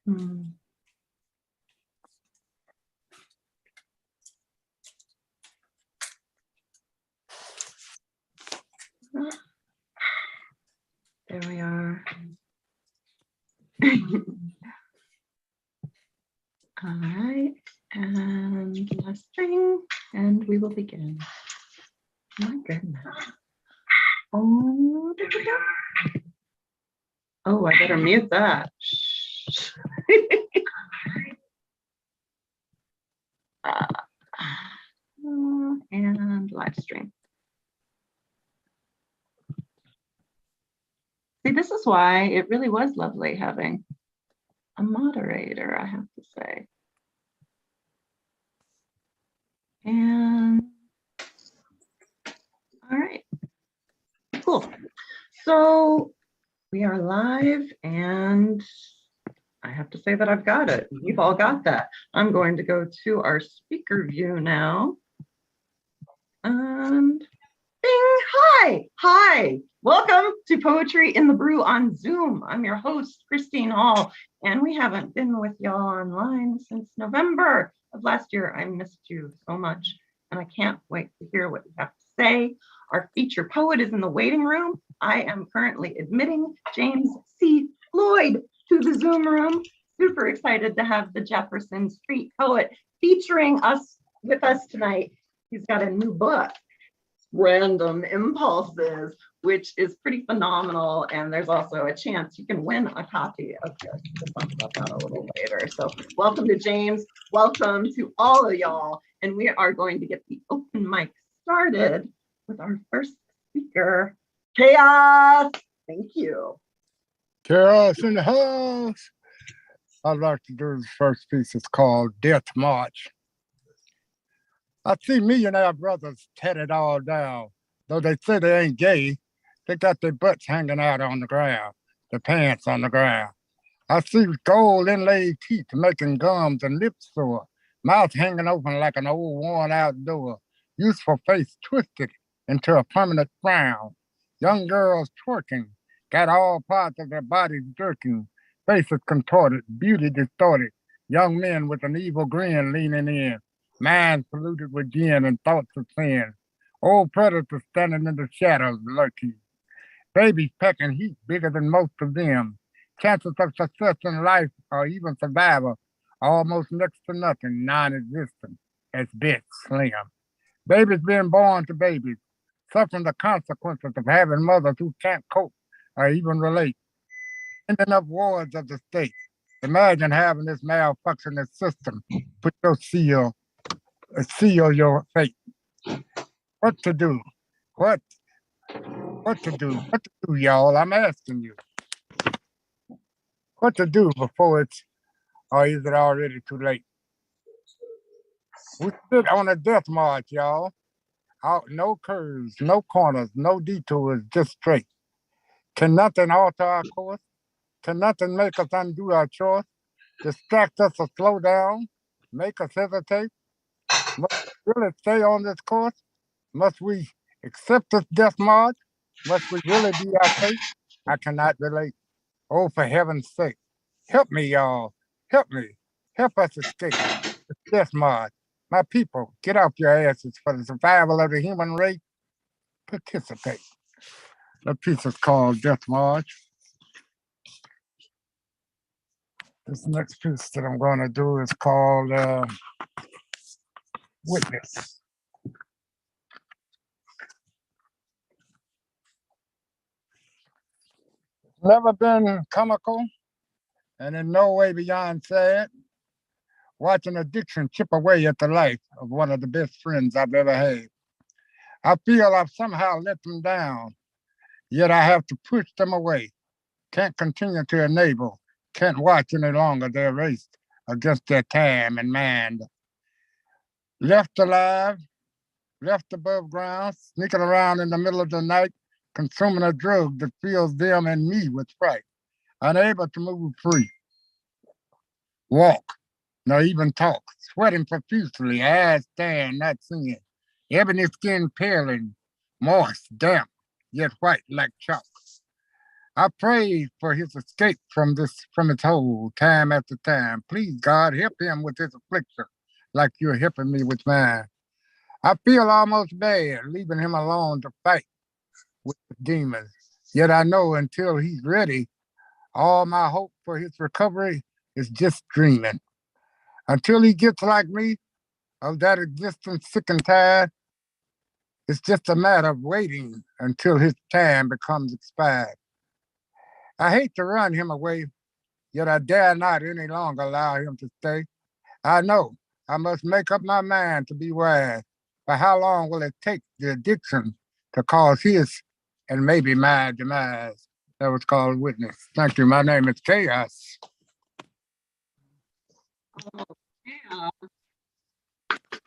There we are. All right, and last string, and we will begin. My goodness. Oh, oh, I better mute that. And live stream. See, this is why it really was lovely having a moderator, I have to say. And all right, cool. So we are live, and I have to say that I've got it. You've all got that. I'm going to go to our speaker view now. And bing, hi. Welcome to Poetry in the Brew on Zoom. I'm your host, Christine Hall, and we haven't been with y'all online since November of last year. I missed you so much, and I can't wait to hear what you have to say. Our feature poet is in the waiting room. I am currently admitting James C. Floyd to the Zoom room. Super excited to have the Jefferson street poet featuring us with us tonight. He's got a new book, Random Impulses, which is pretty phenomenal. And there's also a chance you can win a copy of this. We'll talk about that a little later. So welcome to James. Welcome to all of y'all. And we are going to get the open mic started with our first speaker, Chaos. Thank you. Chaos in the house. I'd like to do the first piece. It's called Death March. I see millionaire brothers tatted all down. Though they say they ain't gay, they got their butts hanging out on the ground, their pants on the ground. I see gold inlaid teeth making gums and lips sore, mouth hanging open like an old worn out door, youthful face twisted into a permanent frown. Young girls twerking, got all parts of their bodies jerking, faces contorted, beauty distorted, young men with an evil grin leaning in, minds polluted with gin and thoughts of sin, old predators standing in the shadows lurking, babies packing heat bigger than most of them, chances of success in life or even survival almost next to nothing, non-existent, at best slim. Babies being born to babies, suffering the consequences of having mothers who can't cope or even relate. Ending up wards of the state. Imagine having this malfunctioning system put your seal your fate. What to do? What to do? What to do, y'all? I'm asking you. What to do before it's, or is it already too late? We sit on a death march, y'all. Out, no curves, no corners, no detours, just straight. Can nothing alter our course? Can nothing make us undo our choice? Distract us or slow down? Make us hesitate? Must we really stay on this course? Must we accept this death march? Must we really be our fate? I cannot relate. Oh, for heaven's sake, help me, y'all. Help me. Help us escape this death march. My people, get off your asses for the survival of the human race. Participate. The piece is called Death March. This next piece that I'm going to do is called Witness. Never been comical and in no way beyond sad. Watching addiction chip away at the life of one of the best friends I've ever had. I feel I've somehow let them down, yet I have to push them away. Can't continue to enable, can't watch any longer their race against their time and mind. Left alive, left above ground, sneaking around in the middle of the night, consuming a drug that fills them and me with fright, unable to move free. Walk, nor even talk, sweating profusely, eyes staring, not seeing, ebony skin paling, moist, damp, yet white like chalk. I prayed for his escape from its hole time after time. Please, God, help him with his affliction like you're helping me with mine. I feel almost bad leaving him alone to fight with the demons. Yet I know until he's ready, all my hope for his recovery is just dreaming. Until he gets like me, of that existence sick and tired, it's just a matter of waiting until his time becomes expired. I hate to run him away, yet I dare not any longer allow him to stay. I know I must make up my mind to be wise. But how long will it take the addiction to cause his and maybe my demise? That was called Witness. Thank you. My name is Chaos. Oh, yeah.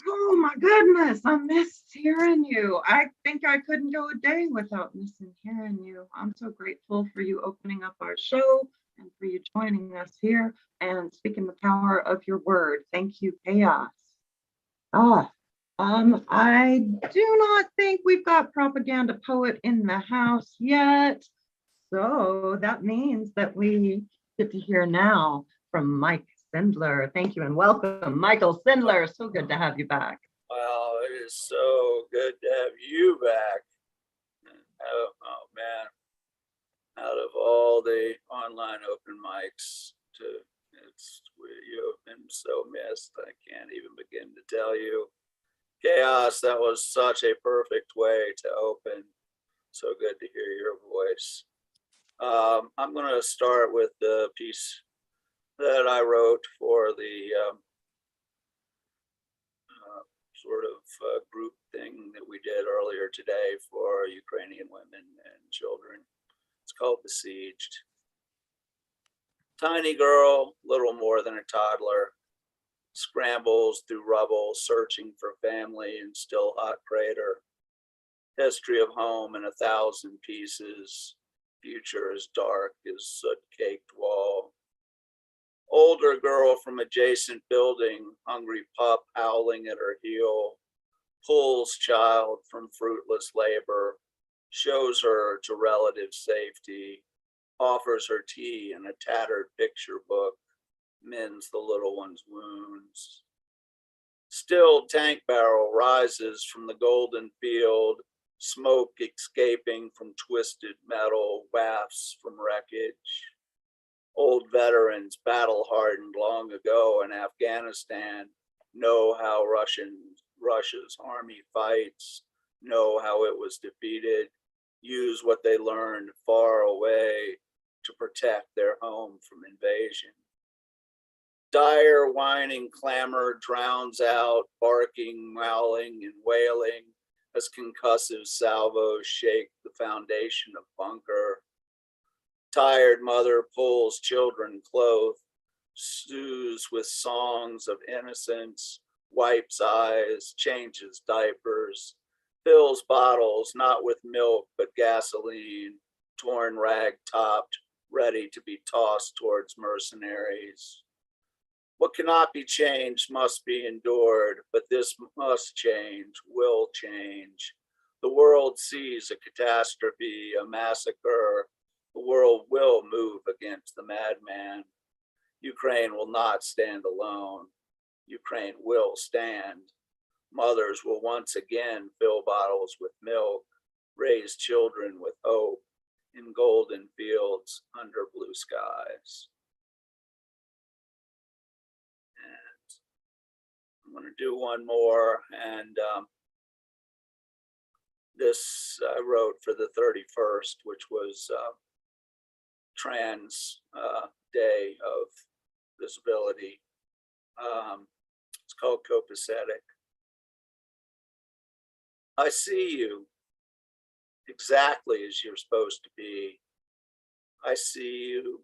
Oh my goodness, I missed hearing you. I think I couldn't go a day without missing hearing you. I'm so grateful for you opening up our show and for you joining us here and speaking the power of your word. Thank you, Chaos. I do not think we've got propaganda poet in the house yet. So that means that we get to hear now from Mike Sindler. Thank you and welcome, Michael Sindler. So good to have you back. Wow, it is so good to have you back. Oh man, out of all the online open mics, you have been so missed. I can't even begin to tell you. Chaos, that was such a perfect way to open. So good to hear your voice. I'm going to start with the piece that I wrote for the sort of group thing that we did earlier today for Ukrainian women and children. It's called Besieged. Tiny girl, little more than a toddler, scrambles through rubble, searching for family in still hot crater. History of home in 1,000 pieces. Future as dark as soot-caked wall. Older girl from adjacent building, hungry pup howling at her heel, pulls child from fruitless labor, shows her to relative safety, offers her tea and a tattered picture book, mends the little one's wounds. Still tank barrel rises from the golden field, smoke escaping from twisted metal, wafts from wreckage. Old veterans, battle hardened long ago in Afghanistan, know how Russia's army fights, know how it was defeated, use what they learned far away to protect their home from invasion. Dire whining clamor drowns out barking, howling, and wailing as concussive salvos shake the foundation of bunker. Tired mother pulls children clothed, soothes with songs of innocence, wipes eyes, changes diapers, fills bottles not with milk but gasoline, torn rag topped, ready to be tossed towards mercenaries. What cannot be changed must be endured, but this must change, will change. The world sees a catastrophe, a massacre. The world will move against the madman. Ukraine will not stand alone. Ukraine will stand. Mothers will once again fill bottles with milk, raise children with hope in golden fields under blue skies. And I'm going to do one more, and this I wrote for the 31st, which was Trans Day of Visibility. It's called Copacetic. I see you exactly as you're supposed to be. I see you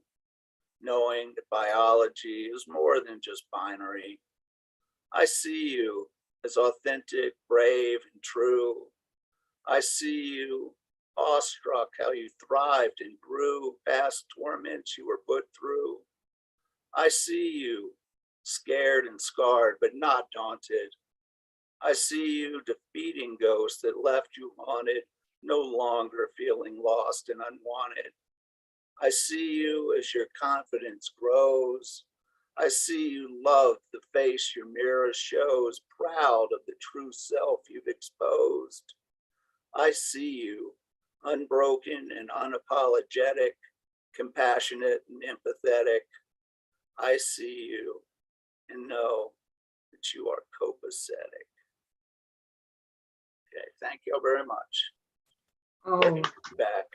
knowing that biology is more than just binary. I see you as authentic, brave, and true. I see you awestruck how you thrived and grew past torments you were put through. I see you scared and scarred, but not daunted. I see you defeating ghosts that left you haunted, no longer feeling lost and unwanted. I see you as your confidence grows. I see you love the face your mirror shows, proud of the true self you've exposed. I see you, unbroken and unapologetic, compassionate and empathetic. I see you and know that you are copacetic. Okay, thank you very much. Oh, Back.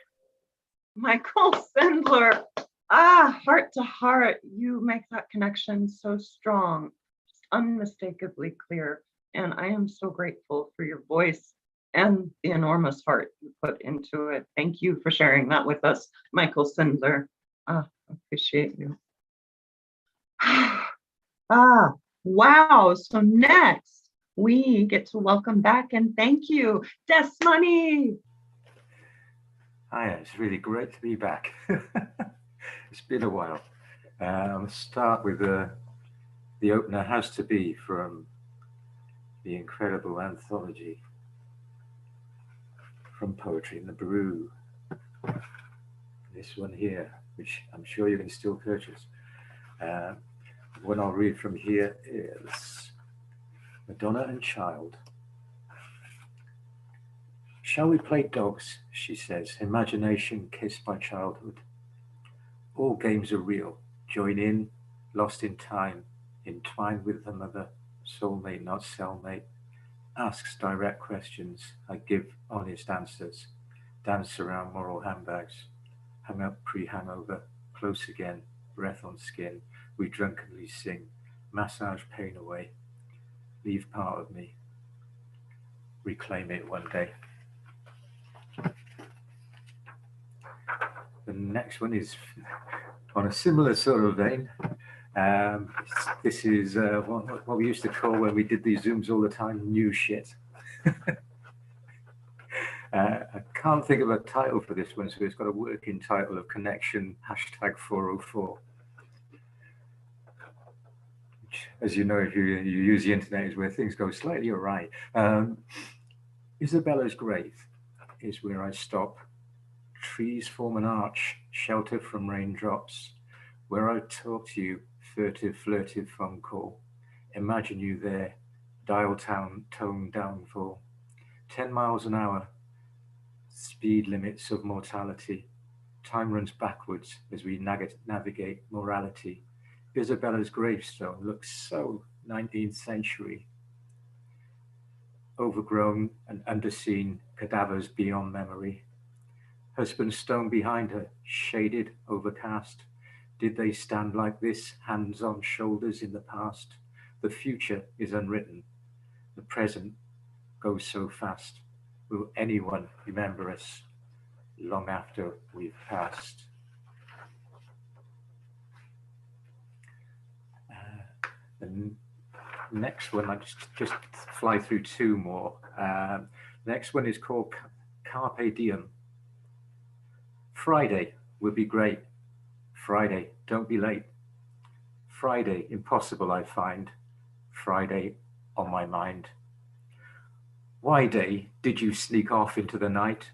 Michael Sindler. Heart to heart, you make that connection so strong, unmistakably clear. And I am so grateful for your voice and the enormous heart you put into it. Thank you for sharing that with us, Michael Sindler. Appreciate you. Wow. So next, we get to welcome back and thank you, Des Money. Hi, it's really great to be back. It's been a while. I'll start with the opener Has to Be from the incredible anthology from Poetry in the Brew. This one here, which I'm sure you can still purchase. What I'll read from here is Madonna and Child. Shall we play dogs, she says, imagination kissed by childhood. All games are real, join in, lost in time, entwined with the mother, soulmate, not cellmate, asks direct questions, I give honest answers, dance around moral handbags, hung up pre-hangover, close again, breath on skin, we drunkenly sing, massage pain away, leave part of me, reclaim it one day. The next one is on a similar sort of vein. This is what we used to call, when we did these Zooms all the time, new shit. I can't think of a title for this one, so it's got a working title of Connection #404. Which, as you know, if you use the internet, is where things go slightly awry. Isabella's grave is where I stop. Trees form an arch, shelter from raindrops, where I talk to you, furtive, flirtive phone call. Imagine you there, dial tone downfall. 10 miles an hour, speed limits of mortality. Time runs backwards as we navigate morality. Isabella's gravestone looks so 19th century. Overgrown and underseen, cadavers beyond memory. Husband's stone behind her, shaded, overcast. Did they stand like this, hands on shoulders in the past? The future is unwritten. The present goes so fast. Will anyone remember us long after we've passed? The next one, I just fly through two more. Next one is called Carpe Diem. Friday would be great. Friday, don't be late. Friday, impossible I find. Friday, on my mind. Why day did you sneak off into the night?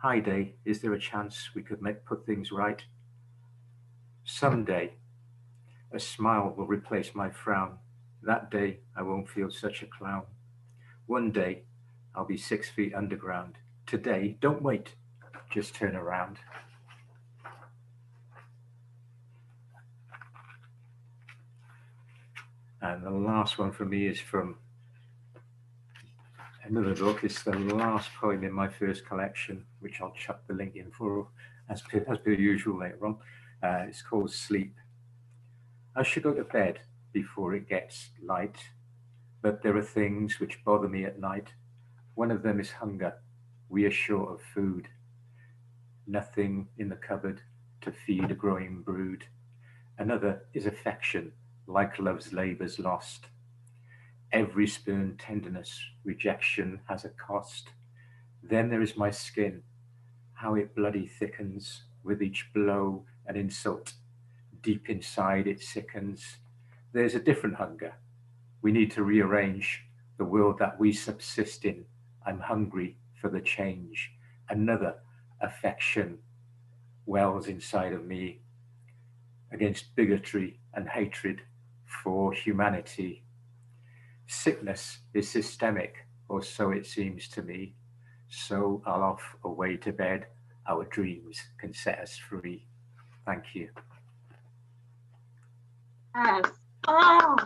Hi day, is there a chance we could put things right? Someday, a smile will replace my frown. That day, I won't feel such a clown. One day, I'll be 6 feet underground. Today, don't wait, just turn around. And the last one for me is from another book. It's the last poem in my first collection, which I'll chuck the link in for as per usual later on. It's called Sleep. I should go to bed before it gets light, but there are things which bother me at night. One of them is hunger. We are short of food. Nothing in the cupboard to feed a growing brood. Another is affection, like love's labours lost. Every spurned tenderness, rejection has a cost. Then there is my skin, how it bloody thickens with each blow and insult. Deep inside it sickens. There's a different hunger. We need to rearrange the world that we subsist in. I'm hungry for the change. Another affection, wells inside of me against bigotry and hatred for humanity. Sickness is systemic, or so it seems to me. So I'll off away to bed. Our dreams can set us free. Thank you. Yes. Oh,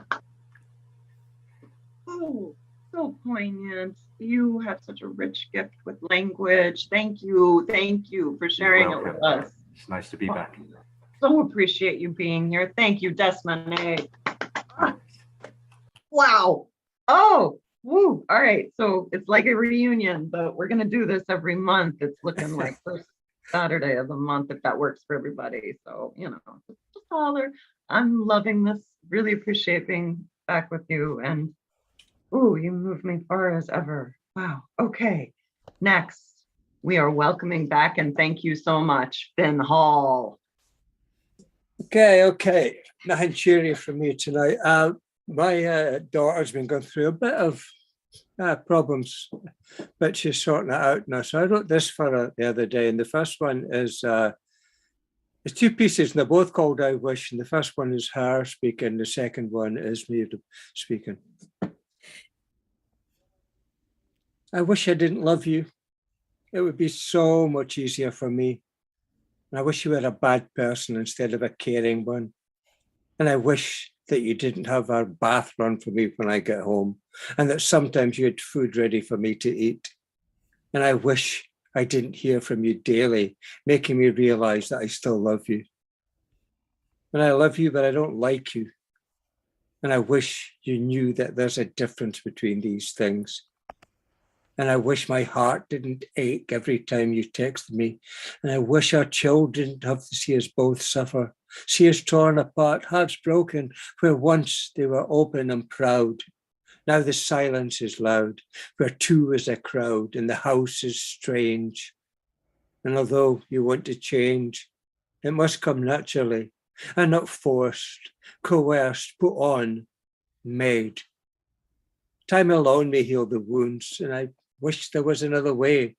so poignant. You have such a rich gift with language. Thank you. Thank you for sharing it with us. It's nice to be back. So appreciate you being here. Thank you, Mannay. Wow. Oh, woo. All right. So it's like a reunion, but we're going to do this every month. It's looking like first Saturday of the month, if that works for everybody. So, just holler. I'm loving this. Really appreciate being back with you. And, ooh, you move me far as ever. Wow. Okay. Next, we are welcoming back, and thank you so much, Finn Hall. Okay. Nothing cheery from me tonight. My daughter's been going through a bit of problems, but she's sorting it out now. So I wrote this for her the other day, and the first one is there's two pieces, and they're both called I Wish, and the first one is her speaking, the second one is me speaking. I wish I didn't love you. It would be so much easier for me. And I wish you were a bad person instead of a caring one. And I wish that you didn't have our bath run for me when I get home, and that sometimes you had food ready for me to eat. And I wish I didn't hear from you daily, making me realize that I still love you. And I love you, but I don't like you. And I wish you knew that there's a difference between these things. And I wish my heart didn't ache every time you texted me. And I wish our children didn't have to see us both suffer, see us torn apart, hearts broken, where once they were open and proud. Now the silence is loud, where two is a crowd and the house is strange. And although you want to change, it must come naturally and not forced, coerced, put on, made. Time alone may heal the wounds, and I wish there was another way.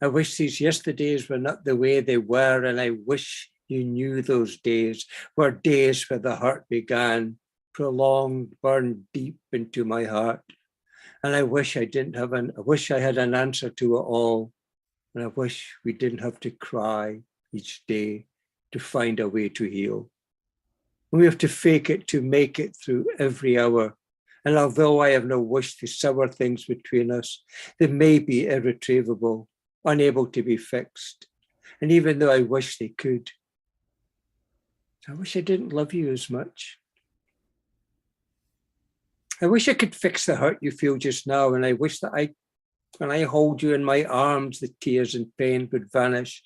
I wish these yesterdays were not the way they were, and I wish you knew those days were days where the hurt began, prolonged, burned deep into my heart. And I wish I had an answer to it all. And I wish we didn't have to cry each day to find a way to heal. We have to fake it to make it through every hour. And although I have no wish to sever things between us, they may be irretrievable, unable to be fixed. And even though I wish they could, I wish I didn't love you as much. I wish I could fix the hurt you feel just now. And I wish that when I hold you in my arms, the tears and pain would vanish.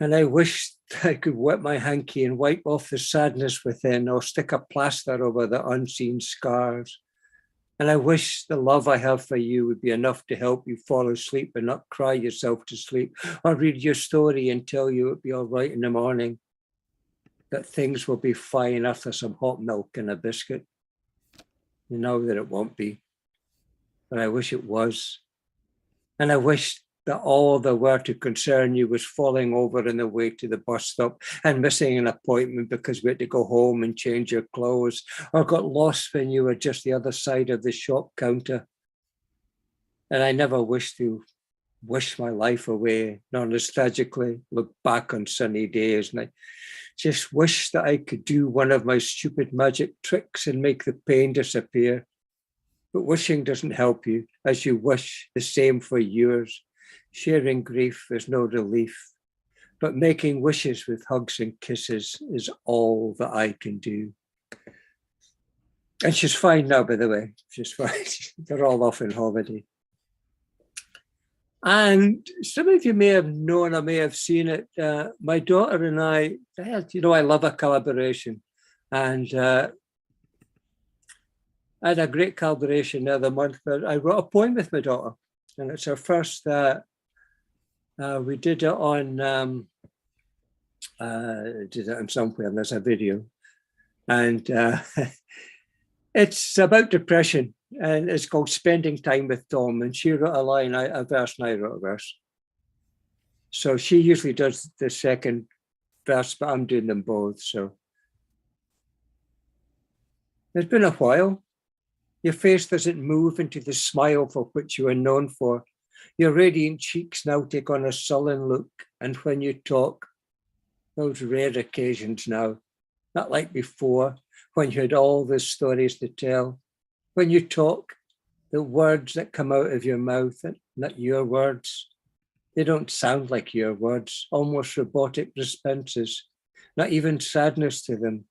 And I wish that I could wet my hanky and wipe off the sadness within, or stick a plaster over the unseen scars. And I wish the love I have for you would be enough to help you fall asleep and not cry yourself to sleep, or read your story and tell you it'll be all right in the morning, that things will be fine after some hot milk and a biscuit. You know that it won't be, but I wish it was. And I wish that all there were to concern you was falling over on the way to the bus stop and missing an appointment because we had to go home and change your clothes, or got lost when you were just the other side of the shop counter. And I never wish to wish my life away, nor nostalgically look back on sunny days. And I just wish that I could do one of my stupid magic tricks and make the pain disappear. But wishing doesn't help you, as you wish the same for yours. Sharing grief is no relief, but making wishes with hugs and kisses is all that I can do. And she's fine now, by the way. She's fine. They're all off on holiday. And some of you may have known, or may have seen it. My daughter and I love a collaboration. And I had a great collaboration the other month. I wrote a poem with my daughter, and it's our first. We did it on somewhere, and there's a video, and it's about depression, and it's called Spending Time with Tom. And she wrote a line, a verse, and I wrote a verse. So she usually does the second verse, but I'm doing them both. So it's been a while. Your face doesn't move into the smile for which you are known for. Your radiant cheeks now take on a sullen look. And when you talk, those rare occasions now, not like before, when you had all the stories to tell. When you talk, the words that come out of your mouth, not your words, they don't sound like your words, almost robotic responses, not even sadness to them,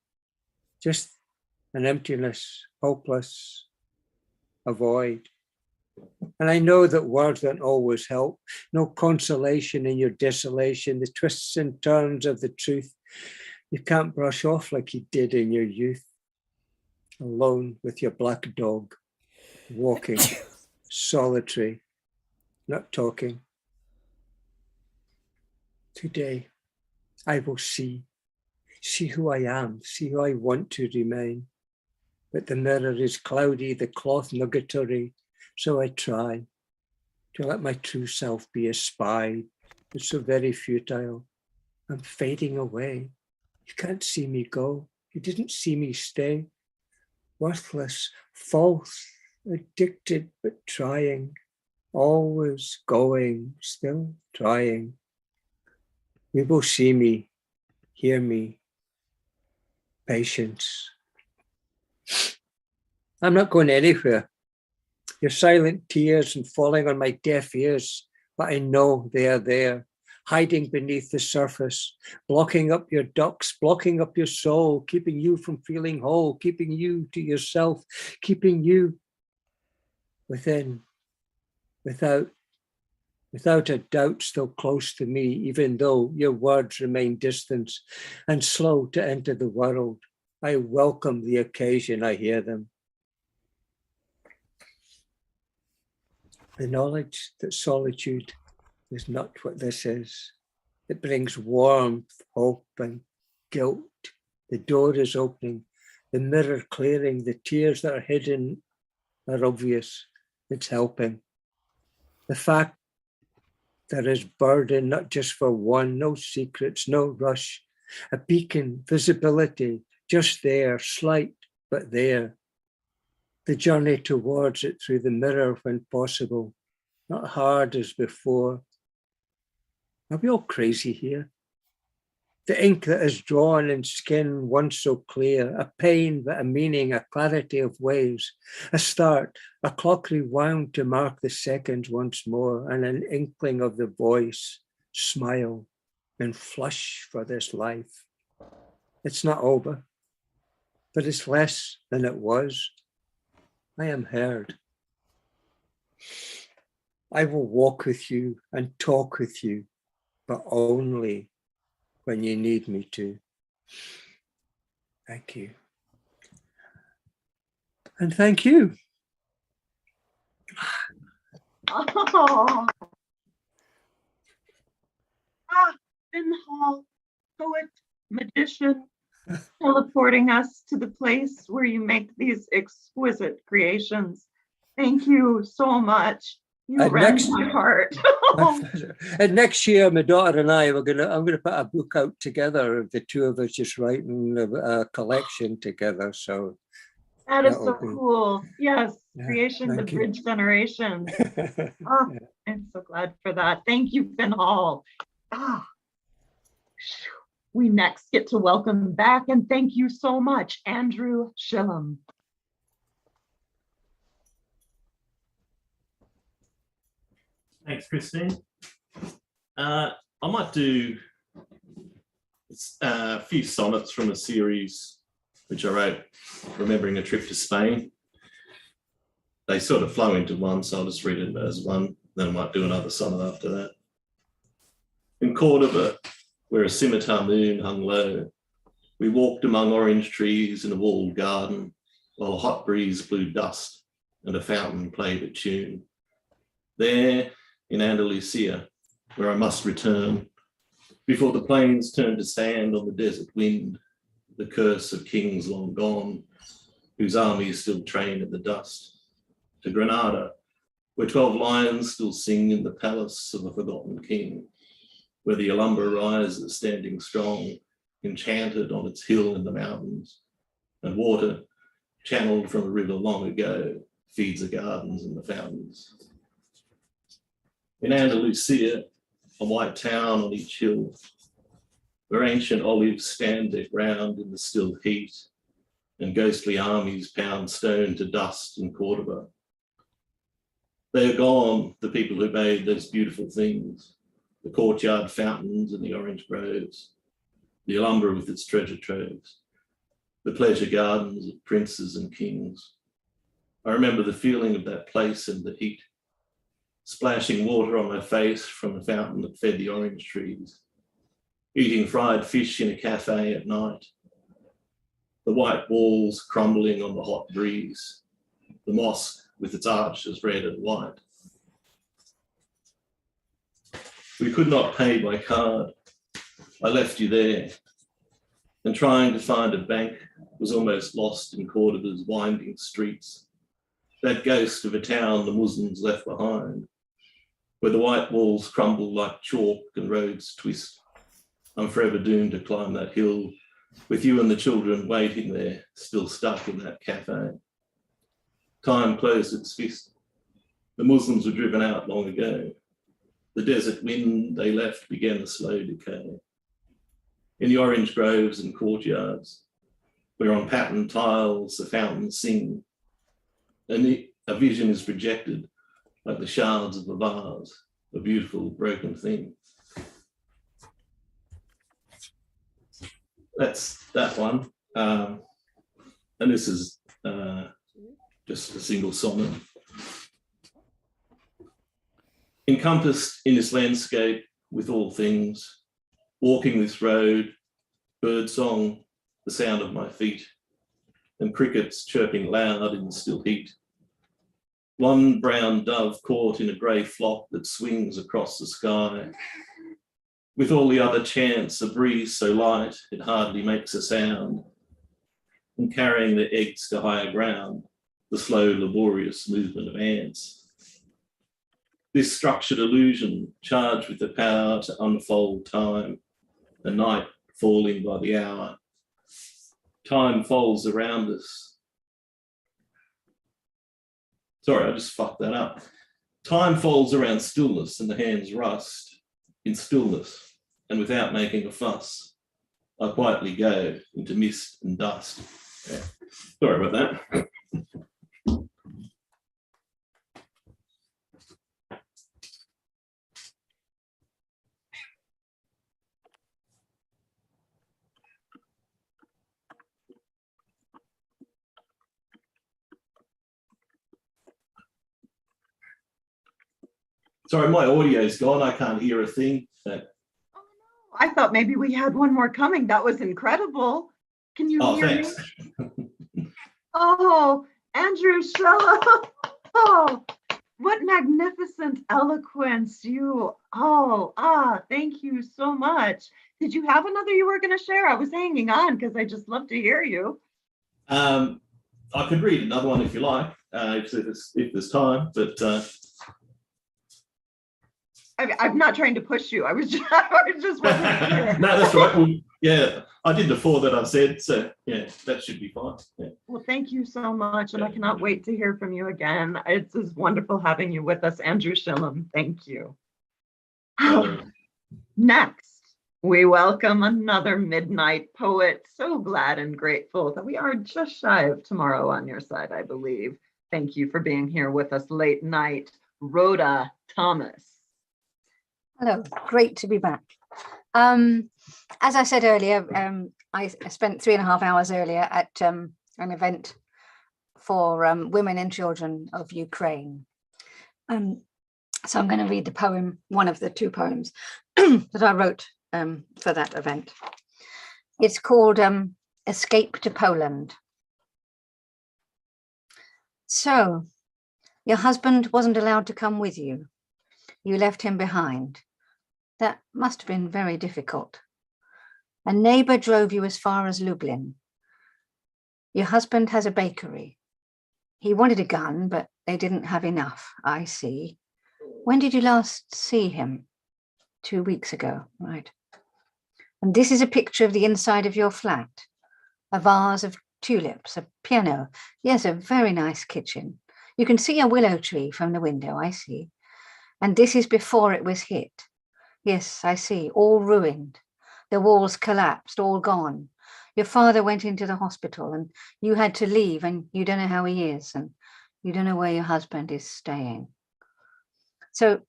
just an emptiness, hopeless, a void. And I know that words don't always help, no consolation in your desolation, the twists and turns of the truth you can't brush off like you did in your youth, alone with your black dog, walking, solitary, not talking. Today, I will see who I am, see who I want to remain. But the mirror is cloudy, the cloth nugatory, so I try to let my true self be espied. It's so very futile. I'm fading away. You can't see me go. You didn't see me stay. Worthless, false, addicted, but trying. Always going, still trying. You will see me, hear me. Patience. I'm not going anywhere. Your silent tears and falling on my deaf ears, but I know they are there, hiding beneath the surface, blocking up your ducts, blocking up your soul, keeping you from feeling whole, keeping you to yourself, keeping you within, without a doubt still close to me, even though your words remain distant and slow to enter the world. I welcome the occasion I hear them. The knowledge that solitude is not what this is. It brings warmth, hope, and guilt. The door is opening, the mirror clearing, the tears that are hidden are obvious. It's helping. The fact there is burden, not just for one, no secrets, no rush, a beacon, visibility, just there, slight, but there. The journey towards it through the mirror when possible, not hard as before. Are we all crazy here? The ink that is drawn in skin once so clear, a pain but a meaning, a clarity of waves, a start, a clock rewound to mark the seconds once more, and an inkling of the voice, smile, and flush for this life. It's not over, but it's less than it was. I am heard. I will walk with you and talk with you, but only when you need me to. Thank you. And thank you. Oh. Finn Hall, poet, magician, teleporting us to the place where you make these exquisite creations. Thank you so much. You rend my heart. And next year, my daughter and I'm gonna put a book out together of the two of us just writing a collection together. So that is so cool. Yes, creation to bridge generations. Oh, I'm so glad for that. Thank you, Finn Hall. We next get to welcome back, and thank you so much, Andrew Shillam. Thanks, Christine. I might do a few sonnets from a series which I wrote, remembering a trip to Spain. They sort of flow into one, so I'll just read it as one, then I might do another sonnet after that. In Cordoba, where a scimitar moon hung low, we walked among orange trees in a walled garden, while a hot breeze blew dust and a fountain played a tune. There, in Andalusia, where I must return, before the plains turn to sand on the desert wind, the curse of kings long gone, whose armies still train in the dust, to Granada, where 12 lions still sing in the palace of a forgotten king, where the Ullumba rises standing strong, enchanted on its hill in the mountains, and water, channeled from a river long ago, feeds the gardens and the fountains. In Andalusia, a white town on each hill, where ancient olives stand their ground in the still heat, and ghostly armies pound stone to dust in Cordoba. They are gone, the people who made those beautiful things, the courtyard fountains and the orange groves, the Ullumba with its treasure troves, the pleasure gardens of princes and kings. I remember the feeling of that place and the heat, splashing water on my face from the fountain that fed the orange trees, eating fried fish in a cafe at night, the white walls crumbling on the hot breeze, the mosque with its arches red and white. We could not pay by card. I left you there, and trying to find a bank was almost lost in Cordoba's winding streets, that ghost of a town the Muslims left behind, where the white walls crumble like chalk and roads twist. I'm forever doomed to climb that hill with you and the children waiting there, still stuck in that cafe. Time closed its fist. The Muslims were driven out long ago. The desert wind they left began a slow decay. In the orange groves and courtyards, where on patterned tiles the fountains sing, and a vision is projected like the shards of a vase, a beautiful broken thing. That's that one. And this is just a single sonnet. Encompassed in this landscape with all things, walking this road, bird song, the sound of my feet, and crickets chirping loud in the still heat. One brown dove caught in a grey flock that swings across the sky. With all the other chants, a breeze so light it hardly makes a sound, and carrying their eggs to higher ground, the slow, laborious movement of ants. This structured illusion, charged with the power to unfold time, the night falling by the hour. Time folds around us. Sorry, I just fucked that up. Time folds around stillness and the hands rust in stillness and without making a fuss. I quietly go into mist and dust. Yeah. Sorry about that. Sorry, my audio's gone. I can't hear a thing. I thought maybe we had one more coming. That was incredible. Can you hear thanks. me? Oh, Andrew Shillam. Oh, what magnificent eloquence thank you so much. Did you have another you were going to share? I was hanging on because I just love to hear you. I could read another one if you like, if there's time, but I'm not trying to push you. I was just wasn't clear. No, that's right. Well, yeah, I did the 4 that I've said, so yeah, that should be fine. Yeah. Well, thank you so much, and I cannot wait to hear from you again. It's just wonderful having you with us, Andrew Shillam. Thank you. Next, we welcome another midnight poet. So glad and grateful that we are just shy of tomorrow on your side, I believe. Thank you for being here with us late night, Rhoda Thomas. Hello, great to be back. As I said earlier, I spent 3.5 hours earlier at an event for women and children of Ukraine. So I'm going to read the poem, one of the 2 poems that I wrote for that event. It's called Escape to Poland. So, your husband wasn't allowed to come with you. You left him behind. That must have been very difficult. A neighbor drove you as far as Lublin. Your husband has a bakery. He wanted a gun, but they didn't have enough, I see. When did you last see him? 2 weeks ago, right. And this is a picture of the inside of your flat. A vase of tulips, a piano. Yes, a very nice kitchen. You can see a willow tree from the window, I see. And this is before it was hit. Yes, I see, all ruined. The walls collapsed, all gone. Your father went into the hospital and you had to leave, and you don't know how he is, and you don't know where your husband is staying. So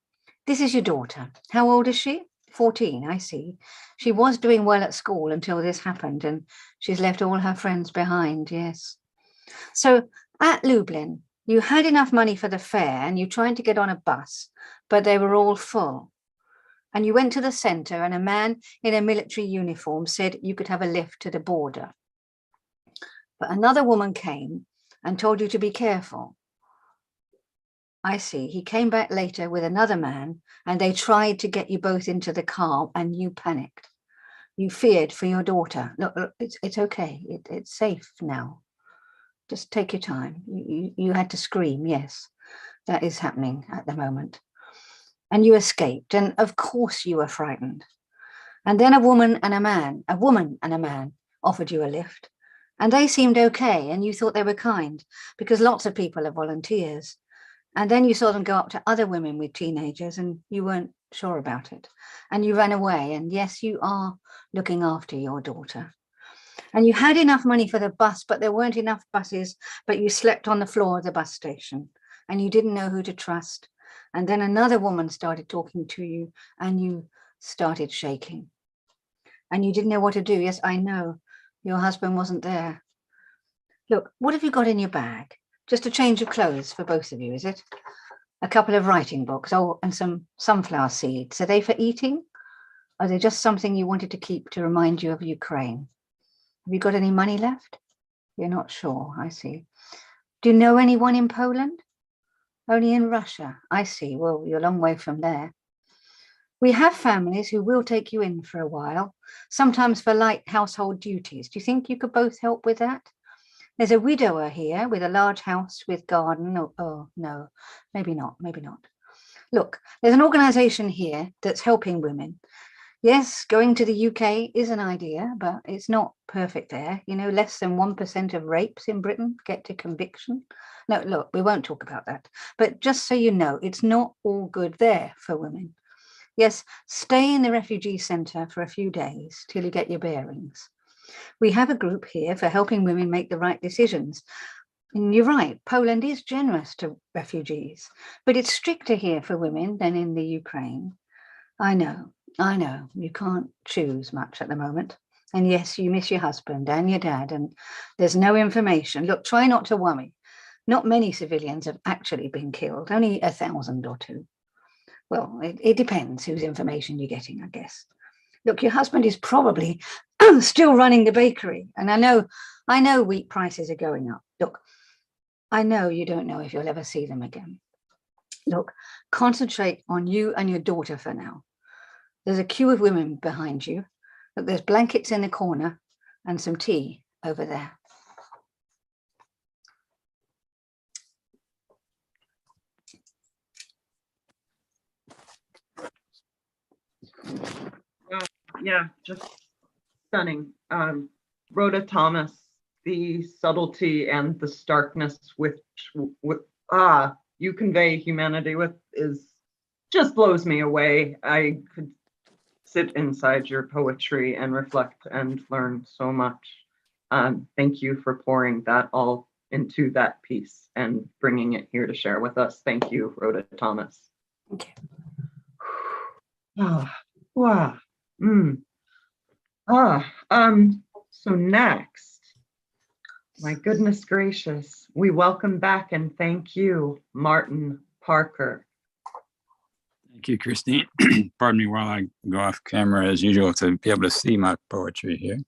this is your daughter. How old is she? 14, I see. She was doing well at school until this happened, and she's left all her friends behind, yes. So at Lublin, you had enough money for the fare and you tried to get on a bus, but they were all full. And you went to the centre and a man in a military uniform said you could have a lift to the border. But another woman came and told you to be careful. I see. He came back later with another man and they tried to get you both into the car and you panicked. You feared for your daughter. Look, it's okay. It's safe now. Just take your time. You had to scream. Yes, that is happening at the moment. And you escaped. And of course you were frightened. And then a woman and a man offered you a lift. And they seemed okay. And you thought they were kind because lots of people are volunteers. And then you saw them go up to other women with teenagers and you weren't sure about it. And you ran away. And yes, you are looking after your daughter. And you had enough money for the bus, but there weren't enough buses, but you slept on the floor of the bus station and you didn't know who to trust. And then another woman started talking to you and you started shaking. And you didn't know what to do. Yes, I know. Your husband wasn't there. Look, what have you got in your bag? Just a change of clothes for both of you, is it? A couple of writing books, oh, and some sunflower seeds. Are they for eating? Or are they just something you wanted to keep to remind you of Ukraine? Have you got any money left? You're not sure, I see. Do you know anyone in Poland? Only in Russia, I see. Well, you're a long way from there. We have families who will take you in for a while, sometimes for light household duties. Do you think you could both help with that? There's a widower here with a large house with garden. Oh, no, maybe not, maybe not. Look, there's an organisation here that's helping women. Yes, going to the UK is an idea, but it's not perfect there. You know, less than 1% of rapes in Britain get to conviction. No, look, we won't talk about that. But just so you know, it's not all good there for women. Yes, stay in the refugee centre for a few days till you get your bearings. We have a group here for helping women make the right decisions. And you're right, Poland is generous to refugees, but it's stricter here for women than in the Ukraine. I know, you can't choose much at the moment. And yes, you miss your husband and your dad, and there's no information. Look, try not to worry. Not many civilians have actually been killed, only 1,000 or 2. Well, it depends whose information you're getting, I guess. Look, your husband is probably still running the bakery. And I know wheat prices are going up. Look, I know you don't know if you'll ever see them again. Look, concentrate on you and your daughter for now. There's a queue of women behind you. Look, there's blankets in the corner and some tea over there. Yeah, just stunning. Rhoda Thomas, the subtlety and the starkness with you convey humanity with is just blows me away. I could sit inside your poetry and reflect and learn so much. Thank you for pouring that all into that piece and bringing it here to share with us. Thank you, Rhoda Thomas. Okay. Wow. So next, my goodness gracious, we welcome back and thank you, Martin Parker. Thank you, Christine. Pardon me while I go off camera as usual to be able to see my poetry here.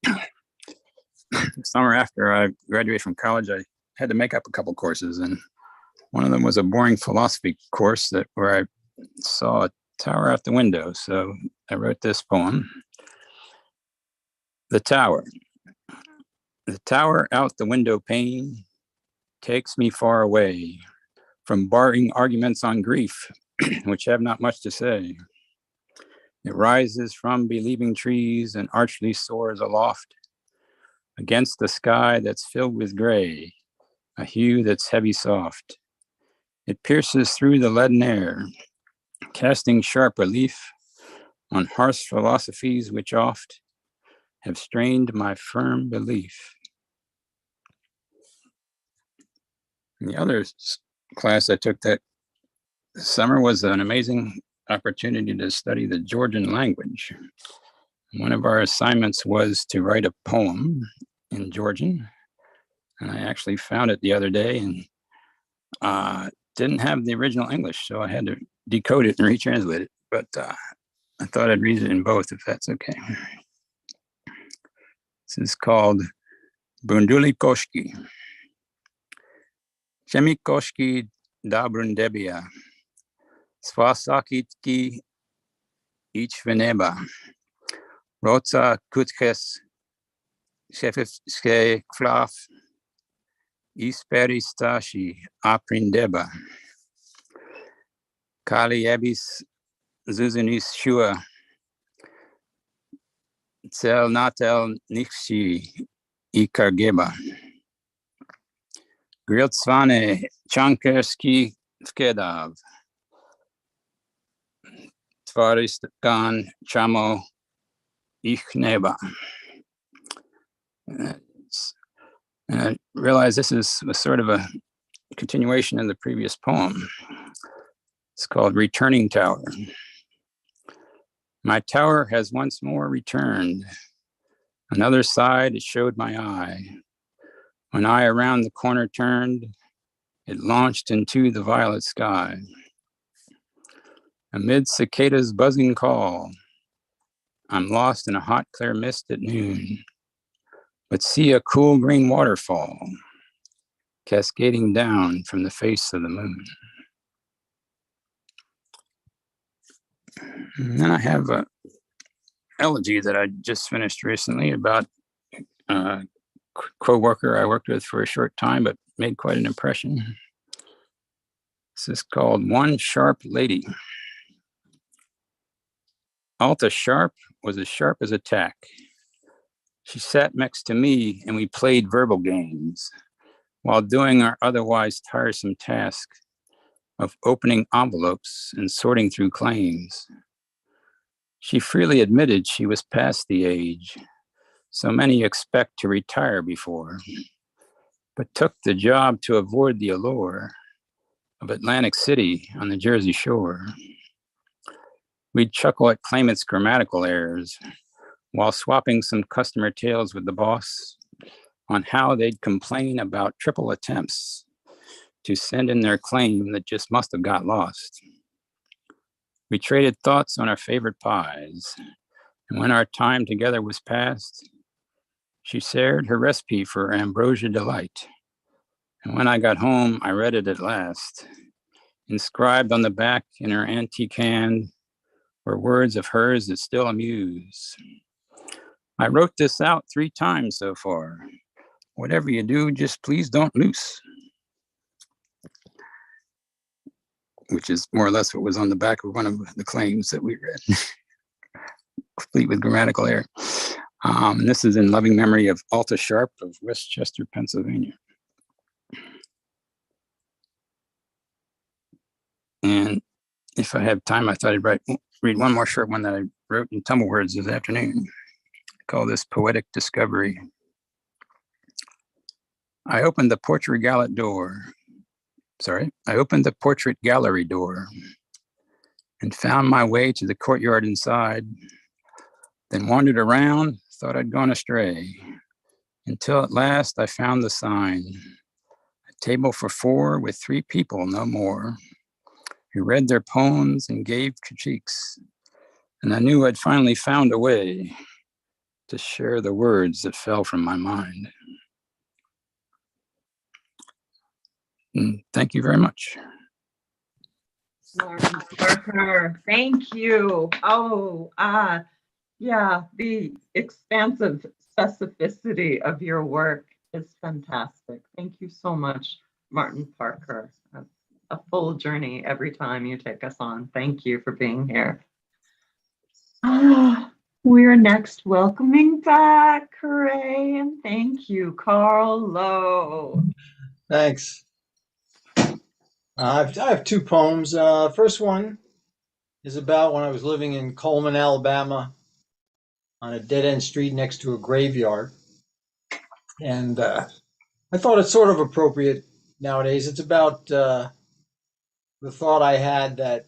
The summer after I graduated from college, I had to make up a couple courses, and one of them was a boring philosophy course where I saw a tower out the window. So I wrote this poem. The tower. The tower out the window pane takes me far away from barring arguments on grief, which have not much to say. It rises from believing trees and archly soars aloft against the sky that's filled with gray, a hue that's heavy soft. It pierces through the leaden air, casting sharp relief on harsh philosophies which oft have strained my firm belief. And the other class I took that summer was an amazing opportunity to study the Georgian language. One of our assignments was to write a poem in Georgian, and I actually found it the other day and didn't have the original English, so I had to decode it and retranslate it, but I thought I'd read it in both if that's okay. This is called Bunduli Koshki. Chemi Koshki Dabrundebia, Svasakitki Ich Veneba, Rotsa Kutkes Shefevske Flaf, Isperistashi Aprindeba, Kali Ebis Zuzunis Shua, Tsel Natel Nikshi Ikargeba, Griltsvane Chankerski Vkedav, Tvaristan Chamo Ichneba. And I realize this is a sort of a continuation of the previous poem. It's called Returning Tower. My tower has once more returned. Another side it showed my eye. When I around the corner turned, it launched into the violet sky. Amid cicadas' buzzing call, I'm lost in a hot, clear mist at noon, but see a cool green waterfall cascading down from the face of the moon. And then I have an elegy that I just finished recently about a co-worker I worked with for a short time, but made quite an impression. This is called One Sharp Lady. Alta Sharp was as sharp as a tack. She sat next to me and we played verbal games while doing our otherwise tiresome task of opening envelopes and sorting through claims. She freely admitted she was past the age so many expect to retire before, but took the job to avoid the allure of Atlantic City on the Jersey Shore. We'd chuckle at claimants' grammatical errors while swapping some customer tales with the boss on how they'd complain about triple attempts to send in their claim that just must have got lost. We traded thoughts on our favorite pies, and when our time together was past, she shared her recipe for ambrosia delight. And when I got home, I read it at last. Inscribed on the back in her antique hand were words of hers that still amuse. I wrote this out 3 times so far. Whatever you do, just please don't loose. Which is more or less what was on the back of one of the claims that we read, complete with grammatical error. This is in loving memory of Alta Sharp of Westchester, Pennsylvania. And if I have time, I thought I'd read one more short one that I wrote in Tumblewords this afternoon. I call this Poetic Discovery. I opened the portrait gallery door and found my way to the courtyard inside, then wandered around, thought I'd gone astray, until at last I found the sign, a table for 4 with 3 people, no more, who read their poems and gave critiques, and I knew I'd finally found a way to share the words that fell from my mind. And thank you very much. Martin Parker, thank you. Yeah, the expansive specificity of your work is fantastic. Thank you so much, Martin Parker. A full journey every time you take us on. Thank you for being here. We're next welcoming back, hooray, and thank you, Carl Lowe. Thanks. I have two poems. First one is about when I was living in Coleman, Alabama, on a dead-end street next to a graveyard. And I thought it's sort of appropriate nowadays. It's about the thought I had that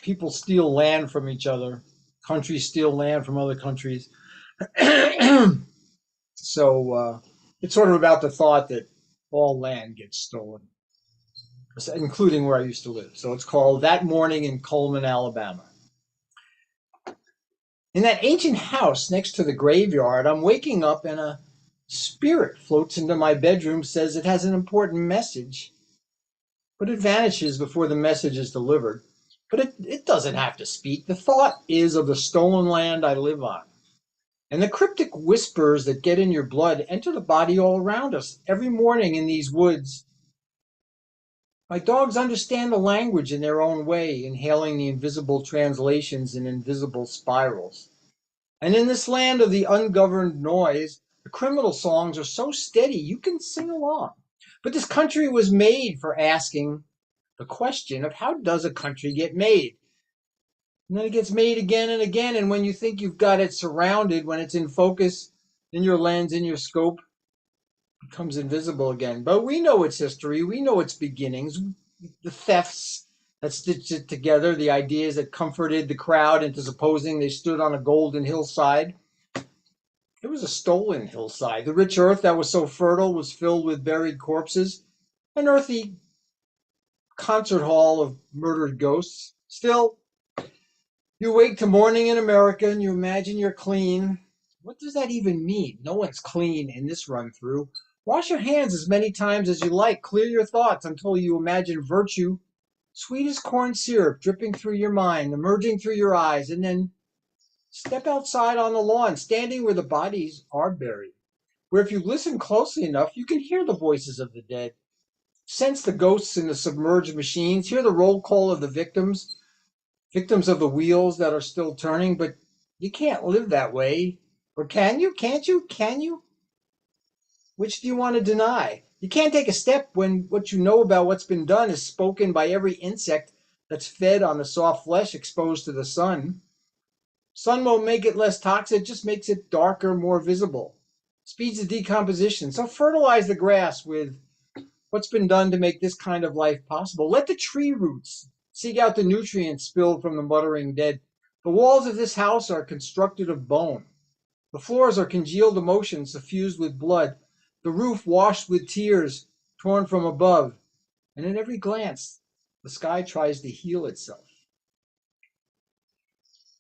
people steal land from each other, countries steal land from other countries. So it's sort of about the thought that all land gets stolen, including where I used to live. So it's called That Morning in Coleman, Alabama. In that ancient house next to the graveyard, I'm waking up and a spirit floats into my bedroom, says it has an important message, but it vanishes before the message is delivered. But it doesn't have to speak. The thought is of the stolen land I live on. And the cryptic whispers that get in your blood enter the body all around us. Every morning in these woods, my dogs understand the language in their own way, inhaling the invisible translations in invisible spirals. And in this land of the ungoverned noise, the criminal songs are so steady you can sing along. But this country was made for asking the question of how does a country get made? And then it gets made again and again. And when you think you've got it surrounded, when it's in focus, in your lens, in your scope, it becomes invisible again. But we know its history. We know its beginnings, the thefts that stitched it together, the ideas that comforted the crowd into supposing they stood on a golden hillside. It was a stolen hillside. The rich earth that was so fertile was filled with buried corpses, an earthy concert hall of murdered ghosts. Still, you wake to morning in America and you imagine you're clean. What does that even mean? No one's clean in this run through. Wash your hands as many times as you like. Clear your thoughts until you imagine virtue, sweet as corn syrup, dripping through your mind, emerging through your eyes, and then step outside on the lawn, standing where the bodies are buried, where if you listen closely enough, you can hear the voices of the dead, sense the ghosts in the submerged machines, hear the roll call of the victims of the wheels that are still turning. But you can't live that way. Or can you? Can't you? Can you? Which do you want to deny? You can't take a step when what you know about what's been done is spoken by every insect that's fed on the soft flesh exposed to the sun. Sun won't make it less toxic, just makes it darker, more visible. Speeds the decomposition. So fertilize the grass with what's been done to make this kind of life possible. Let the tree roots seek out the nutrients spilled from the muttering dead. The walls of this house are constructed of bone. The floors are congealed emotions suffused with blood. The roof washed with tears torn from above. And in every glance, the sky tries to heal itself.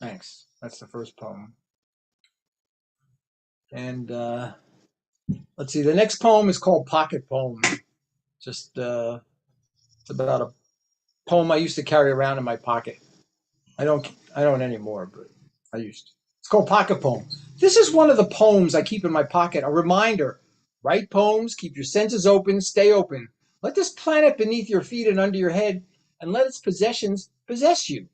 Thanks. That's the first poem. And let's see, the next poem is called Pocket Poem. Just it's about a poem I used to carry around in my pocket. I don't anymore, but I used to. It's called Pocket Poem. This is one of the poems I keep in my pocket, a reminder. Write poems, keep your senses open, stay open. Let this planet beneath your feet and under your head, and let its possessions possess you.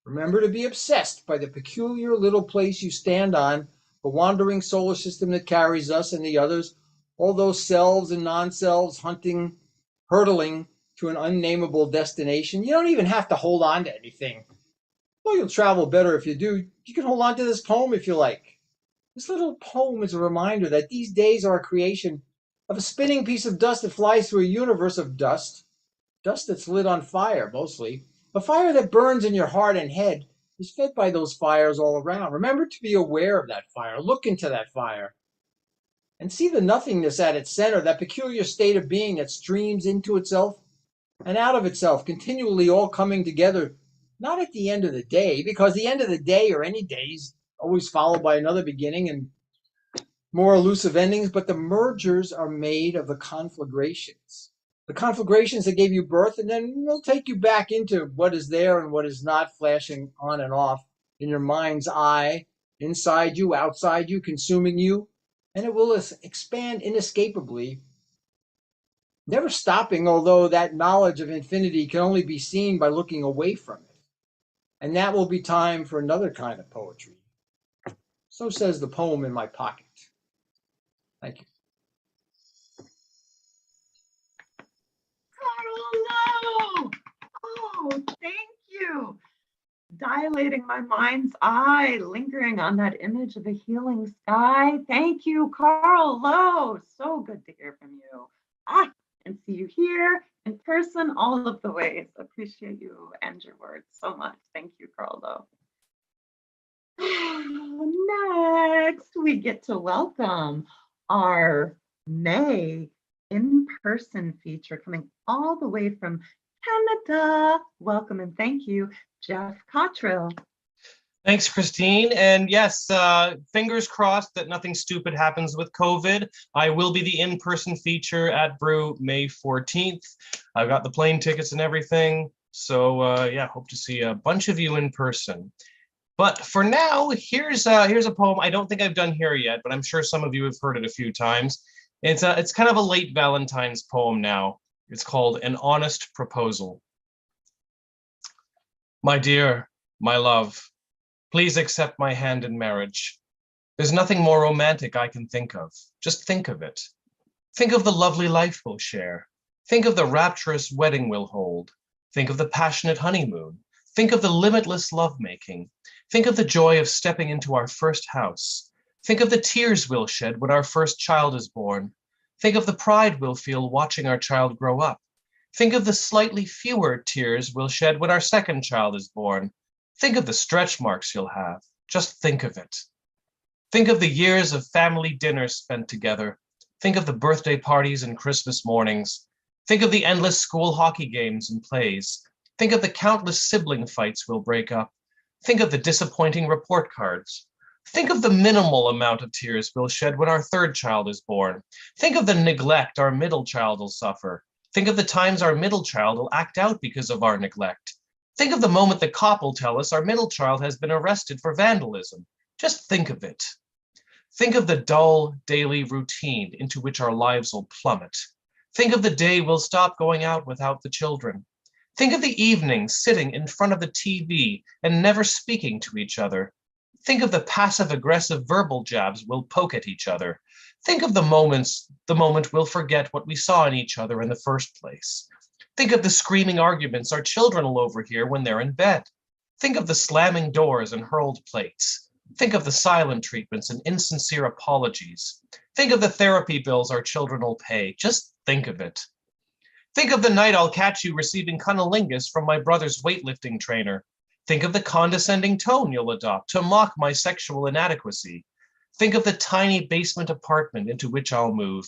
Remember to be obsessed by the peculiar little place you stand on, the wandering solar system that carries us and the others, all those selves and non-selves hurtling to an unnameable destination. You don't even have to hold on to anything. Well, you'll travel better if you do. You can hold on to this poem if you like. This little poem is a reminder that these days are a creation of a spinning piece of dust that flies through a universe of dust that's lit on fire mostly. A fire that burns in your heart and head is fed by those fires all around. Remember to be aware of that fire. Look into that fire and see the nothingness at its center, that peculiar state of being that streams into itself and out of itself, continually all coming together, not at the end of the day, because the end of the day or any day is always followed by another beginning and more elusive endings, but the mergers are made of the conflagrations. The conflagrations that gave you birth, and then will take you back into what is there and what is not, flashing on and off in your mind's eye, inside you, outside you, consuming you, and it will expand inescapably, never stopping, although that knowledge of infinity can only be seen by looking away from it. And that will be time for another kind of poetry. So says the poem in my pocket. Thank you. Cottrill! Oh, thank you. Dilating my mind's eye, lingering on that image of a healing sky. Thank you, Carl Lowe. So good to hear from you. And see you here in person all of the ways. Appreciate you and your words so much. Thank you, Carl Lowe. Next, we get to welcome our May in-person feature coming all the way from Canada. Welcome and thank you, Jeff Cottrill. Thanks, Christine. And yes, fingers crossed that nothing stupid happens with COVID. I will be the in-person feature at Brew May 14th. I've got the plane tickets and everything. So yeah, hope to see a bunch of you in person. But for now, here's a poem I don't think I've done here yet, but I'm sure some of you have heard it a few times. It's kind of a late Valentine's poem now. It's called An Honest Proposal. My dear, my love, please accept my hand in marriage. There's nothing more romantic I can think of. Just think of it. Think of the lovely life we'll share. Think of the rapturous wedding we'll hold. Think of the passionate honeymoon. Think of the limitless lovemaking. Think of the joy of stepping into our first house. Think of the tears we'll shed when our first child is born. Think of the pride we'll feel watching our child grow up. Think of the slightly fewer tears we'll shed when our second child is born. Think of the stretch marks you'll have. Just think of it. Think of the years of family dinners spent together. Think of the birthday parties and Christmas mornings. Think of the endless school hockey games and plays. Think of the countless sibling fights we'll break up. Think of the disappointing report cards. Think of the minimal amount of tears we'll shed when our third child is born. Think of the neglect our middle child will suffer. Think of the times our middle child will act out because of our neglect. Think of the moment the cop will tell us our middle child has been arrested for vandalism. Just think of it. Think of the dull daily routine into which our lives will plummet. Think of the day we'll stop going out without the children. Think of the evening sitting in front of the TV and never speaking to each other. Think of the passive-aggressive verbal jabs we'll poke at each other. Think of the moment we'll forget what we saw in each other in the first place. Think of the screaming arguments our children will overhear when they're in bed. Think of the slamming doors and hurled plates. Think of the silent treatments and insincere apologies. Think of the therapy bills our children will pay. Just think of it. Think of the night I'll catch you receiving cunnilingus from my brother's weightlifting trainer. Think of the condescending tone you'll adopt to mock my sexual inadequacy. Think of the tiny basement apartment into which I'll move.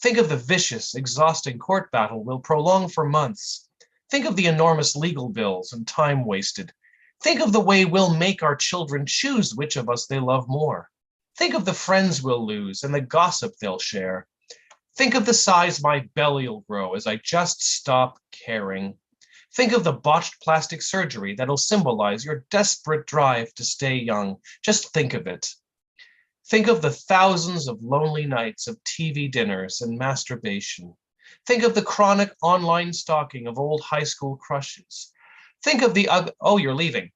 Think of the vicious, exhausting court battle we'll prolong for months. Think of the enormous legal bills and time wasted. Think of the way we'll make our children choose which of us they love more. Think of the friends we'll lose and the gossip they'll share. Think of the size my belly will grow as I just stop caring. Think of the botched plastic surgery that'll symbolize your desperate drive to stay young. Just think of it. Think of the thousands of lonely nights of TV dinners and masturbation. Think of the chronic online stalking of old high school crushes. Think of the, oh, you're leaving.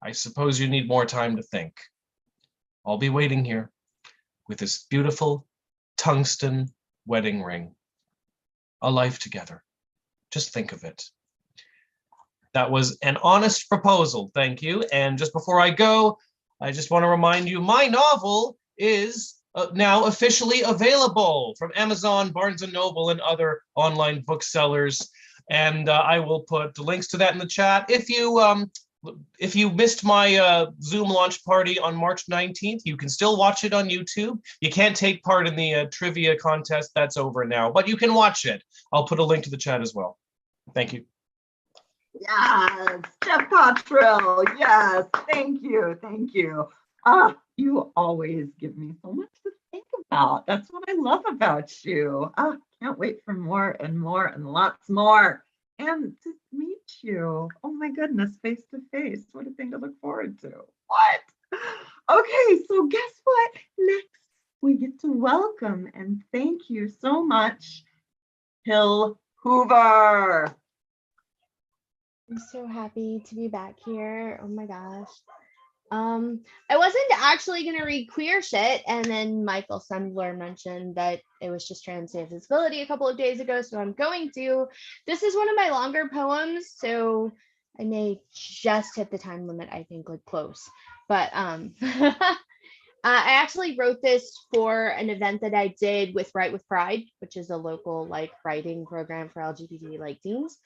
I suppose you need more time to think. I'll be waiting here with this beautiful tungsten wedding ring. A life together. Just think of it. That was An Honest Proposal. Thank you. And just before I go, I just want to remind you, my novel is now officially available from Amazon, Barnes & Noble, and other online booksellers. And I will put the links to that in the chat. If you missed my Zoom launch party on March 19th, you can still watch it on YouTube. You can't take part in the trivia contest. That's over now, but you can watch it. I'll put a link to the chat as well. Thank you. Yes, Jeff Cottrill. Yes, thank you. Thank you. You always give me so much to think about. That's what I love about you. Can't wait for more and more and lots more. And to meet you. Oh my goodness, face to face. What a thing to look forward to. What? Okay, so guess what? Next, we get to welcome and thank you so much, Hil Hoover. I'm so happy to be back here. Oh my gosh. I wasn't actually gonna read queer shit, and then Michael Sindler mentioned that it was just trans visibility a couple of days ago, so I'm going to. This is one of my longer poems, so I may just hit the time limit, I think, like close. But I actually wrote this for an event that I did with Write with Pride, which is a local like writing program for LGBT like teens.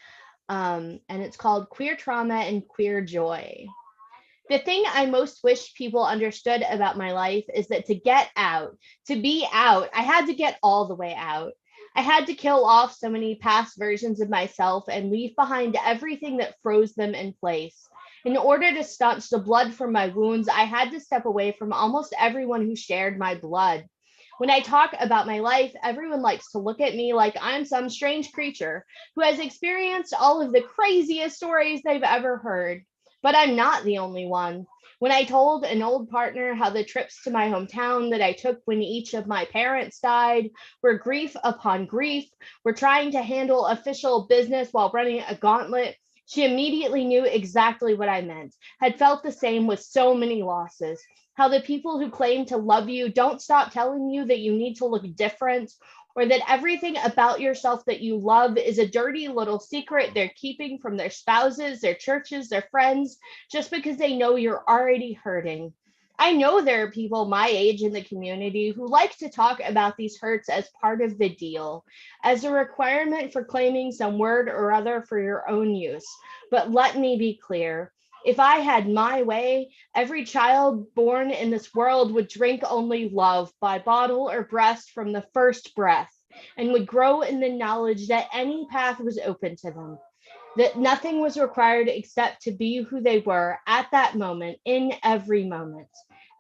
And it's called Queer Trauma and Queer Joy. The thing I most wish people understood about my life is that to get out, to be out, I had to get all the way out. I had to kill off so many past versions of myself and leave behind everything that froze them in place. In order to staunch the blood from my wounds, I had to step away from almost everyone who shared my blood. When I talk about my life, everyone likes to look at me like I'm some strange creature who has experienced all of the craziest stories they've ever heard. But I'm not the only one. When I told an old partner how the trips to my hometown that I took when each of my parents died were grief upon grief, were trying to handle official business while running a gauntlet, she immediately knew exactly what I meant, had felt the same with so many losses. How the people who claim to love you don't stop telling you that you need to look different, or that everything about yourself that you love is a dirty little secret they're keeping from their spouses, their churches, their friends, just because they know you're already hurting. I know there are people my age in the community who like to talk about these hurts as part of the deal, as a requirement for claiming some word or other for your own use. But let me be clear. If I had my way, every child born in this world would drink only love by bottle or breast from the first breath, and would grow in the knowledge that any path was open to them, that nothing was required except to be who they were at that moment, in every moment.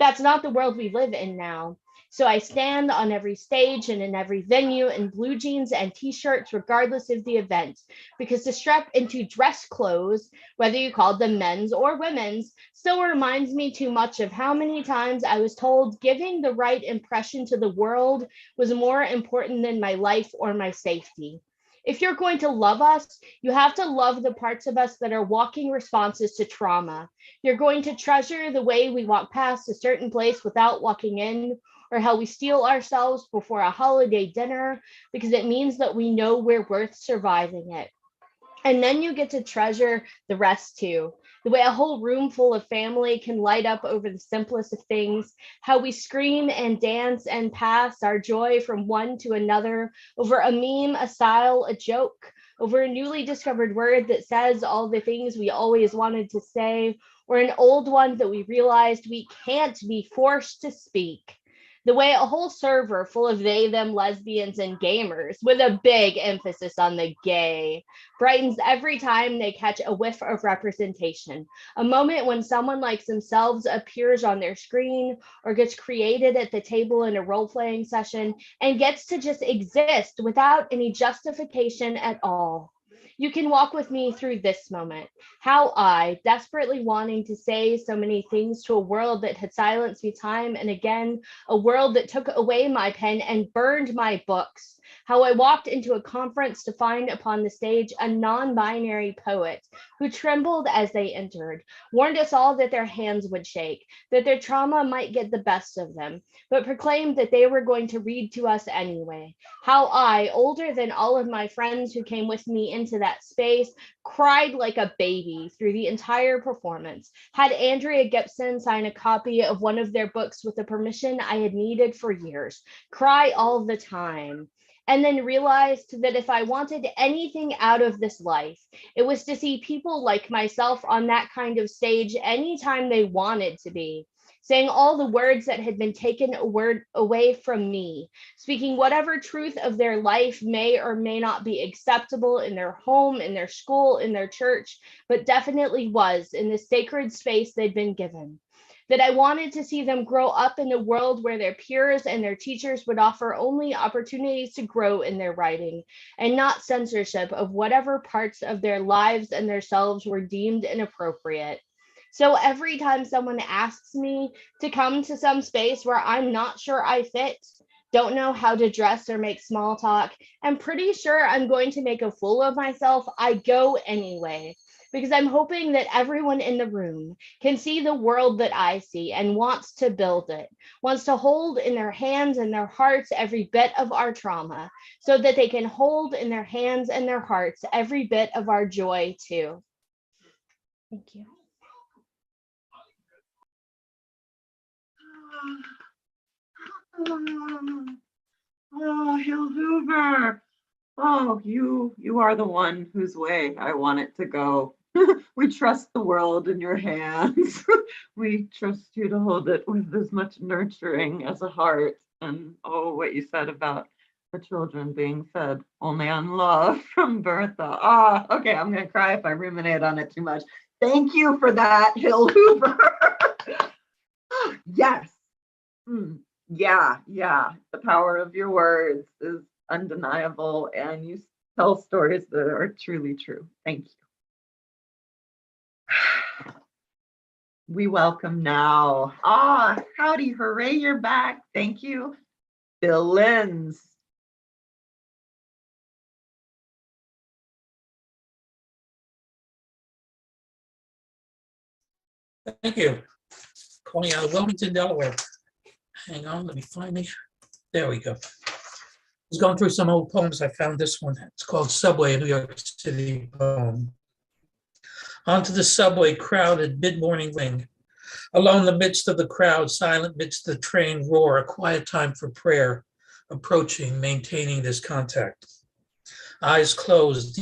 That's not the world we live in now. So I stand on every stage and in every venue in blue jeans and t-shirts, regardless of the event, because to strap into dress clothes, whether you called them men's or women's, still reminds me too much of how many times I was told giving the right impression to the world was more important than my life or my safety. If you're going to love us, you have to love the parts of us that are walking responses to trauma. You're going to treasure the way we walk past a certain place without walking in, or how we steel ourselves before a holiday dinner because it means that we know we're worth surviving it. And then you get to treasure the rest too. The way a whole room full of family can light up over the simplest of things, how we scream and dance and pass our joy from one to another over a meme, a style, a joke, over a newly discovered word that says all the things we always wanted to say, or an old one that we realized we can't be forced to speak. The way a whole server full of they, them, lesbians, and gamers, with a big emphasis on the gay, brightens every time they catch a whiff of representation, a moment when someone like themselves appears on their screen or gets created at the table in a role-playing session and gets to just exist without any justification at all. You can walk with me through this moment. How I, desperately wanting to say so many things to a world that had silenced me time and again, a world that took away my pen and burned my books. How I walked into a conference to find upon the stage a non-binary poet who trembled as they entered, warned us all that their hands would shake, that their trauma might get the best of them, but proclaimed that they were going to read to us anyway. How I, older than all of my friends who came with me into that space, cried like a baby through the entire performance, had Andrea Gibson sign a copy of one of their books with the permission I had needed for years, cry all the time. And then realized that if I wanted anything out of this life, it was to see people like myself on that kind of stage anytime they wanted to be, saying all the words that had been taken away from me, speaking whatever truth of their life may or may not be acceptable in their home, in their school, in their church, but definitely was in the sacred space they'd been given. That I wanted to see them grow up in a world where their peers and their teachers would offer only opportunities to grow in their writing and not censorship of whatever parts of their lives and themselves were deemed inappropriate. So every time someone asks me to come to some space where I'm not sure I fit, don't know how to dress or make small talk, I'm pretty sure I'm going to make a fool of myself, I go anyway. because I'm hoping that everyone in the room can see the world that I see and wants to build it, wants to hold in their hands and their hearts every bit of our trauma, so that they can hold in their hands and their hearts every bit of our joy too. Thank you. Oh, Hil Hoover. Oh, you are the one whose way I want it to go. We trust the world in your hands. We trust you to hold it with as much nurturing as a heart. And oh, what you said about the children being fed only on love from Bertha. Ah, okay, I'm gonna cry if I ruminate on it too much. Thank you for that, Hil Hoover. Yes. Yeah. The power of your words is undeniable, and you tell stories that are truly true. Thank you. We welcome now. Howdy, hooray, you're back. Thank you, Bill Linz. Thank you. Calling out of Wilmington, Delaware. Hang on, let me find it. There we go. I was going through some old poems. I found this one. It's called Subway, a New York City poem. Onto the subway, crowded mid-morning ring. Alone, the midst of the crowd, silent midst the train roar, a quiet time for prayer, approaching, maintaining this contact. Eyes closed,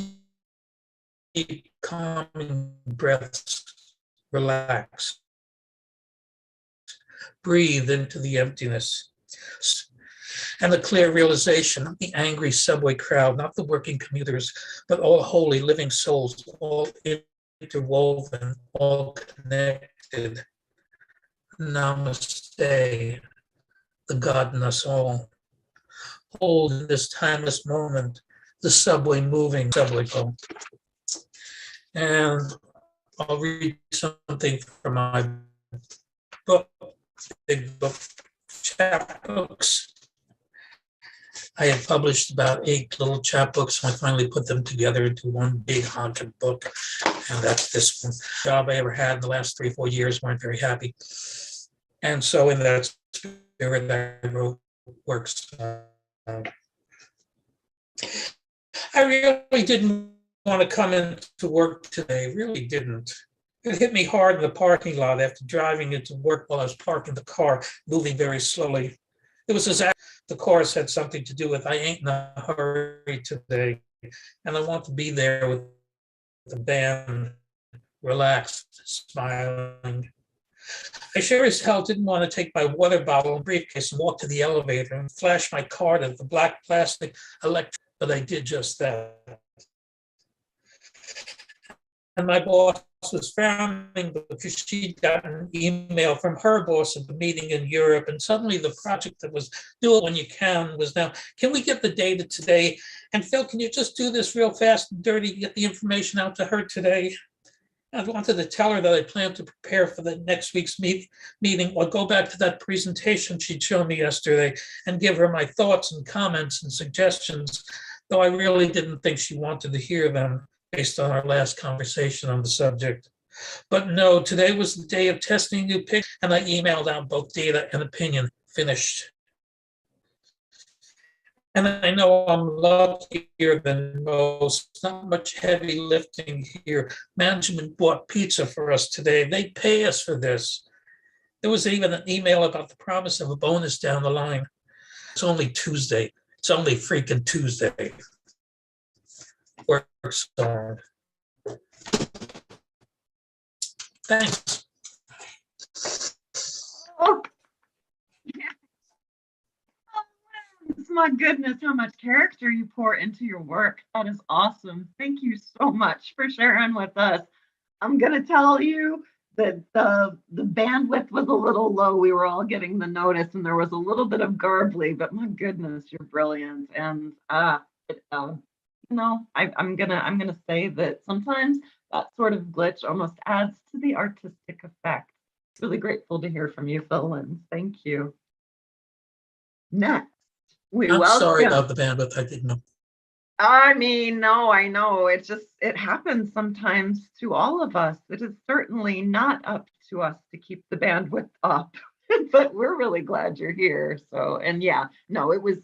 deep, calming breaths, relax. Breathe into the emptiness. And the clear realization, not the angry subway crowd, not the working commuters, but all holy living souls, all interwoven, all connected. Namaste, the God in us all. Hold in this timeless moment, the subway moving subway poem. And I'll read something from my book, big book, chapbooks. I had published about 8 little chapbooks, and I finally put them together into one big honking book, and that's this one. Job I ever had in the last 3 or 4 years, weren't very happy. And so in that spirit, I wrote works. I really didn't want to come into work today, really didn't. It hit me hard in the parking lot after driving into work while I was parking the car, moving very slowly. It was as if the chorus had something to do with, I ain't in a hurry today, and I want to be there with the band, relaxed, smiling. I sure as hell didn't want to take my water bottle and briefcase and walk to the elevator and flash my card at the black plastic electric, but I did just that. And my boss was frowning because she'd gotten an email from her boss at the meeting in Europe, and suddenly the project that was do it when you can was now, can we get the data today? And Phil, can you just do this real fast and dirty, get the information out to her today? I wanted to tell her that I planned to prepare for the next week's meeting or go back to that presentation she'd shown me yesterday and give her my thoughts and comments and suggestions, though I really didn't think she wanted to hear them based on our last conversation on the subject. But no, today was the day of testing new picks, and I emailed out both data and opinion. Finished. And I know I'm luckier than most, not much heavy lifting here. Management bought pizza for us today. They pay us for this. There was even an email about the promise of a bonus down the line. It's only Tuesday. It's only freaking Tuesday. Works hard. Thanks. Oh. My goodness, how much character you pour into your work. That is awesome. Thank you so much for sharing with us. I'm going to tell you that the bandwidth was a little low. We were all getting the notice and there was a little bit of garbly, but my goodness, you're brilliant. And I'm gonna say that sometimes that sort of glitch almost adds to the artistic effect. Really grateful to hear from you, Phil Linz. Thank you. Next. I'm sorry about the bandwidth. I didn't know. I mean, no, I know. It happens sometimes to all of us. It is certainly not up to us to keep the bandwidth up, but we're really glad you're here. So, and yeah, no, it was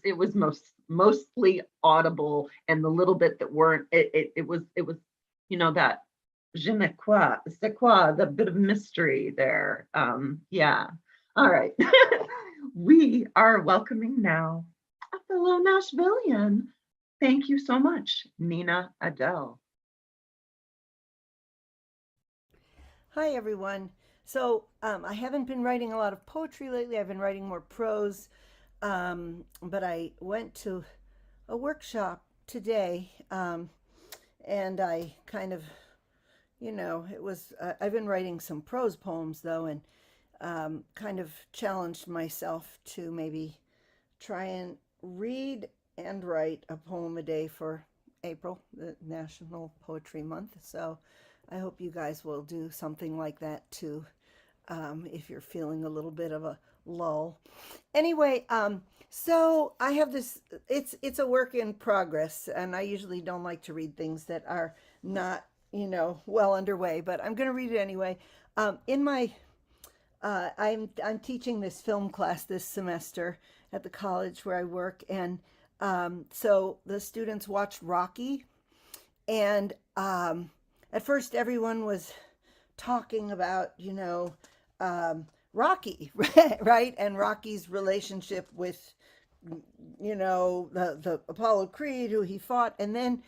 mostly audible, and the little bit that weren't, it was, that je ne quoi, c'est quoi, the bit of mystery there. Yeah. All right. We are welcoming now a fellow Nashvilleian. Thank you so much, Nina Adel. Hi, everyone. So I haven't been writing a lot of poetry lately. I've been writing more prose, but I went to a workshop today, and I kind of, I've been writing some prose poems, though, and kind of challenged myself to maybe try and read and write a poem a day for April, the National Poetry Month. So I hope you guys will do something like that too, if you're feeling a little bit of a lull. Anyway, so I have this, it's a work in progress, and I usually don't like to read things that are not, well underway, but I'm going to read it anyway. In my I'm teaching this film class this semester at the college where I work, and so the students watched Rocky, and at first everyone was talking about, Rocky, right? And Rocky's relationship with, the Apollo Creed, who he fought. And then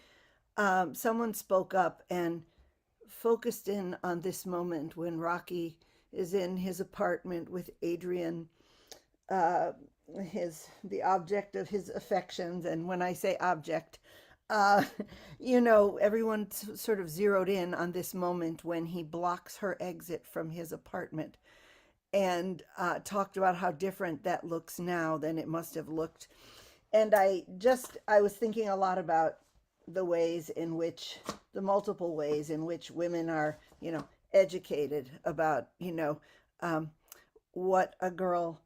someone spoke up and focused in on this moment when Rocky is in his apartment with Adrian, the object of his affections. And when I say object, everyone sort of zeroed in on this moment when he blocks her exit from his apartment, and talked about how different that looks now than it must have looked. And I was thinking a lot about the multiple ways in which women are, educated about, what a girl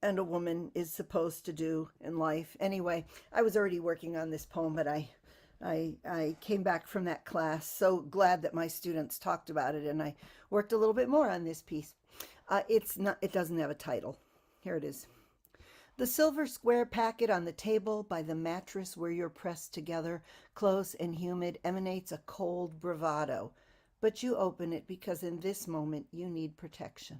and a woman is supposed to do in life. Anyway, I was already working on this poem, but I came back from that class so glad that my students talked about it, and I worked a little bit more on this piece. It doesn't have a title. Here it is. The silver square packet on the table by the mattress where you're pressed together, close and humid, emanates a cold bravado. But you open it because in this moment you need protection.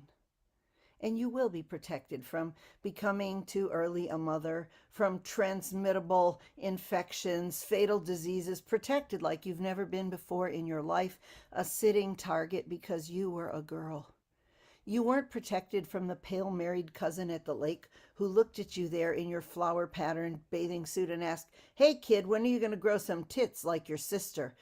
And you will be protected from becoming too early a mother, from transmittable infections, fatal diseases, protected like you've never been before in your life, a sitting target because you were a girl. You weren't protected from the pale married cousin at the lake who looked at you there in your flower-patterned bathing suit and asked, "Hey kid, when are you going to grow some tits like your sister?"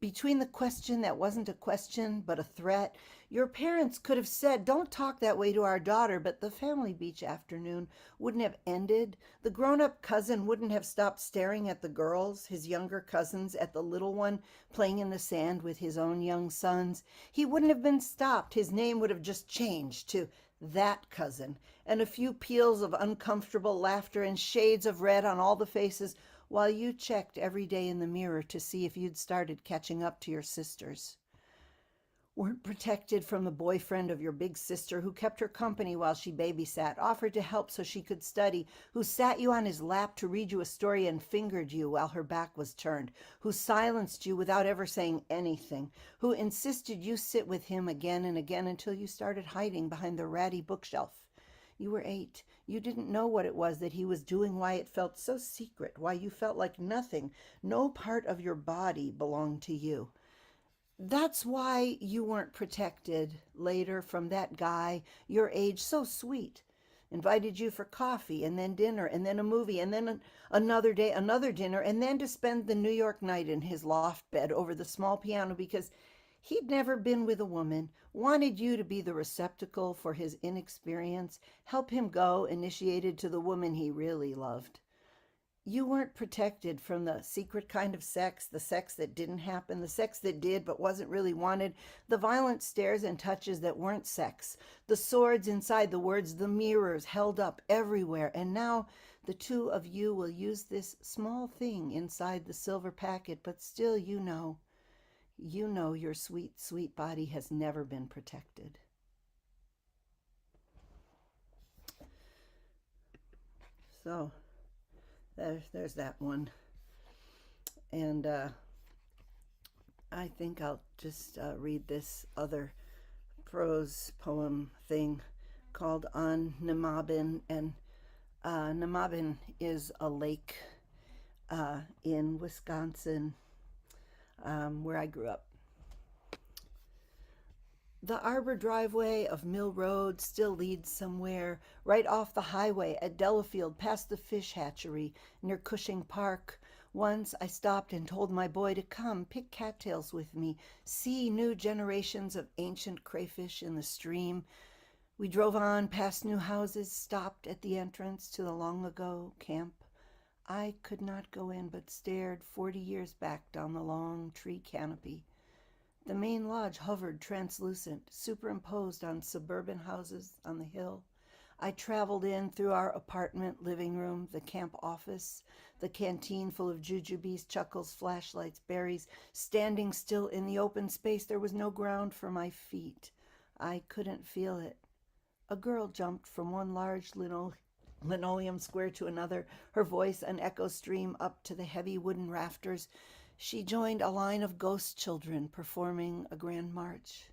Between the question that wasn't a question but a threat, your parents could have said, "Don't talk that way to our daughter," but the family beach afternoon wouldn't have ended. The grown-up cousin wouldn't have stopped staring at the girls, his younger cousins, at the little one playing in the sand with his own young sons. He wouldn't have been stopped. His name would have just changed to that cousin, and a few peals of uncomfortable laughter and shades of red on all the faces while you checked every day in the mirror to see if you'd started catching up to your sisters. Weren't protected from the boyfriend of your big sister who kept her company while she babysat, offered to help so she could study, who sat you on his lap to read you a story and fingered you while her back was turned, who silenced you without ever saying anything, who insisted you sit with him again and again until you started hiding behind the ratty bookshelf. You were 8. You didn't know what it was that he was doing, why it felt so secret, why you felt like nothing, no part of your body belonged to you. That's why you weren't protected later from that guy, your age, so sweet. Invited you for coffee and then dinner and then a movie and then another day, another dinner, and then to spend the New York night in his loft bed over the small piano because he'd never been with a woman, wanted you to be the receptacle for his inexperience, help him go initiated to the woman he really loved. You weren't protected from the secret kind of sex, the sex that didn't happen, the sex that did but wasn't really wanted, the violent stares and touches that weren't sex, the swords inside the words, the mirrors held up everywhere, and now The two of you will use this small thing inside the silver packet, but still you know your sweet, sweet body has never been protected. So there's that one. And I think I'll just read this other prose poem thing called On Namabin. And Namabin is a lake in Wisconsin where I grew up. The arbor driveway of Mill Road still leads somewhere, right off the highway at Delafield, past the fish hatchery near Cushing Park. Once I stopped and told my boy to come pick cattails with me, see new generations of ancient crayfish in the stream. We drove on past new houses, stopped at the entrance to the long ago camp. I could not go in, but stared 40 years back down the long tree canopy. The main lodge hovered translucent, superimposed on suburban houses on the hill. I traveled in through our apartment living room, the camp office, the canteen full of jujubes, chuckles, flashlights, berries. Standing still in the open space, there was no ground for my feet. I couldn't feel it. A girl jumped from one large linoleum square to another, her voice an echo stream up to the heavy wooden rafters. She joined a line of ghost children performing a grand march.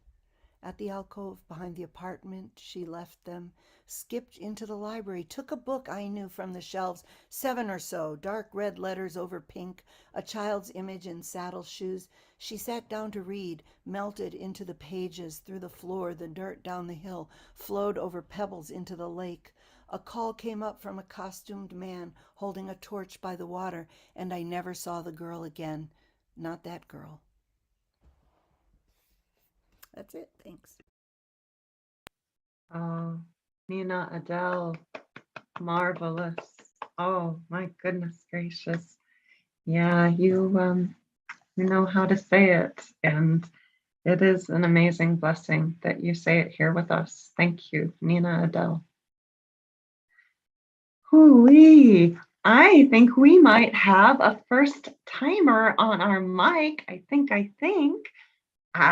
At the alcove behind the apartment, she left them, skipped into the library, took a book I knew from the shelves, 7 or so, dark red letters over pink, a child's image in saddle shoes. She sat down to read, melted into the pages, through the floor, the dirt down the hill, flowed over pebbles into the lake. A call came up from a costumed man holding a torch by the water, and I never saw the girl again. Not that girl. That's it. Thanks. Oh, Nina, Adele, marvelous. Oh my goodness gracious. Yeah, you know how to say it, and it is an amazing blessing that you say it here with us. Thank you, Nina, Adele. Hoo-wee. I think we might have a first timer on our mic. I think.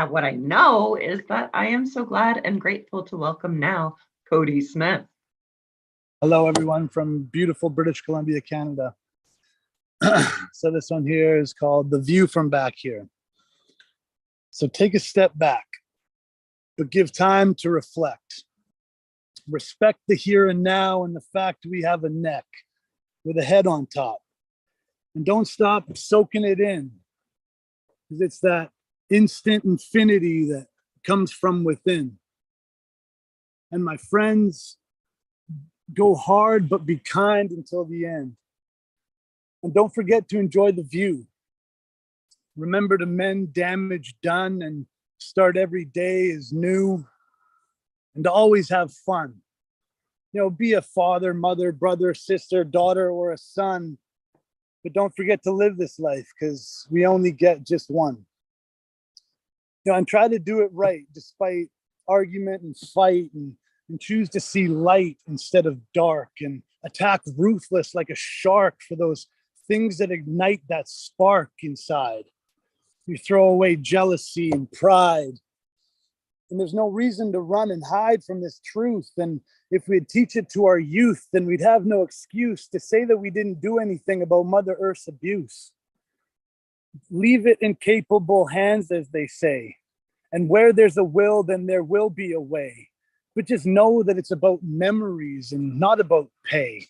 What I know is that I am so glad and grateful to welcome now Cody Smith. Hello, everyone from beautiful British Columbia, Canada. So this one here is called The View from Back Here. So take a step back, but give time to reflect. Respect the here and now and the fact we have a neck with a head on top. And don't stop soaking it in, because it's that instant infinity that comes from within. And my friends, go hard, but be kind until the end. And don't forget to enjoy the view. Remember to mend damage done and start every day as new, and to always have fun. You know, be a father, mother, brother, sister, daughter, or a son, but don't forget to live this life, because we only get just one. You know, and try to do it right despite argument and fight, and choose to see light instead of dark, and attack ruthless like a shark for those things that ignite that spark inside. You throw away jealousy and pride, and there's no reason to run and hide from this truth. And if we'd teach it to our youth, then we'd have no excuse to say that we didn't do anything about Mother Earth's abuse. Leave it in capable hands, as they say. And where there's a will, then there will be a way. But just know that it's about memories and not about pay.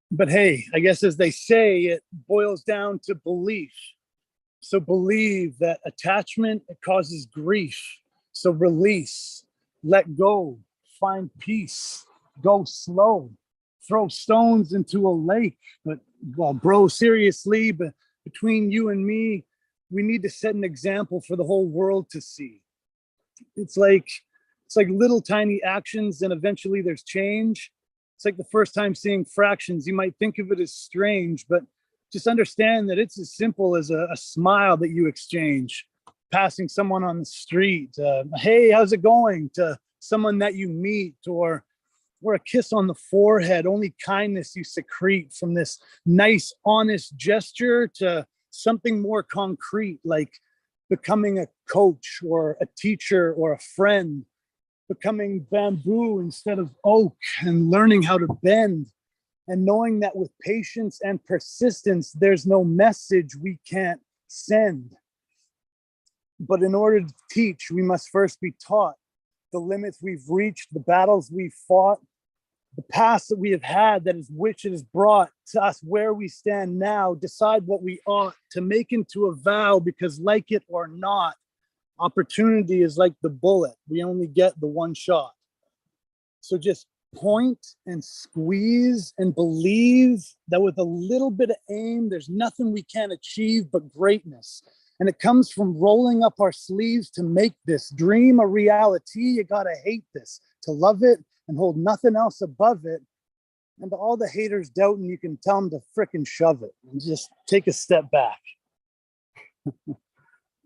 But hey, I guess as they say, it boils down to belief. So believe that attachment causes grief. So release, let go, find peace, go slow, throw stones into a lake. But well, bro, seriously, but between you and me, we need to set an example for the whole world to see. It's like little tiny actions, and eventually there's change. It's like the first time seeing fractions. You might think of it as strange, but just understand that it's as simple as a smile that you exchange, passing someone on the street. Hey, how's it going? To someone that you meet, or or a kiss on the forehead. Only kindness you secrete, from this nice, honest gesture to something more concrete, like becoming a coach or a teacher or a friend, becoming bamboo instead of oak, and learning how to bend, and knowing that with patience and persistence, there's no message we can't send. But in order to teach, we must first be taught the limits we've reached, the battles we've fought, the past that we have had, that is which it has brought to us where we stand now. Decide what we ought to make into a vow, because like it or not, opportunity is like the bullet. We only get the one shot. So just point and squeeze and believe that with a little bit of aim, there's nothing we can't achieve but greatness. And it comes from rolling up our sleeves to make this dream a reality. You gotta hate this to love it, and hold nothing else above it. And to all the haters doubting, you can tell them to frickin' shove it and just take a step back.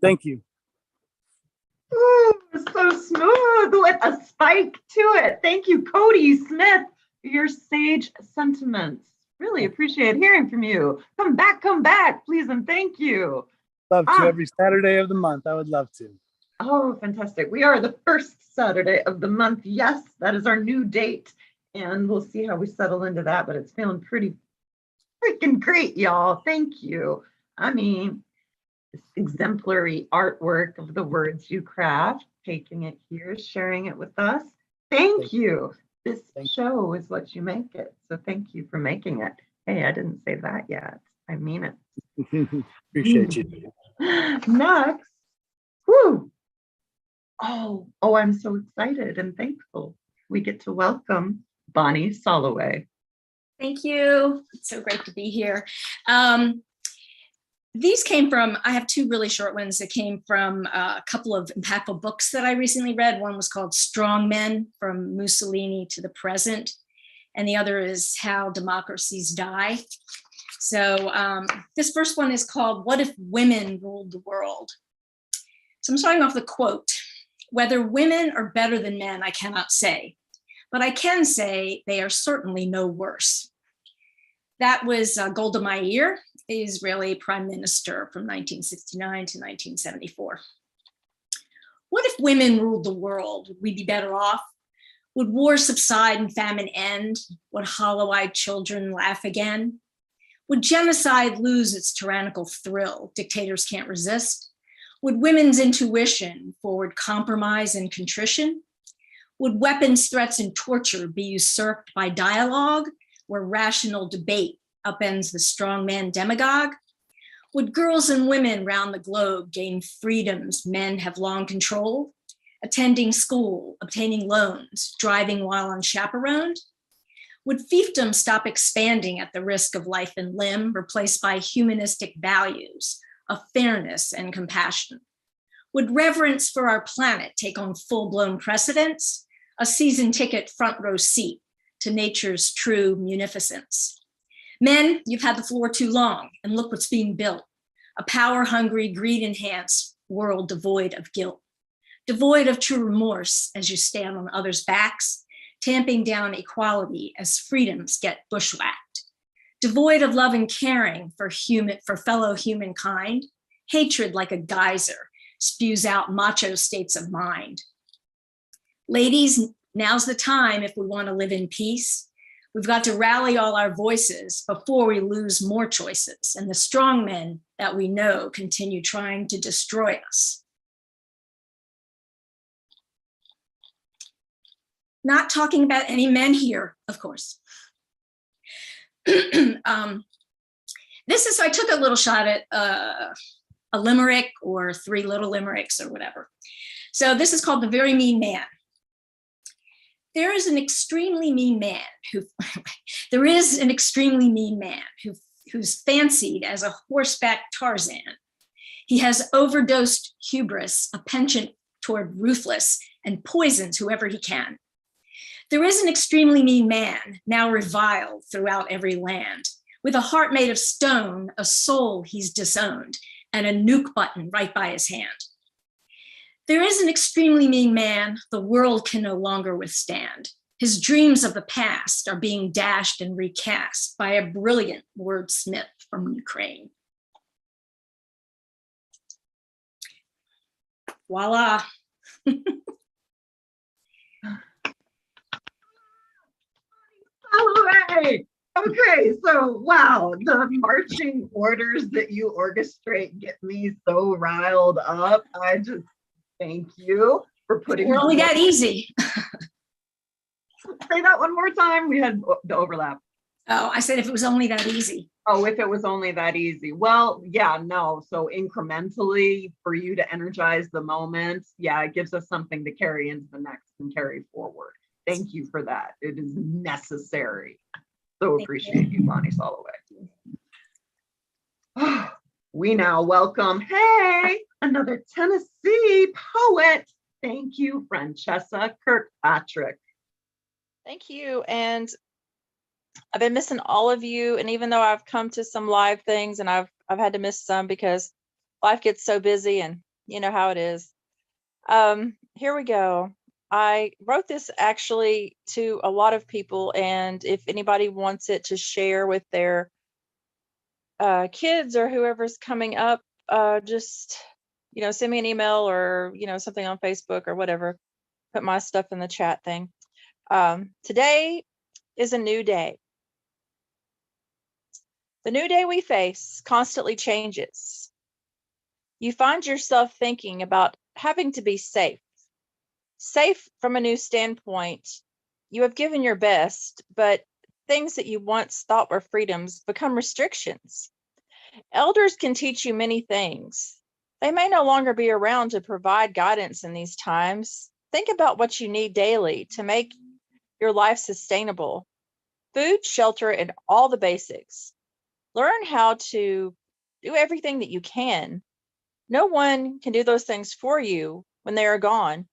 Thank you. Ooh, so smooth with a spike to it. Thank you, Cody Smith, for your sage sentiments. Really appreciate hearing from you. Come back, please, and thank you. Love to every Saturday of the month. I would love to. Oh, fantastic. We are the first Saturday of the month. Yes, that is our new date. And we'll see how we settle into that, but it's feeling pretty freaking great, y'all. Thank you. I mean, this exemplary artwork of the words you craft, taking it here, sharing it with us. Thank you. This show is what you make it. So thank you for making it. Hey, I didn't say that yet. I mean it. Appreciate you. Next. Whoo. Oh, I'm so excited and thankful. We get to welcome Bonnie Solloway. Thank you. It's so great to be here. These came from, I have two really short ones that came from a couple of impactful books that I recently read. One was called Strong Men, From Mussolini to the Present, and the other is How Democracies Die. So this first one is called What If Women Ruled the World? So I'm starting off with a quote. Whether women are better than men, I cannot say, but I can say they are certainly no worse. That was Golda Meir, Israeli prime minister from 1969 to 1974. What if women ruled the world? Would we be better off? Would war subside and famine end? Would hollow-eyed children laugh again? Would genocide lose its tyrannical thrill? Dictators can't resist. Would women's intuition forward compromise and contrition? Would weapons, threats, and torture be usurped by dialogue, where rational debate upends the strongman demagogue? Would girls and women round the globe gain freedoms men have long controlled? Attending school, obtaining loans, driving while unchaperoned? Would fiefdom stop expanding at the risk of life and limb, replaced by humanistic values of fairness and compassion? Would reverence for our planet take on full-blown precedence, a season ticket front row seat to nature's true munificence? Men, you've had the floor too long, and look what's being built. A power-hungry, greed-enhanced world devoid of guilt, devoid of true remorse as you stand on others' backs, tamping down equality as freedoms get bushwhacked, devoid of love and caring for fellow humankind. Hatred like a geyser spews out macho states of mind. Ladies, now's the time if we want to live in peace. We've got to rally all our voices before we lose more choices, and the strong men that we know continue trying to destroy us. Not talking about any men here, of course. I took a little shot at a limerick or three little limericks or whatever. So this is called The Very Mean Man. There is an extremely mean man who's fancied as a horseback Tarzan. He has overdosed hubris, a penchant toward ruthless, and poisons whoever he can. There is an extremely mean man, now reviled throughout every land, with a heart made of stone, a soul he's disowned, and a nuke button right by his hand. There is an extremely mean man the world can no longer withstand. His dreams of the past are being dashed and recast by a brilliant wordsmith from Ukraine. Voila. Solloway! Okay, so wow, the marching orders that you orchestrate get me so riled up. I just thank you for putting. We're only that easy. Say that one more time. We had the overlap. Oh, I said if it was only that easy. Oh, if it was only that easy. Well, yeah, no. So incrementally for you to energize the moment, yeah, it gives us something to carry into the next and carry forward. Thank you for that. It is necessary. So appreciate you, Bonnie Solloway. We now welcome, hey, another Tennessee poet. Thank you, Franchesa Kirkpatrick. Thank you. And I've been missing all of you. And even though I've come to some live things and I've had to miss some because life gets so busy and you know how it is. Here we go. I wrote this actually to a lot of people, and if anybody wants it to share with their kids or whoever's coming up, just, send me an email or, something on Facebook or whatever. Put my stuff in the chat thing. Today is a new day. The new day we face constantly changes. You find yourself thinking about having to be safe. Safe from a new standpoint. You have given your best, but things that you once thought were freedoms become restrictions. Elders can teach you many things. They may no longer be around to provide guidance in these times. Think about what you need daily to make your life sustainable. Food, shelter, and all the basics. Learn how to do everything that you can. No one can do those things for you when they are gone.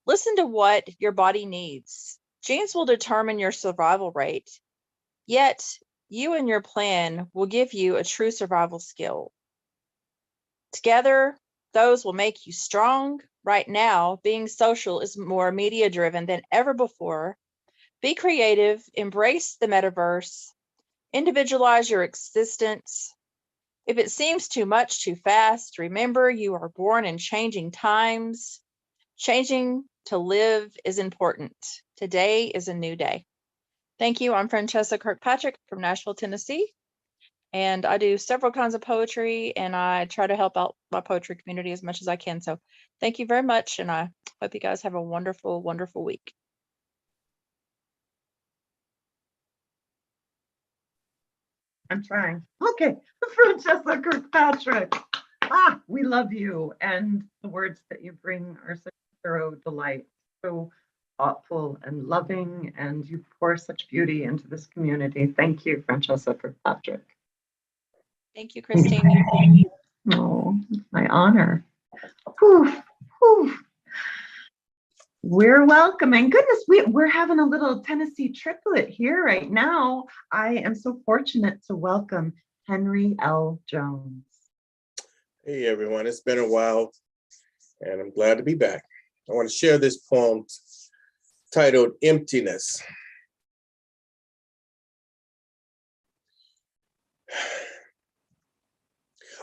Listen to what your body needs. Genes will determine your survival rate. Yet, you and your plan will give you a true survival skill. Together, those will make you strong. Right now, being social is more media-driven than ever before. Be creative, embrace the metaverse, individualize your existence. If it seems too much too fast, remember you are born in changing times. Changing to live is important. Today is a new day. Thank you. I'm Franchesa Kirkpatrick from Nashville, Tennessee. And I do several kinds of poetry, and I try to help out my poetry community as much as I can. So thank you very much. And I hope you guys have a wonderful, wonderful week. I'm trying. Okay, Franchesa Kirkpatrick. We love you. And the words that you bring are such thorough delight, so thoughtful and loving, and you pour such beauty into this community. Thank you, Franchesa Kirkpatrick. Thank you, Christine. Oh, it's my honor. Whew, whew. We're welcoming, goodness, we're having a little Tennessee triplet here right now. I am so fortunate to welcome Henry L. Jones. Hey everyone, it's been a while and I'm glad to be back. I want to share this poem titled Emptiness.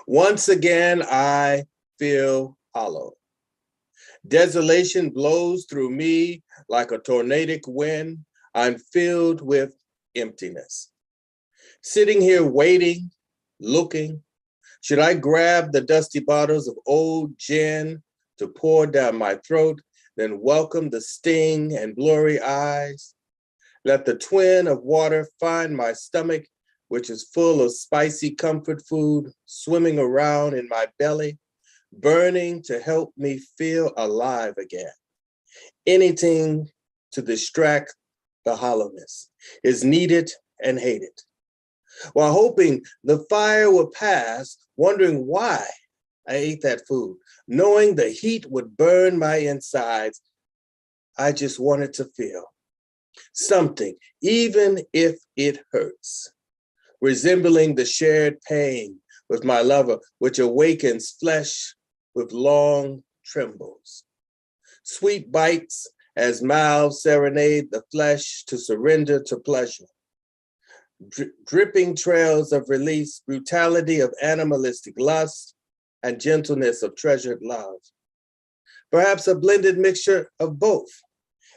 Once again, I feel hollow. Desolation blows through me like a tornadic wind. I'm filled with emptiness. Sitting here waiting, looking. Should I grab the dusty bottles of old gin to pour down my throat, then welcome the sting and blurry eyes? Let the twin of water find my stomach, which is full of spicy comfort food, swimming around in my belly, burning to help me feel alive again. Anything to distract the hollowness is needed and hated. While hoping the fire would pass, wondering why I ate that food, knowing the heat would burn my insides, I just wanted to feel something, even if it hurts, resembling the shared pain with my lover, which awakens flesh with long trembles. Sweet bites as mouths serenade the flesh to surrender to pleasure. Dripping trails of release, brutality of animalistic lust, and gentleness of treasured love. Perhaps a blended mixture of both,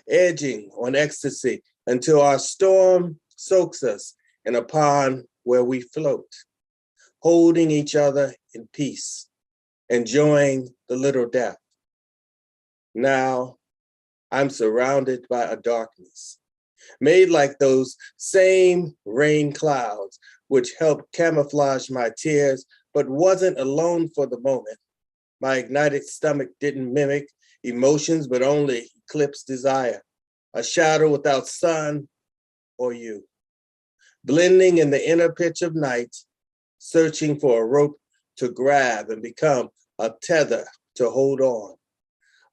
edging on ecstasy until our storm soaks us in a pond where we float, holding each other in peace, enjoying the little death. Now, I'm surrounded by a darkness, made like those same rain clouds, which helped camouflage my tears, but wasn't alone for the moment. My ignited stomach didn't mimic emotions, but only eclipsed desire, a shadow without sun or you. Blending in the inner pitch of night, searching for a rope to grab and become a tether to hold on.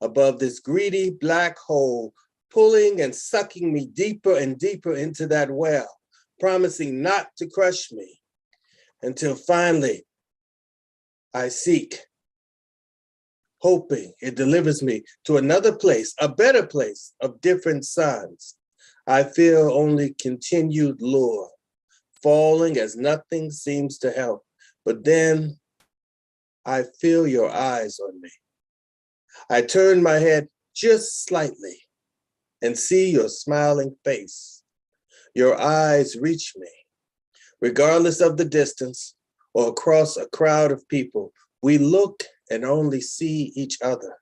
Above this greedy black hole, pulling and sucking me deeper and deeper into that well, promising not to crush me, until finally I seek, hoping it delivers me to another place, a better place of different suns. I feel only continued lure, falling as nothing seems to help. But then I feel your eyes on me. I turn my head just slightly and see your smiling face. Your eyes reach me. Regardless of the distance or across a crowd of people, we look and only see each other.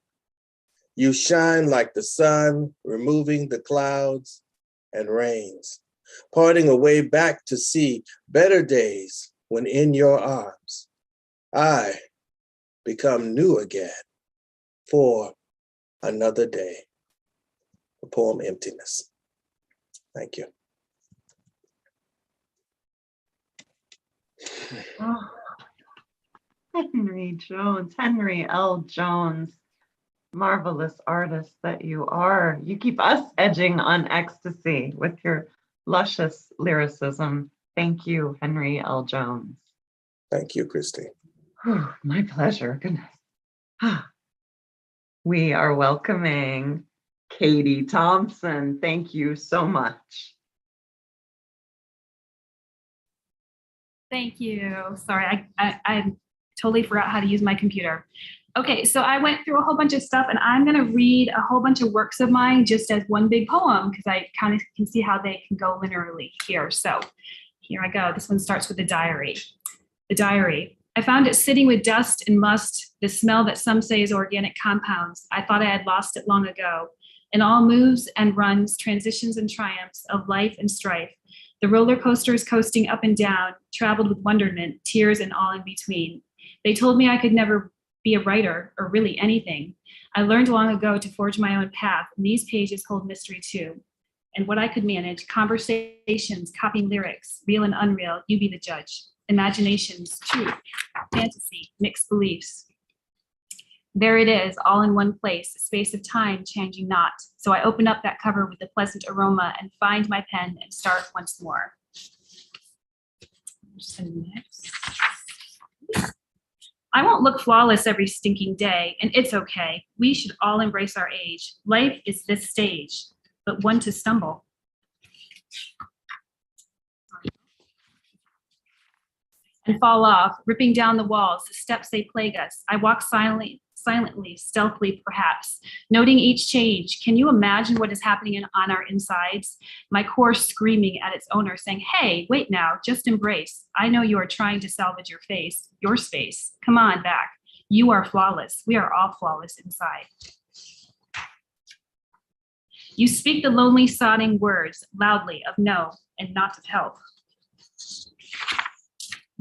You shine like the sun, removing the clouds and rains, parting a way back to see better days when in your arms, I become new again for another day. The poem, Emptiness. Thank you. Oh, Henry Jones, Henry L. Jones, marvelous artist that you are. You keep us edging on ecstasy with your luscious lyricism. Thank you, Henry L. Jones. Thank you, Christine. My pleasure. Goodness. We are welcoming Katie Thompson. Thank you so much. Thank you. Sorry, I totally forgot how to use my computer. Okay, so I went through a whole bunch of stuff and I'm gonna read a whole bunch of works of mine just as one big poem because I kind of can see how they can go linearly here. So here I go. This one starts with the diary. The diary. I found it sitting with dust and must, the smell that some say is organic compounds. I thought I had lost it long ago. In all moves and runs, transitions and triumphs of life and strife, the roller coaster is coasting up and down, traveled with wonderment, tears and all in between. They told me I could never be a writer or really anything. I learned long ago to forge my own path, and these pages hold mystery too. And what I could manage, conversations, copying lyrics, real and unreal, you be the judge. Imaginations, truth, fantasy, mixed beliefs. There it is, all in one place, a space of time changing not. So I open up that cover with a pleasant aroma and find my pen and start once more. I won't look flawless every stinking day, and it's okay. We should all embrace our age. Life is this stage, but one to stumble. And fall off, ripping down the walls, the steps they plague us. I walk silently, stealthily perhaps, noting each change. Can you imagine what is happening on our insides? My core screaming at its owner, saying, hey, wait now, just embrace. I know you are trying to salvage your face, your space. Come on back. You are flawless. We are all flawless inside. You speak the lonely, sodding words loudly of no and not of help.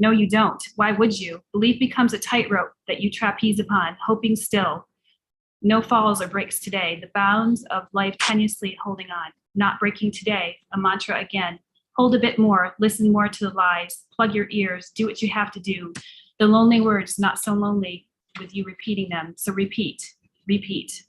No, you don't. Why would you? Belief becomes a tightrope that you trapeze upon, hoping still. No falls or breaks today. The bounds of life tenuously holding on, not breaking today. A mantra again. Hold a bit more, listen more to the lies, plug your ears, do what you have to do. The lonely words, not so lonely with you repeating them. So repeat, repeat.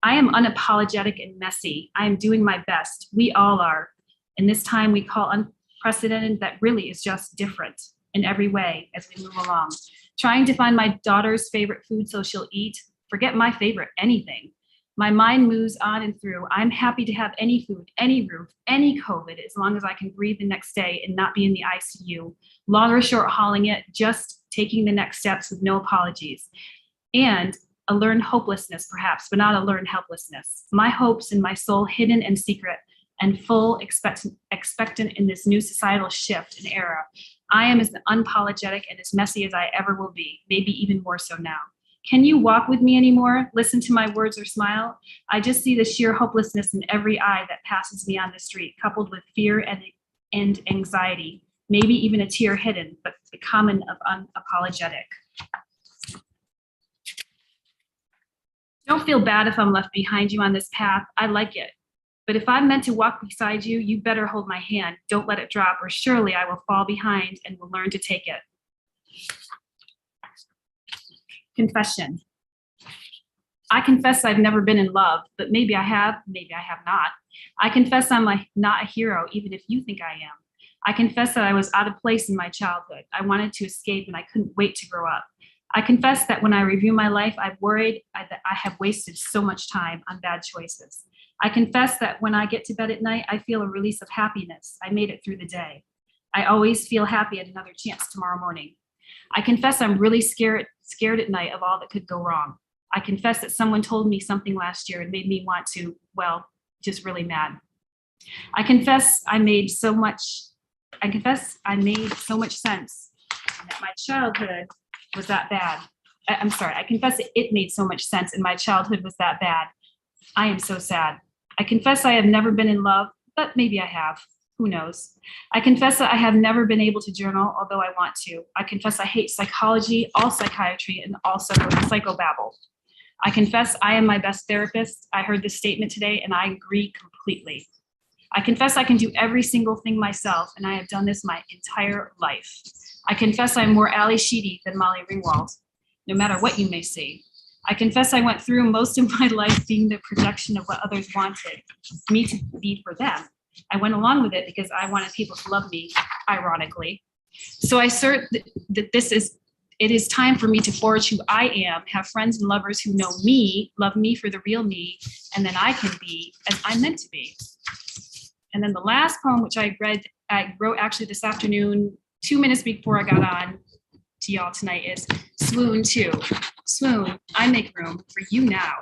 I am unapologetic and messy. I am doing my best. We all are. And this time we call unprecedented that really is just different in every way as we move along. Trying to find my daughter's favorite food so she'll eat. Forget my favorite anything. My mind moves on and through. I'm happy to have any food, any roof, any COVID, as long as I can breathe the next day and not be in the ICU. Long or short hauling it, just taking the next steps with no apologies. And a learned hopelessness, perhaps, but not a learned helplessness. My hopes in my soul hidden and secret and full expectant in this new societal shift and era. I am as unapologetic and as messy as I ever will be, maybe even more so now. Can you walk with me anymore? Listen to my words or smile? I just see the sheer hopelessness in every eye that passes me on the street, coupled with fear and anxiety, maybe even a tear hidden, but the common of unapologetic. Don't feel bad if I'm left behind you on this path. I like it. But if I'm meant to walk beside you, you better hold my hand. Don't let it drop, or surely I will fall behind and will learn to take it. Confession. I confess I've never been in love, but maybe I have not. I confess I'm not a hero, even if you think I am. I confess that I was out of place in my childhood. I wanted to escape and I couldn't wait to grow up. I confess that when I review my life, I've worried that I have wasted so much time on bad choices. I confess that when I get to bed at night, I feel a release of happiness. I made it through the day. I always feel happy at another chance tomorrow morning. I confess I'm really scared at night of all that could go wrong. I confess that someone told me something last year and made me want to, well, just really mad. I confess I made so much sense and that my childhood was that bad. I'm sorry, I confess that it made so much sense and my childhood was that bad. I am so sad. I confess I have never been in love, but maybe I have. Who knows? I confess that I have never been able to journal, although I want to. I confess I hate psychology, all psychiatry, and all psychobabble. I confess I am my best therapist. I heard this statement today and I agree completely. I confess I can do every single thing myself, and I have done this my entire life. I confess I'm more Ali Sheedy than Molly Ringwald, no matter what you may see. I confess I went through most of my life being the projection of what others wanted me to be for them. I went along with it because I wanted people to love me, ironically. So I assert that it is time for me to forge who I am, have friends and lovers who know me, love me for the real me, and then I can be as I'm meant to be. And then the last poem, which I wrote actually this afternoon, 2 minutes before I got on to y'all tonight, is Swoon 2. Swoon, I make room for you now.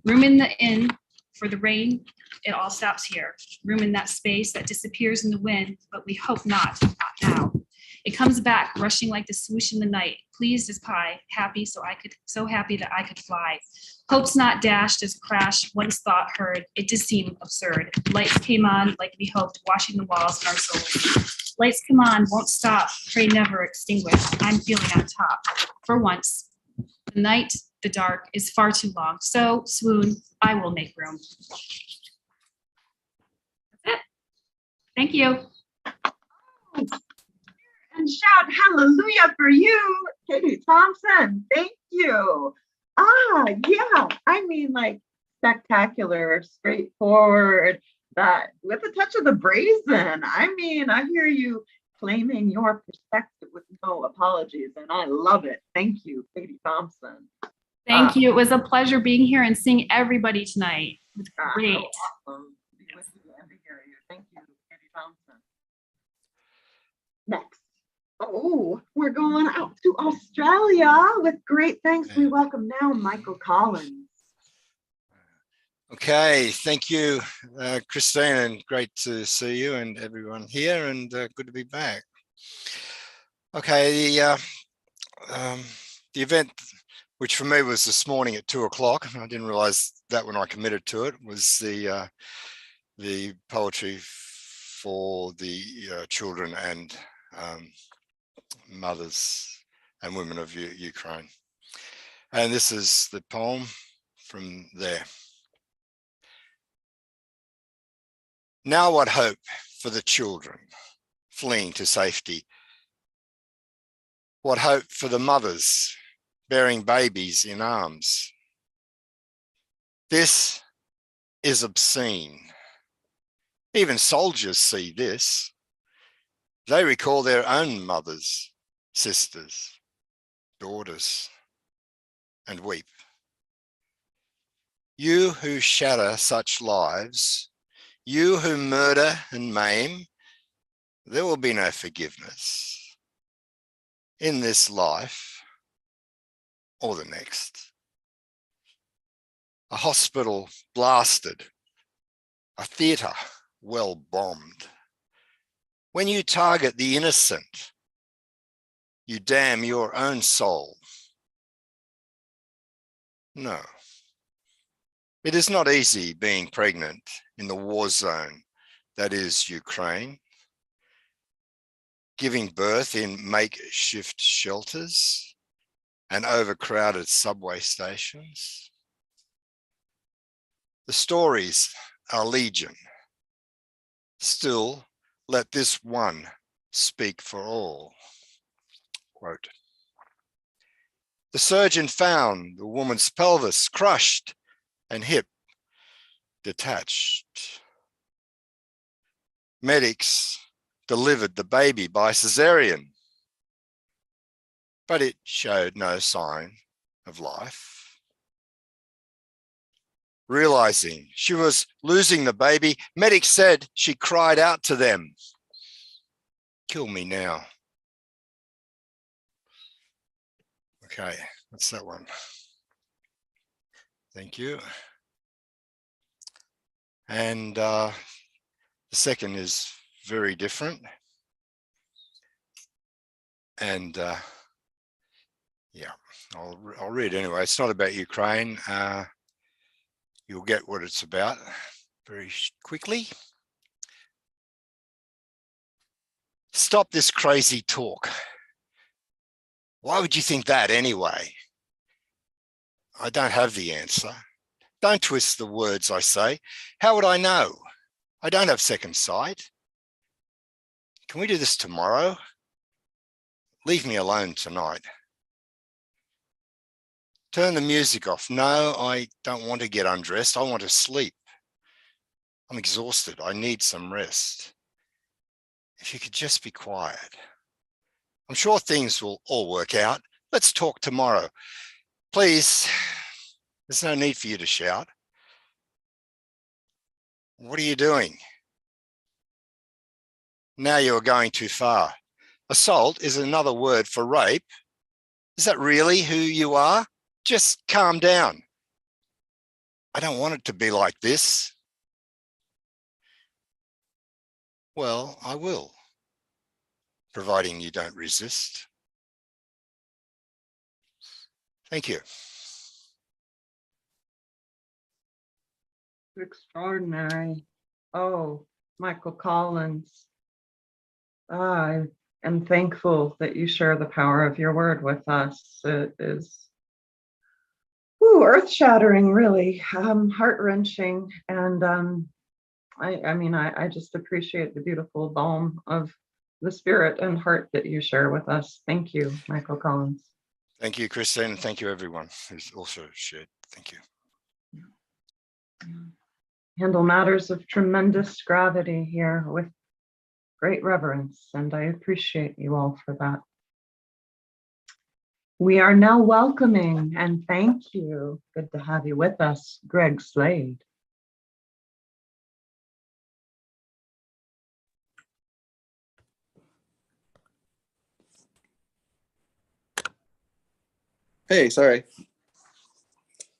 Room in the inn for the rain, it all stops here. Room in that space that disappears in the wind, but we hope not now. It comes back, rushing like the swoosh in the night, pleased as pie, so happy that I could fly. Hopes not dashed as a crash, once thought heard, it did seem absurd. Lights came on like we hoped, washing the walls in our souls. Lights come on, won't stop, pray never extinguish. I'm feeling on top. For once, the night, the dark, is far too long. So, Swoon, I will make room. That's it. Thank you. And shout hallelujah for you, Cody Thompson. Thank you. Yeah. I mean, like, spectacular, straightforward, that with a touch of the brazen. I mean, I hear you claiming your perspective with no apologies, and I love it. Thank you, Cody Thompson. Thank you. It was a pleasure being here and seeing everybody tonight. It was great. So awesome to be with you and to hear you. Thank you, Cody Thompson. Next. Oh, we're going out to Australia with great thanks. We welcome now Michael Collins. Okay, thank you, Christine, and great to see you and everyone here, and good to be back. Okay, the event, which for me was this morning at 2 o'clock, and I didn't realize that when I committed to it, was the poetry for the children and mothers and women of Ukraine. And this is the poem from there. Now what hope for the children fleeing to safety? What hope for the mothers bearing babies in arms? This is obscene. Even soldiers see this. They recall their own mothers, sisters, daughters, and weep. You who shatter such lives, you who murder and maim, there will be no forgiveness in this life or the next. A hospital blasted, a theatre well bombed. When you target the innocent, you damn your own soul. No. It is not easy being pregnant in the war zone that is Ukraine, giving birth in makeshift shelters and overcrowded subway stations. The stories are legion. Still, let this one speak for all. Quote, the surgeon found the woman's pelvis crushed and hip detached. Medics delivered the baby by cesarean, but it showed no sign of life. Realizing she was losing the baby, medics said she cried out to them, kill me now. Okay, that's that one. Thank you. And the second is very different. And yeah, I'll read anyway. It's not about Ukraine. You'll get what it's about very quickly. Stop this crazy talk. Why would you think that anyway? I don't have the answer. Don't twist the words I say. How would I know? I don't have second sight. Can we do this tomorrow? Leave me alone tonight. Turn the music off. No, I don't want to get undressed. I want to sleep. I'm exhausted. I need some rest. If you could just be quiet. I'm sure things will all work out. Let's talk tomorrow. Please, there's no need for you to shout. What are you doing? Now you're going too far. Assault is another word for rape. Is that really who you are? Just calm down. I don't want it to be like this. Well, I will, providing you don't resist. Thank you. Extraordinary. Oh, Michael Collins. I am thankful that you share the power of your word with us. It is earth-shattering, really, heart-wrenching, and I just appreciate the beautiful balm of the spirit and heart that you share with us. Thank you, Michael Collins. Thank you, Christine, and thank you, everyone who's also shared. Thank you. Handle matters of tremendous gravity here with great reverence, and I appreciate you all for that. We are now welcoming, and thank you, good to have you with us, Greg Slade. Hey, sorry.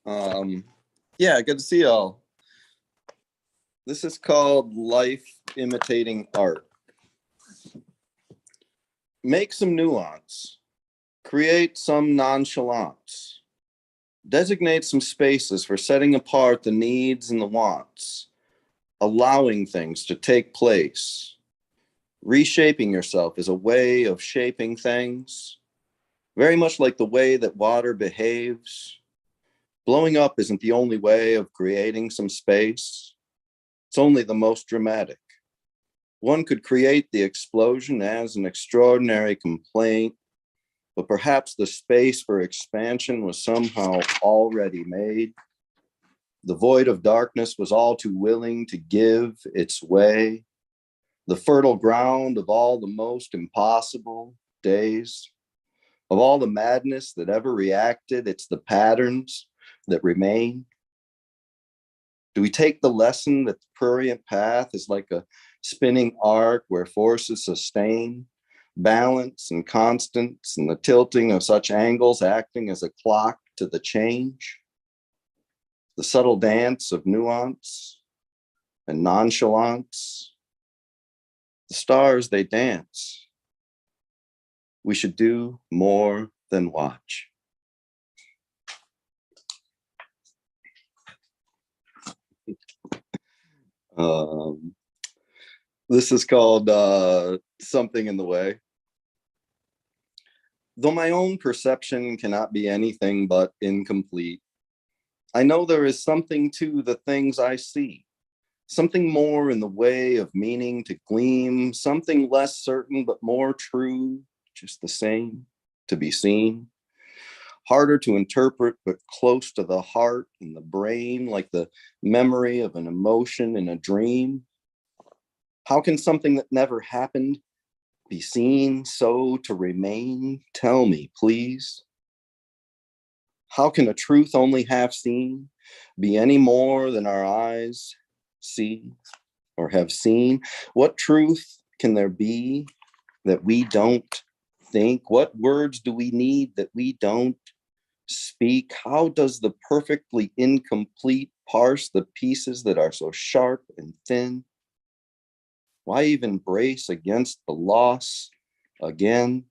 Yeah, good to see y'all. This is called Life Imitating Art. Make some nuance. Create some nonchalance. Designate some spaces for setting apart the needs and the wants. Allowing things to take place. Reshaping yourself is a way of shaping things. Very much like the way that water behaves. Blowing up isn't the only way of creating some space. It's only the most dramatic. One could create the explosion as an extraordinary complaint, but perhaps the space for expansion was somehow already made. The void of darkness was all too willing to give its way. The fertile ground of all the most impossible days. Of all the madness that ever reacted, it's the patterns that remain. Do we take the lesson that the prurient path is like a spinning arc where forces sustain, balance and constants, and the tilting of such angles acting as a clock to the change? The subtle dance of nuance and nonchalance. The stars, they dance. We should do more than watch. This is called Something in the Way. Though my own perception cannot be anything but incomplete, I know there is something to the things I see, something more in the way of meaning to gleam, something less certain but more true, just the same, to be seen. Harder to interpret, but close to the heart and the brain, like the memory of an emotion in a dream. How can something that never happened be seen so to remain? Tell me, please. How can a truth only half seen be any more than our eyes see or have seen? What truth can there be that we don't think? What words do we need that we don't speak? How does the perfectly incomplete parse the pieces that are so sharp and thin? Why even brace against the loss again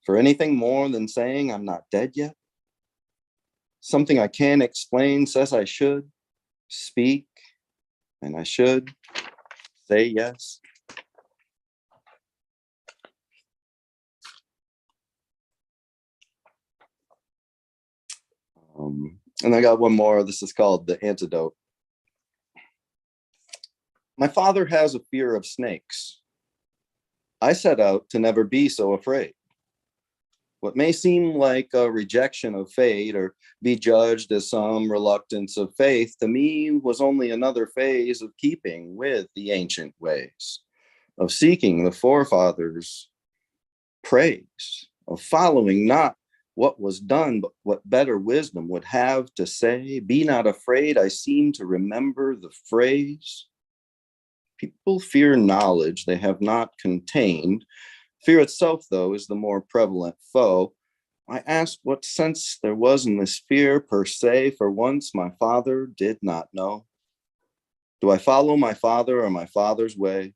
for anything more than saying I'm not dead yet? Something I can't explain says I should speak, and I should say yes. And I got one more. This is called The Antidote. My father has a fear of snakes. I set out to never be so afraid. What may seem like a rejection of fate or be judged as some reluctance of faith, to me was only another phase of keeping with the ancient ways, of seeking the forefathers' praise, of following not what was done, but what better wisdom would have to say. Be not afraid, I seem to remember the phrase. People fear knowledge they have not contained. Fear itself, though, is the more prevalent foe. I asked what sense there was in this fear per se, for once my father did not know. Do I follow my father or my father's way?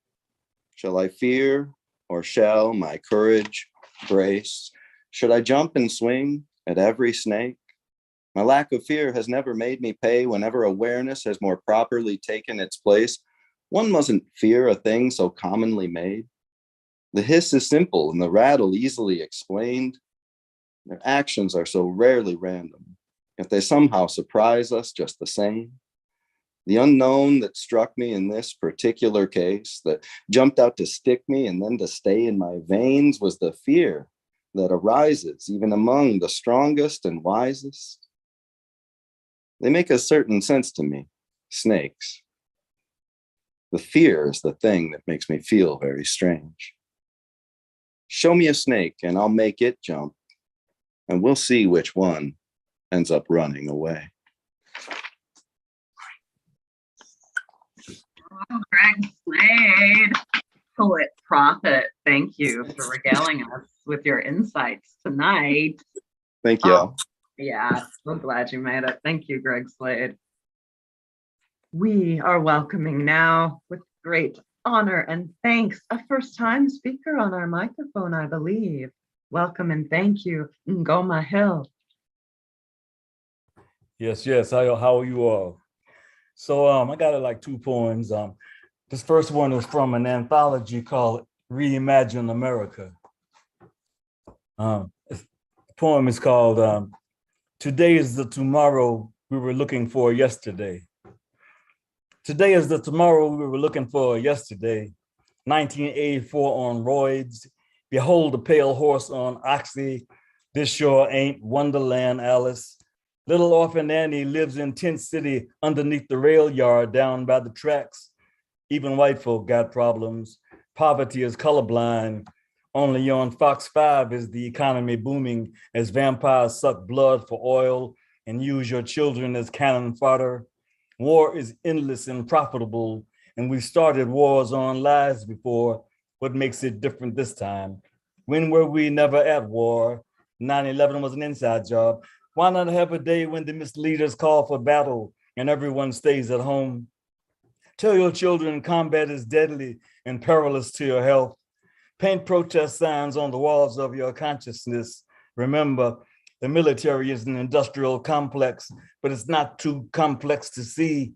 Shall I fear or shall my courage brace? Should I jump and swing at every snake? My lack of fear has never made me pay whenever awareness has more properly taken its place. One mustn't fear a thing so commonly made. The hiss is simple and the rattle easily explained. Their actions are so rarely random, yet they somehow surprise us just the same. The unknown that struck me in this particular case, that jumped out to stick me and then to stay in my veins, was the fear that arises even among the strongest and wisest. They make a certain sense to me, snakes. The fear is the thing that makes me feel very strange. Show me a snake and I'll make it jump, and we'll see which one ends up running away. Oh, Greg Slade, poet, prophet, thank you for regaling us with your insights tonight. Thank you. Yeah, so glad you made it. Thank you, Greg Slade. We are welcoming now, with great honor and thanks, a first-time speaker on our microphone, I believe. Welcome and thank you, Ngoma Hill. Yes. How are you all? So I got like 2 poems. This first one is from an anthology called Reimagine America. The poem is called Today is the Tomorrow We Were Looking For Yesterday. Today is the tomorrow we were looking for yesterday. 1984 on roids. Behold the pale horse on oxy. This sure ain't Wonderland, Alice. Little orphan Annie lives in Tent City underneath the rail yard down by the tracks. Even white folk got problems. Poverty is colorblind. Only on Fox 5 is the economy booming as vampires suck blood for oil and use your children as cannon fodder. War is endless and profitable, and we started wars on lies before. What makes it different this time? When were we never at war? 9/11 was an inside job. Why not have a day when the misleaders call for battle and everyone stays at home? Tell your children combat is deadly and perilous to your health. Paint protest signs on the walls of your consciousness. Remember, the military is an industrial complex, but it's not too complex to see.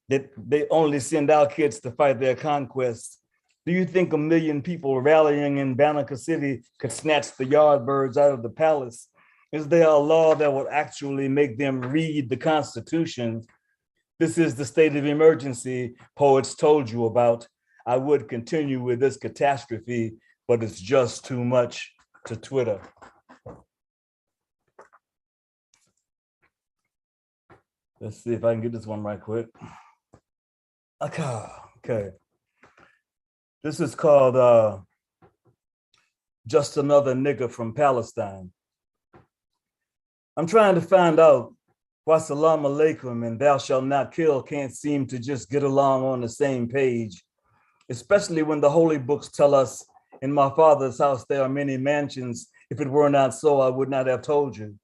They only send out kids to fight their conquests. Do you think 1 million people rallying in Banneker City could snatch the Yardbirds out of the palace? Is there a law that would actually make them read the Constitution? This is the state of emergency poets told you about. I would continue with this catastrophe, but it's just too much to Twitter. Let's see if I can get this one right quick. Okay. This is called Just Another Nigger from Palestine. I'm trying to find out why Salam Alaikum and Thou Shalt Not Kill can't seem to just get along on the same page, especially when the holy books tell us, in my father's house there are many mansions. If it were not so, I would not have told you.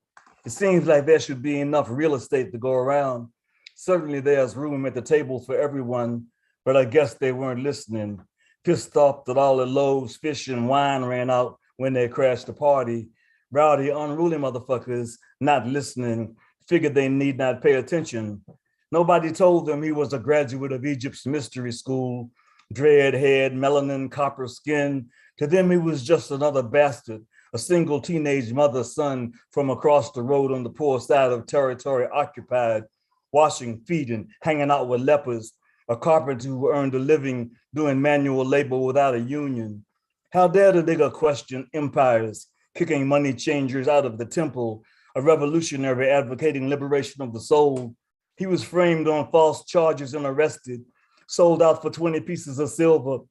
It seems like there should be enough real estate to go around. Certainly there's room at the table for everyone, but I guess they weren't listening. Pissed off that all the Lowe's fish and wine ran out when they crashed the party. Rowdy, unruly motherfuckers not listening, figured they need not pay attention. Nobody told them he was a graduate of Egypt's mystery school, dread head, melanin, copper skin. To them, he was just another bastard, a single teenage mother's son from across the road on the poor side of territory occupied, washing feet and hanging out with lepers, a carpenter who earned a living doing manual labor without a union. How dare the nigger question empires, kicking money changers out of the temple, a revolutionary advocating liberation of the soul. He was framed on false charges and arrested, sold out for 20 pieces of silver,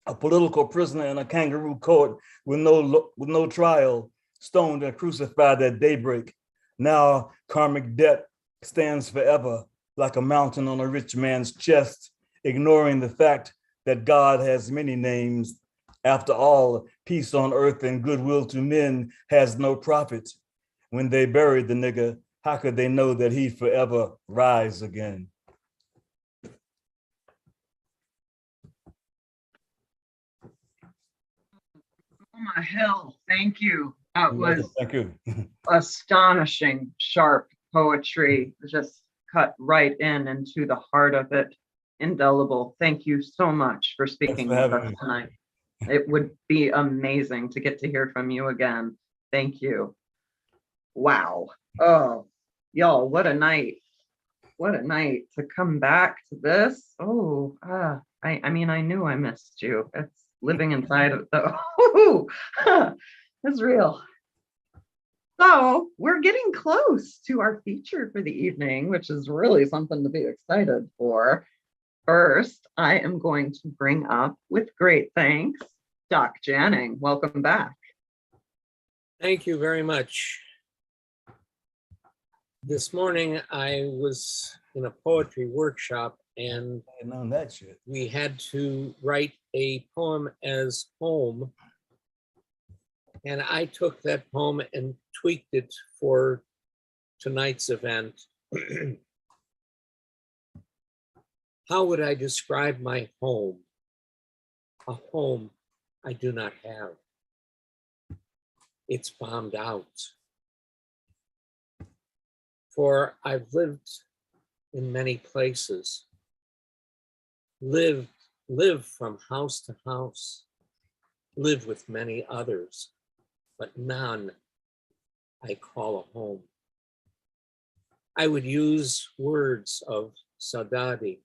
a political prisoner in a kangaroo court with no trial, stoned and crucified at daybreak. Now karmic debt stands forever like a mountain on a rich man's chest, ignoring the fact that God has many names. After all, peace on earth and goodwill to men has no profit. When they buried the nigger, how could they know that he'd forever rise again? Ngoma Hill, thank you. That was Thank you. astonishing, sharp poetry, just cut right into the heart of it. Indelible. Thank you so much for speaking with us tonight. It would be amazing to get to hear from you again. Thank you. Wow. Oh, y'all, what a night. What a night to come back to this. Oh, I mean, I knew I missed you. It's living inside of the, it's real. So we're getting close to our feature for the evening, which is really something to be excited for. First, I am going to bring up, with great thanks, Doc Janning. Welcome back. Thank you very much. This morning, I was in a poetry workshop and we had to write a poem as home. And I took that poem and tweaked it for tonight's event. How would I describe my home? A home I do not have. It's bombed out. For I've lived in many places, lived from house to house, lived with many others, but none I call a home. I would use words of sadadi,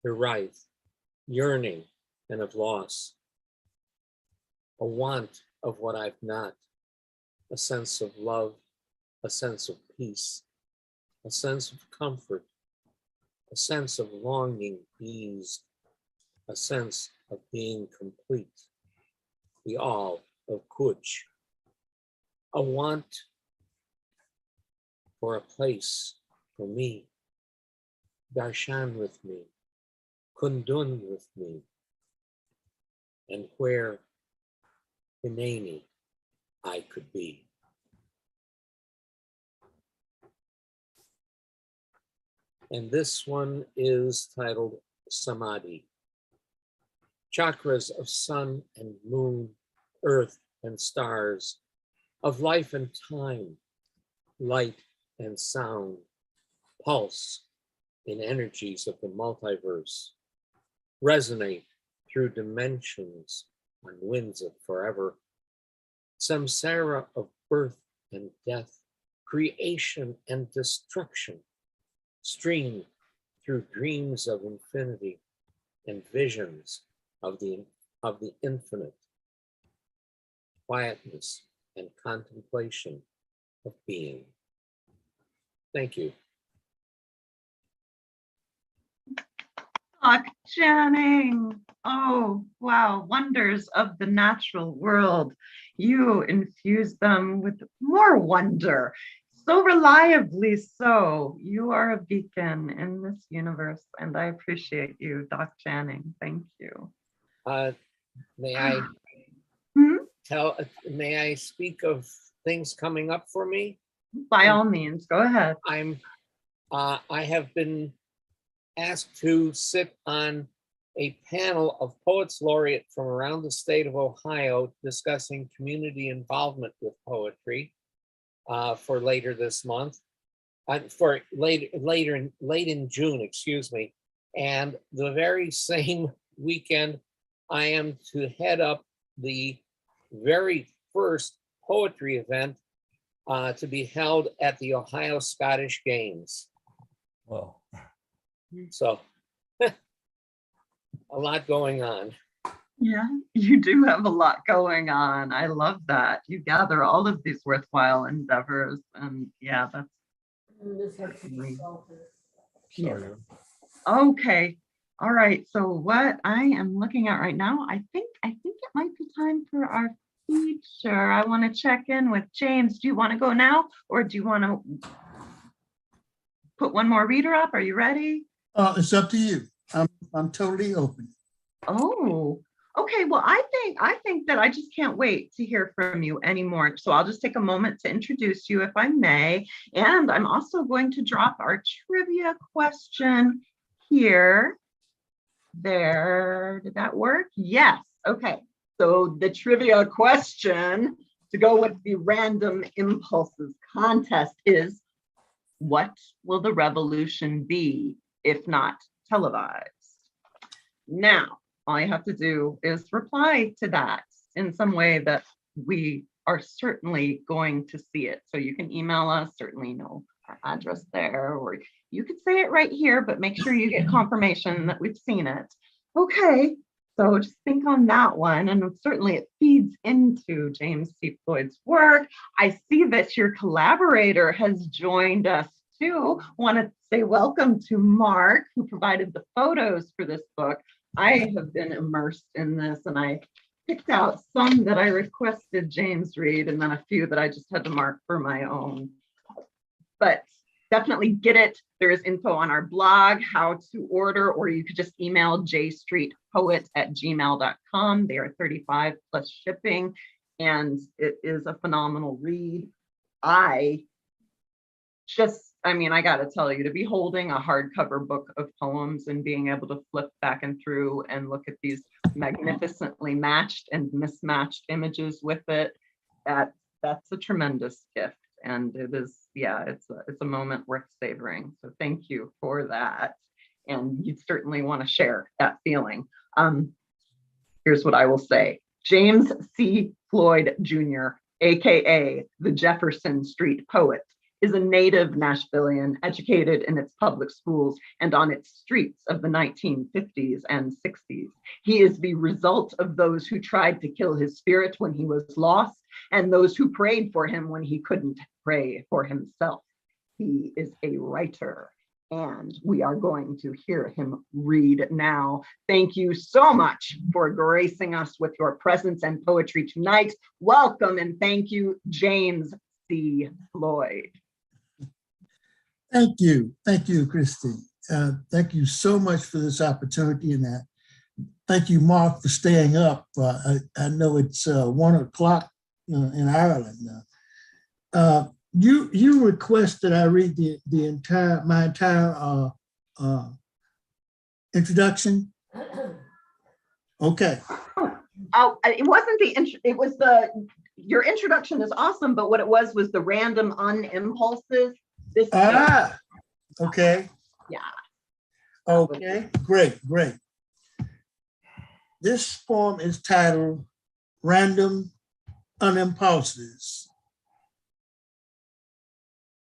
derive, yearning, and of loss, a want of what I've not, a sense of love, a sense of peace, a sense of comfort, a sense of longing eased, a sense of being complete, the all of Kuch, a want for a place for me, darshan with me, kundun with me, and where Hineni I could be. And this one is titled Samadhi. Chakras of sun and moon, earth and stars, of life and time, light and sound, pulse in energies of the multiverse, resonate through dimensions on winds of forever, samsara of birth and death, creation and destruction, stream through dreams of infinity and visions of the infinite, quietness and contemplation of being. Thank you. Doc Channing. Oh, wow. Wonders of the natural world. You infuse them with more wonder. So reliably so. You are a beacon in this universe, and I appreciate you, Doc Channing. Thank you. May I may I speak of things coming up for me? By all means, go ahead. I have been asked to sit on a panel of poets laureate from around the state of Ohio discussing community involvement with poetry for later this month, for late in June, excuse me. And the very same weekend, I am to head up the very first poetry event to be held at the Ohio Scottish Games. Wow. So a lot going on. Yeah, you do have a lot going on. I love that. You gather all of these worthwhile endeavors, and yeah, that's Sorry. okay. All right. So what I am looking at right now, I think it might be time for our feature. I want to check in with James. Do you want to go now, or do you want to put one more reader up? Are you ready? It's up to you. I'm totally open. Oh, okay. Well, I think that I just can't wait to hear from you anymore. So I'll just take a moment to introduce you, if I may. And I'm also going to drop our trivia question here. There, did that work? Yes. Okay. So the trivia question, to go with the random impulses contest, is what will the revolution be if not televised? Now, all you have to do is reply to that in some way that we are certainly going to see it. So you can email us, certainly know our address there, or you could say it right here, but make sure you get confirmation that we've seen it. Okay, so just think on that one, and certainly it feeds into James C. Floyd's work. I see that your collaborator has joined us too. Want to say welcome to Mark, who provided the photos for this book. I have been immersed in this, and I picked out some that I requested James read, and then a few that I just had to mark for my own. But definitely get it. There is info on our blog, how to order, or you could just email jstreetpoet@gmail.com. They are 35 plus shipping, and it is a phenomenal read. I got to tell you, to be holding a hardcover book of poems and being able to flip back and through and look at these magnificently matched and mismatched images with it, that's a tremendous gift. And it is, yeah, it's a moment worth savoring. So thank you for that. And you certainly want to share that feeling. Here's what I will say. James C. Floyd Jr., AKA the Jefferson Street Poet, is a native Nashvilleian, educated in its public schools and on its streets of the 1950s and 60s. He is the result of those who tried to kill his spirit when he was lost, and those who prayed for him when he couldn't pray for himself. He is a writer, and we are going to hear him read now. Thank you so much for gracing us with your presence and poetry tonight. Welcome, and thank you, James C. Floyd. Thank you, Christine. Thank you so much for this opportunity, and thank you, Mark, for staying up. I know it's 1 o'clock in Ireland now. You request that I read my entire introduction. Okay. Oh, it wasn't it was your introduction is awesome, but what it was the random unimpulses. Okay. Yeah. Okay, great. This poem is titled Random Unimpulses.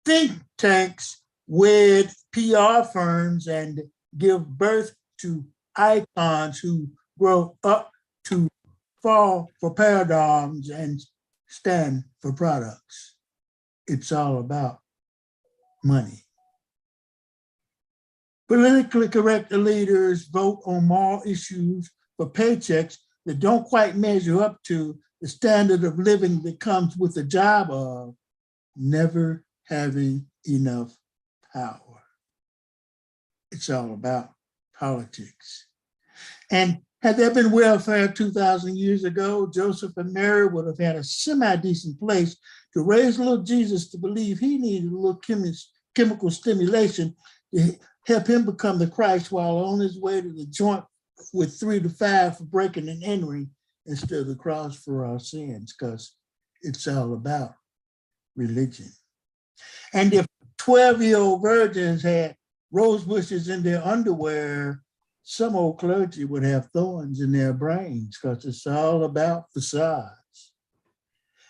Think tanks wed PR firms and give birth to icons who grow up to fall for paradigms and stand for products. It's all about money. Politically correct leaders vote on moral issues for paychecks that don't quite measure up to the standard of living that comes with the job of never having enough power. It's all about politics. And had there been welfare 2,000 years ago, Joseph and Mary would have had a semi-decent place to raise little Jesus to believe he needed a little chemical stimulation to help him become the Christ while on his way to the joint with 3 to 5 for breaking and entering instead of the cross for our sins, because it's all about religion. And if 12-year-old virgins had rose bushes in their underwear, some old clergy would have thorns in their brains, because it's all about facades.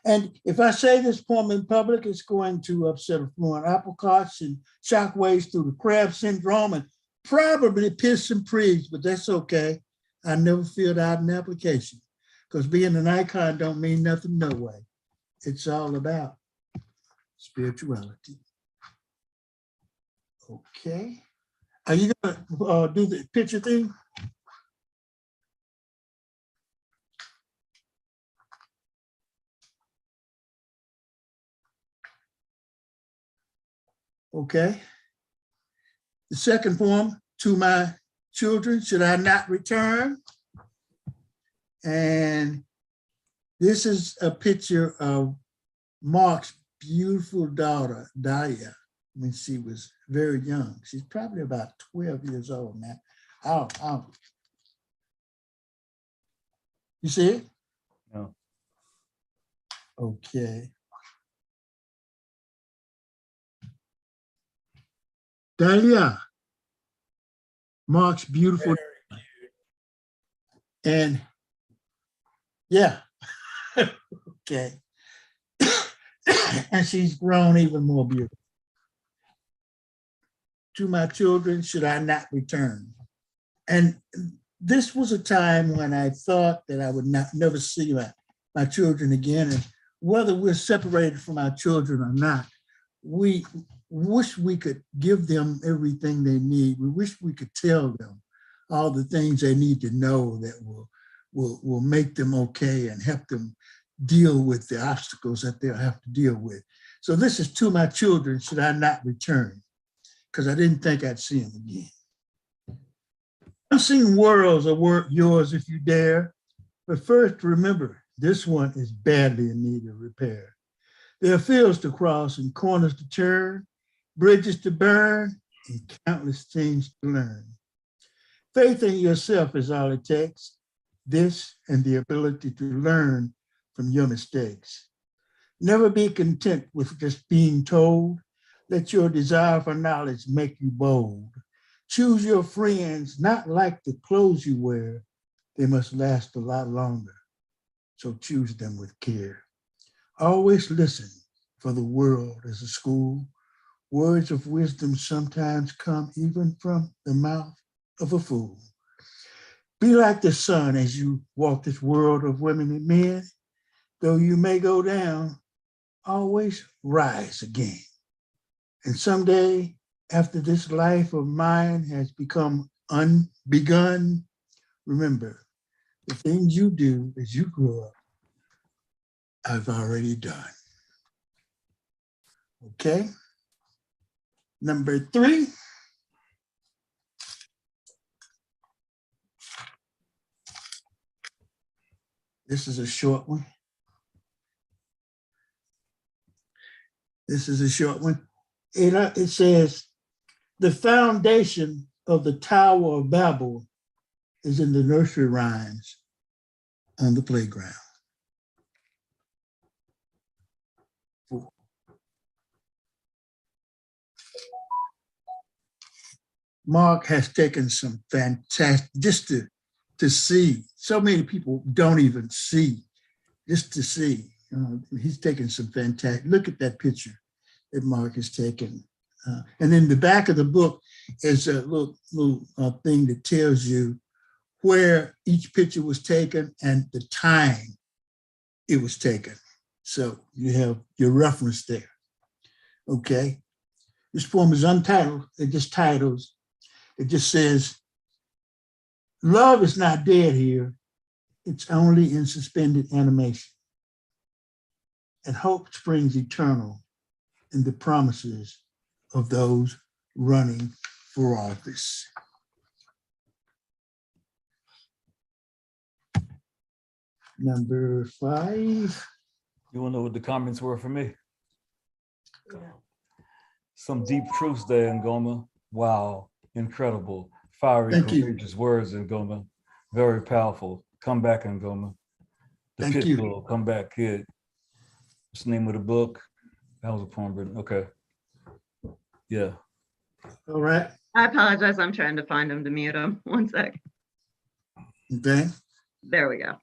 And if I say this poem in public, it's going to upset affluent apple carts and shockwaves through the crab syndrome and probably piss and preach, but that's okay. I never filled out an application, because being an icon don't mean nothing no way. It's all about spirituality. Okay. Are you gonna do the picture thing? Okay. The second poem, To My Children, Should I Not Return? And this is a picture of Mark's beautiful daughter, Dahlia, when she was very young. She's probably about 12 years old now. Oh. You see it? No. Okay. Dahlia, Mark's beautiful. And yeah, okay. And she's grown even more beautiful. To my children, should I not return? And this was a time when I thought that I would never see my children again. And whether we're separated from our children or not, we wish we could give them everything they need. We wish we could tell them all the things they need to know that will make them okay and help them deal with the obstacles that they'll have to deal with. So this is To My Children, Should I Not Return? Because I didn't think I'd see them again. Unseen worlds are yours if you dare, but first remember, this one is badly in need of repair. There are fields to cross and corners to turn, bridges to burn, and countless things to learn. Faith in yourself is all it takes, this and the ability to learn from your mistakes. Never be content with just being told. Let your desire for knowledge make you bold. Choose your friends, not like the clothes you wear. They must last a lot longer, so choose them with care. Always listen, for the world is a school. Words of wisdom sometimes come even from the mouth of a fool. Be like the sun as you walk this world of women and men. Though you may go down, always rise again. And someday, after this life of mine has become unbegun, remember, the things you do as you grow up, I've already done. Okay? Number 3, This is a short one. This is a short one. It says, the foundation of the Tower of Babel is in the nursery rhymes on the playground. 4. Mark has taken some fantastic, just to see. So many people don't even see, just to see. He's taken some fantastic, look at that picture that Mark has taken. And in the back of the book is a little thing that tells you where each picture was taken and the time it was taken. So you have your reference there. Okay. This poem is untitled. It just titles. It just says, love is not dead here. It's only in suspended animation. And hope springs eternal in the promises of those running for office. Number 5. You want to know what the comments were for me? Some deep truths there, Ngoma. Wow, incredible. Fiery, Thank you. courageous words, Ngoma. Very powerful. Come back, Ngoma. The Thank you. Pitbull, Come Back Kid. What's the name of the book? That was a poem written. Okay. Yeah. All right. I apologize. I'm trying to find him to mute him. One sec. Okay. There we go.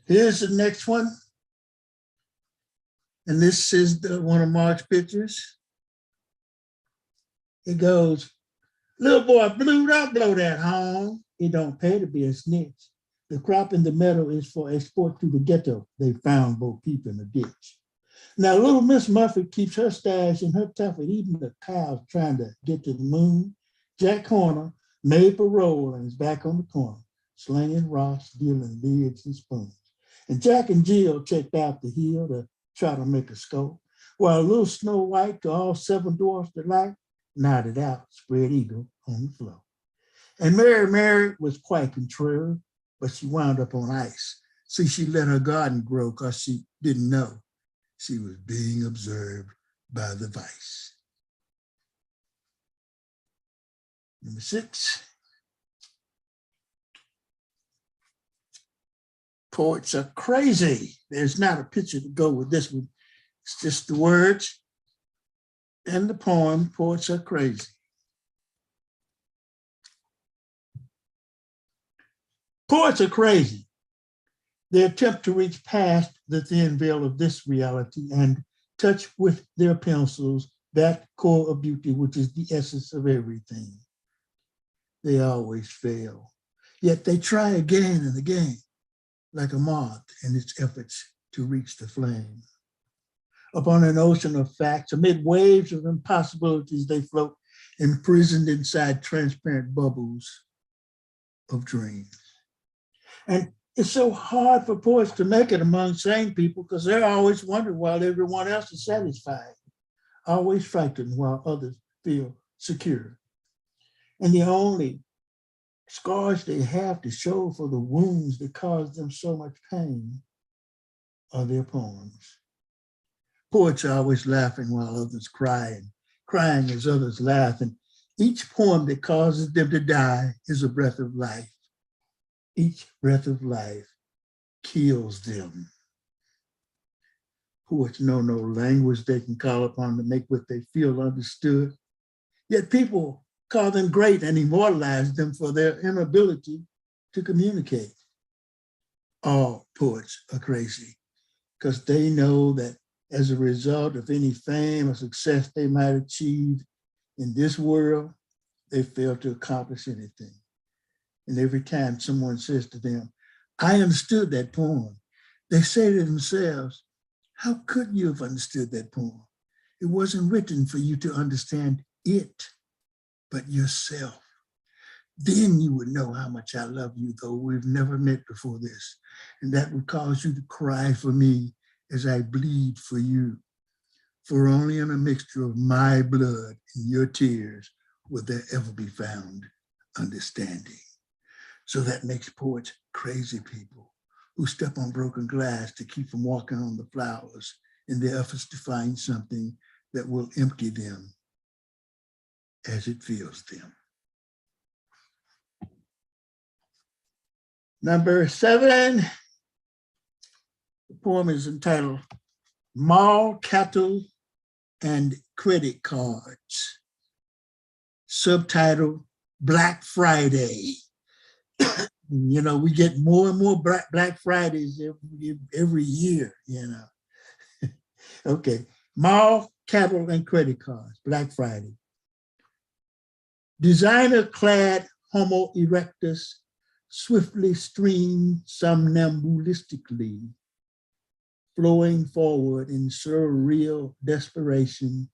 Here's the next one. And this is one of Mark's pictures. It goes, little boy Blue, don't blow that horn. It don't pay to be a snitch. The crop in the meadow is for export to the ghetto. They found Bo Peep in the ditch. Now, little Miss Muffet keeps her stash in her tuffet, eating the cows trying to get to the moon. Jack Horner made parole and is back on the corner, slinging rocks, dealing lids and spoons. And Jack and Jill checked out the hill to try to make a scope, while little Snow White, to all 7 dwarfs' delight, nodded out, spread eagle on the floor. And Mary was quite contrary, but she wound up on ice. See, she let her garden grow because she didn't know she was being observed by the vice. Number 6. Poets are crazy. There's not a picture to go with this one. It's just the words and the poem. Poets are crazy. Poets are crazy. They attempt to reach past the thin veil of this reality and touch with their pencils that core of beauty, which is the essence of everything. They always fail, yet they try again and again, like a moth in its efforts to reach the flame. Upon an ocean of facts, amid waves of impossibilities, they float, imprisoned inside transparent bubbles of dreams. And it's so hard for poets to make it among sane people because they're always wondering while everyone else is satisfied, always frightened while others feel secure. And the only scars they have to show for the wounds that cause them so much pain are their poems. Poets are always laughing while others cry, and crying as others laugh. And each poem that causes them to die is a breath of life. Each breath of life kills them. Poets know no language they can call upon to make what they feel understood. Yet people call them great and immortalize them for their inability to communicate. All poets are crazy because they know that as a result of any fame or success they might achieve in this world, they fail to accomplish anything. And every time someone says to them, I understood that poem, they say to themselves, how could you have understood that poem? It wasn't written for you to understand it, but yourself. Then you would know how much I love you, though we've never met before this. And that would cause you to cry for me as I bleed for you. For only in a mixture of my blood and your tears will there ever be found understanding. So that makes poets crazy people who step on broken glass to keep from walking on the flowers in their efforts to find something that will empty them as it fills them. Number 7, the poem is entitled Mall, Cattle, and Credit Cards. Subtitle, Black Friday. You know, we get more and more Black Fridays every year, you know. Okay, Mall, Cattle, and Credit Cards, Black Friday. Designer-clad Homo erectus swiftly stream somnambulistically, flowing forward in surreal desperation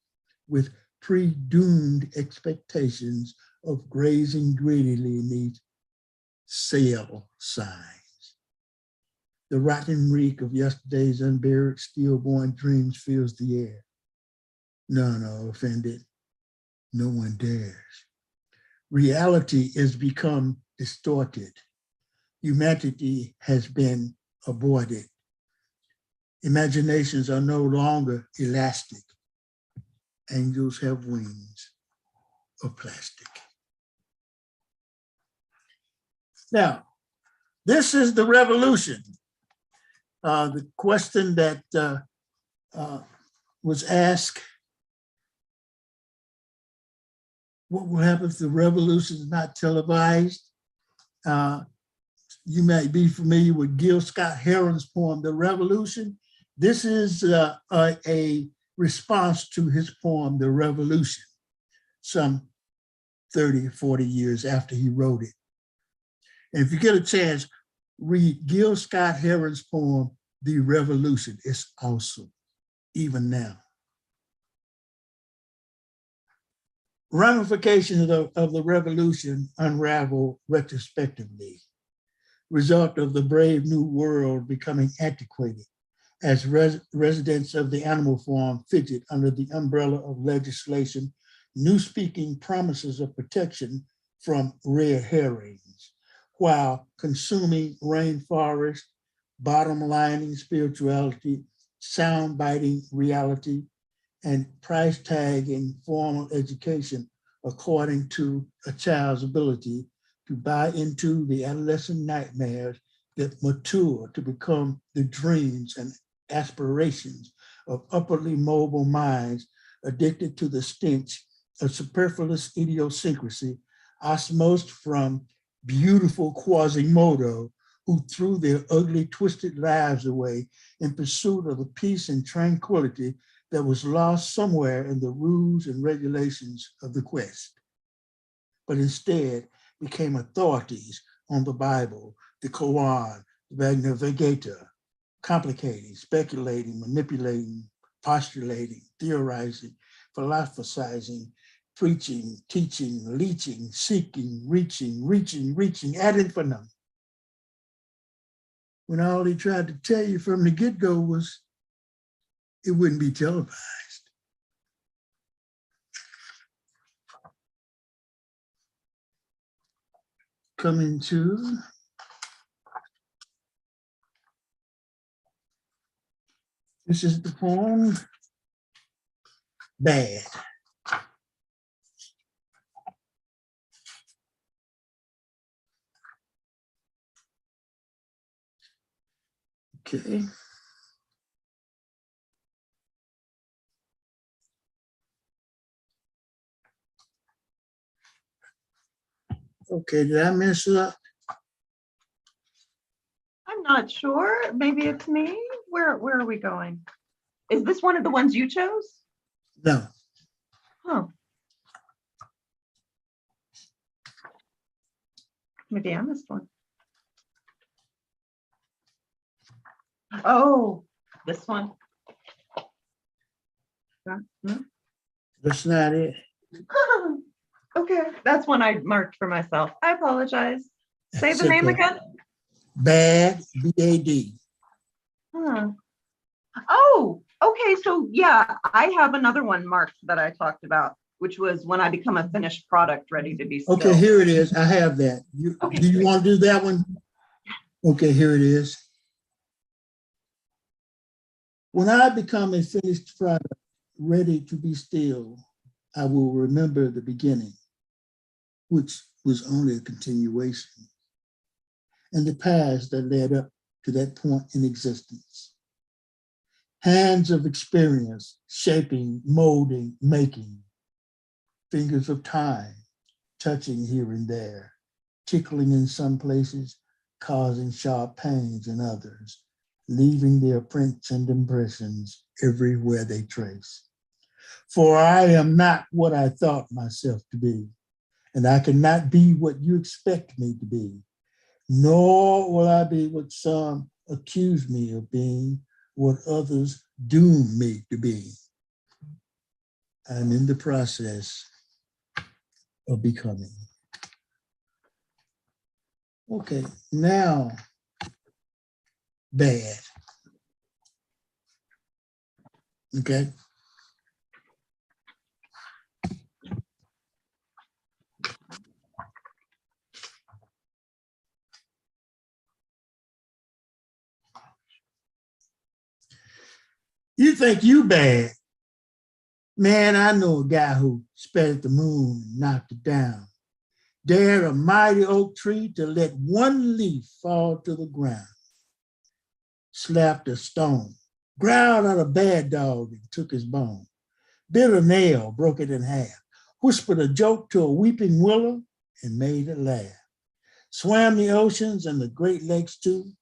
with pre-doomed expectations of grazing greedily neath sale signs. The rotten reek of yesterday's unburied stillborn dreams fills the air. None are offended. No one dares. Reality is become distorted. Humanity has been aborted. Imaginations are no longer elastic. Angels have wings of plastic. Now, this is the revolution. The question that was asked, what will happen if the revolution is not televised? You might be familiar with Gil Scott-Heron's poem, The Revolution. This is a response to his poem, The Revolution, some 30, 40 years after he wrote it. And if you get a chance, read Gil Scott-Heron's poem, The Revolution. It's awesome, even now. Ramifications of the revolution unravel retrospectively, result of the brave new world becoming antiquated as residents of the animal farm fidget under the umbrella of legislation, new speaking promises of protection from red herrings, while consuming rainforest, bottom lining spirituality, sound biting reality, and price tagging formal education according to a child's ability to buy into the adolescent nightmares that mature to become the dreams and aspirations of upwardly mobile minds addicted to the stench of superfluous idiosyncrasy, osmosed from beautiful Quasimodo, who threw their ugly, twisted lives away in pursuit of the peace and tranquility that was lost somewhere in the rules and regulations of the quest, but instead became authorities on the Bible, the Quran, the Magna Vegeta, complicating, speculating, manipulating, postulating, theorizing, philosophizing, preaching, teaching, leeching, seeking, reaching, ad infinitum. When all he tried to tell you from the get-go was it wouldn't be televised. Coming to this is the poem, Bad. Okay. Okay, did I mess up? I'm not sure. Maybe it's me. Where are we going? Is this one of the ones you chose? No. Oh. Maybe I missed one. Oh, this one. That's not it. Okay, that's one I marked for myself. I apologize. Say the name again. Bad, B-A-D. Huh. Oh, okay. So yeah, I have another one marked that I talked about, which was when I become a finished product ready to be Okay, sold. here it is. I have that. Do you want to do that one? Okay, here it is. When I become a finished product, ready to be still, I will remember the beginning, which was only a continuation, and the past that led up to that point in existence. Hands of experience, shaping, molding, making, fingers of time, touching here and there, tickling in some places, causing sharp pains in others, leaving their prints and impressions everywhere they trace. For I am not what I thought myself to be, and I cannot be what you expect me to be, nor will I be what some accuse me of being, what others doom me to be. I'm in the process of becoming. Okay, now, bad. Okay. You think you bad? Man, I know a guy who spat at the moon and knocked it down. Dared a mighty oak tree to let one leaf fall to the ground. Slapped a stone, growled at a bad dog and took his bone. Bit a nail, broke it in half. Whispered a joke to a weeping willow and made it laugh. Swam the oceans and the Great Lakes too.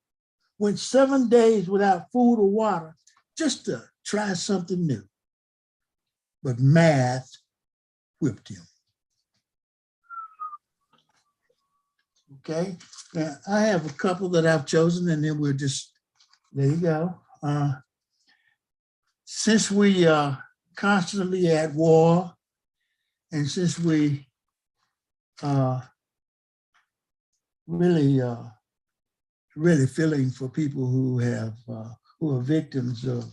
Went 7 days without food or water just to try something new. But math whipped him. Okay, now I have a couple that I've chosen and then we'll just, there you go. Since we are constantly at war and since we really feeling for people who are victims of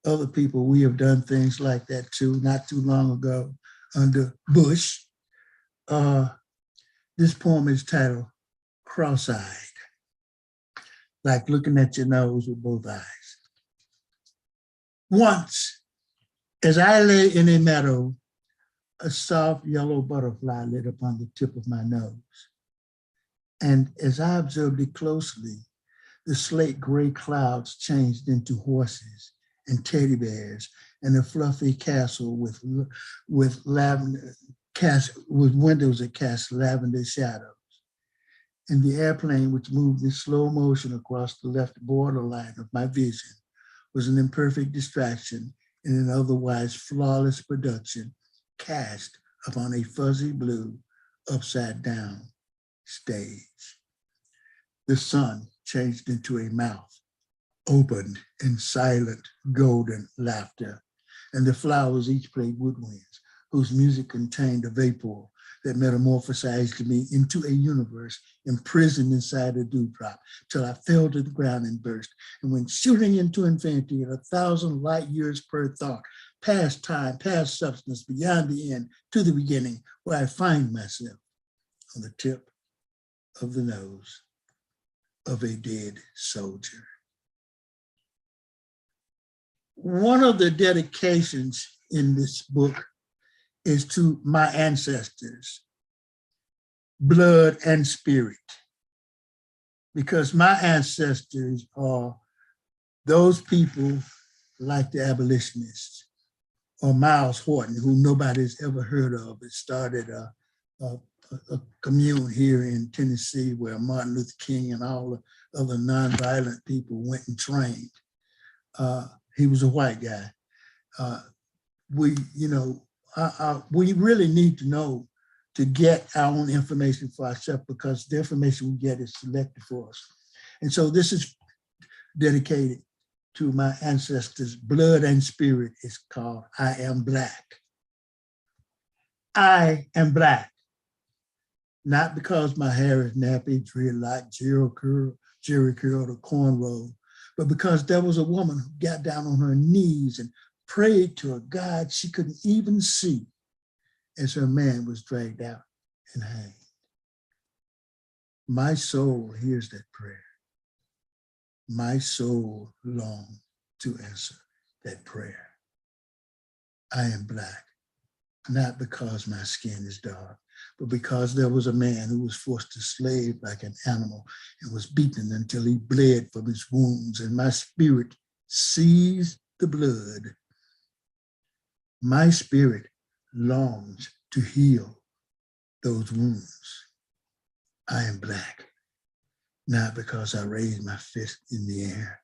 other people, we have done things like that too, not too long ago under Bush. This poem is titled Cross-Eyed, like looking at your nose with both eyes. Once, as I lay in a meadow, a soft yellow butterfly lit upon the tip of my nose. And as I observed it closely, the slate gray clouds changed into horses and teddy bears and a fluffy castle with windows that cast lavender shadows. And the airplane, which moved in slow motion across the left borderline of my vision, was an imperfect distraction in an otherwise flawless production cast upon a fuzzy blue, upside down stage. The sun changed into a mouth, opened in silent golden laughter, and the flowers each played woodwinds, whose music contained a vapor that metamorphosized me into a universe imprisoned inside a dewdrop till I fell to the ground and burst and went shooting into infinity at 1,000 light years per thought, past time, past substance, beyond the end, to the beginning, where I find myself on the tip of the nose of a dead soldier. One of the dedications in this book is to my ancestors, blood and spirit, because my ancestors are those people like the abolitionists or Miles Horton, who nobody's ever heard of. It started a commune here in Tennessee where Martin Luther King and all the other nonviolent people went and trained. He was a white guy. We really need to know to get our own information for ourselves, because the information we get is selected for us. And so this is dedicated to my ancestors' blood and spirit. It's called I Am Black. I am Black, not because my hair is nappy, dreadlocked, Jerry curled, or cornrow, but because there was a woman who got down on her knees and prayed to a God she couldn't even see as her man was dragged out and hanged. My soul hears that prayer. My soul longs to answer. that prayer. I am Black, not because my skin is dark, but because there was a man who was forced to slave like an animal and was beaten until he bled from his wounds, and my spirit sees the blood. My spirit longs to heal those wounds. I am Black, not because I raised my fist in the air,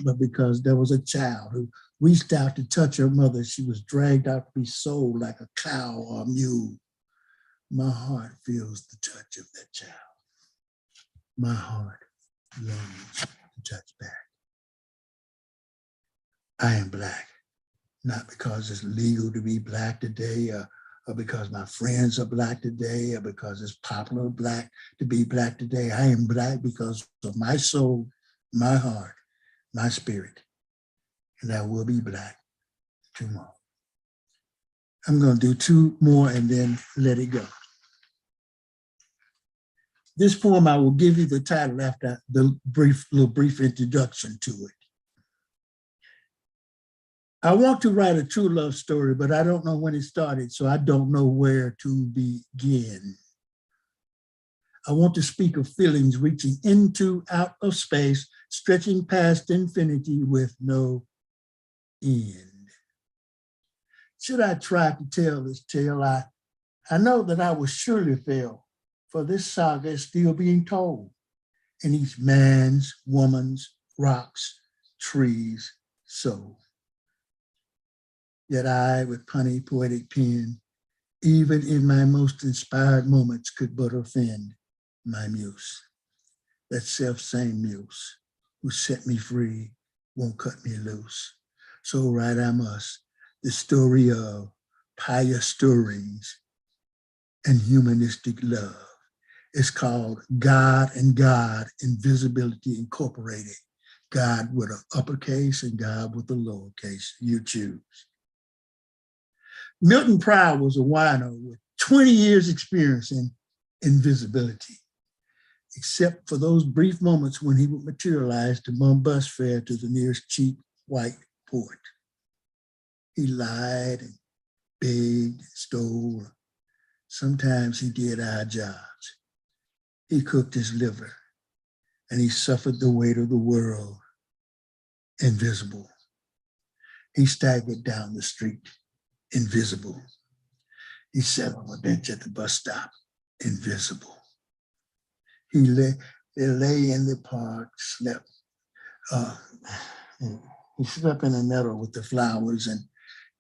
but because there was a child who reached out to touch her mother. She was dragged out to be sold like a cow or a mule. My heart feels the touch of that child. My heart longs to touch back. I am Black, not because it's legal to be Black today, or because my friends are Black today, or because it's popular Black to be Black today. I am Black because of my soul, my heart, my spirit, and I will be Black tomorrow. I'm going to do two more and then let it go. This poem, I will give you the title after the brief introduction to it. I want to write a true love story, but I don't know when it started, so I don't know where to begin. I want to speak of feelings reaching into, out of space, stretching past infinity with no end. Should I try to tell this tale? I know that I will surely fail, for this saga is still being told in each man's, woman's, rocks, trees, soul. Yet I, with punny poetic pen, even in my most inspired moments, could but offend my muse. That self-same muse who set me free won't cut me loose. So write I must the story of pious stirrings and humanistic love. It's called God and God, Invisibility Incorporated. God with an uppercase and God with a lowercase, you choose. Milton Pryor was a wino with 20 years experience in invisibility, except for those brief moments when he would materialize to bum bus fare to the nearest cheap white port. He lied and begged and stole. Sometimes he did odd jobs. He cooked his liver and he suffered the weight of the world, invisible. He staggered down the street, invisible. He sat on a bench at the bus stop, invisible. He lay in the park, slept. He slept in the meadow with the flowers, and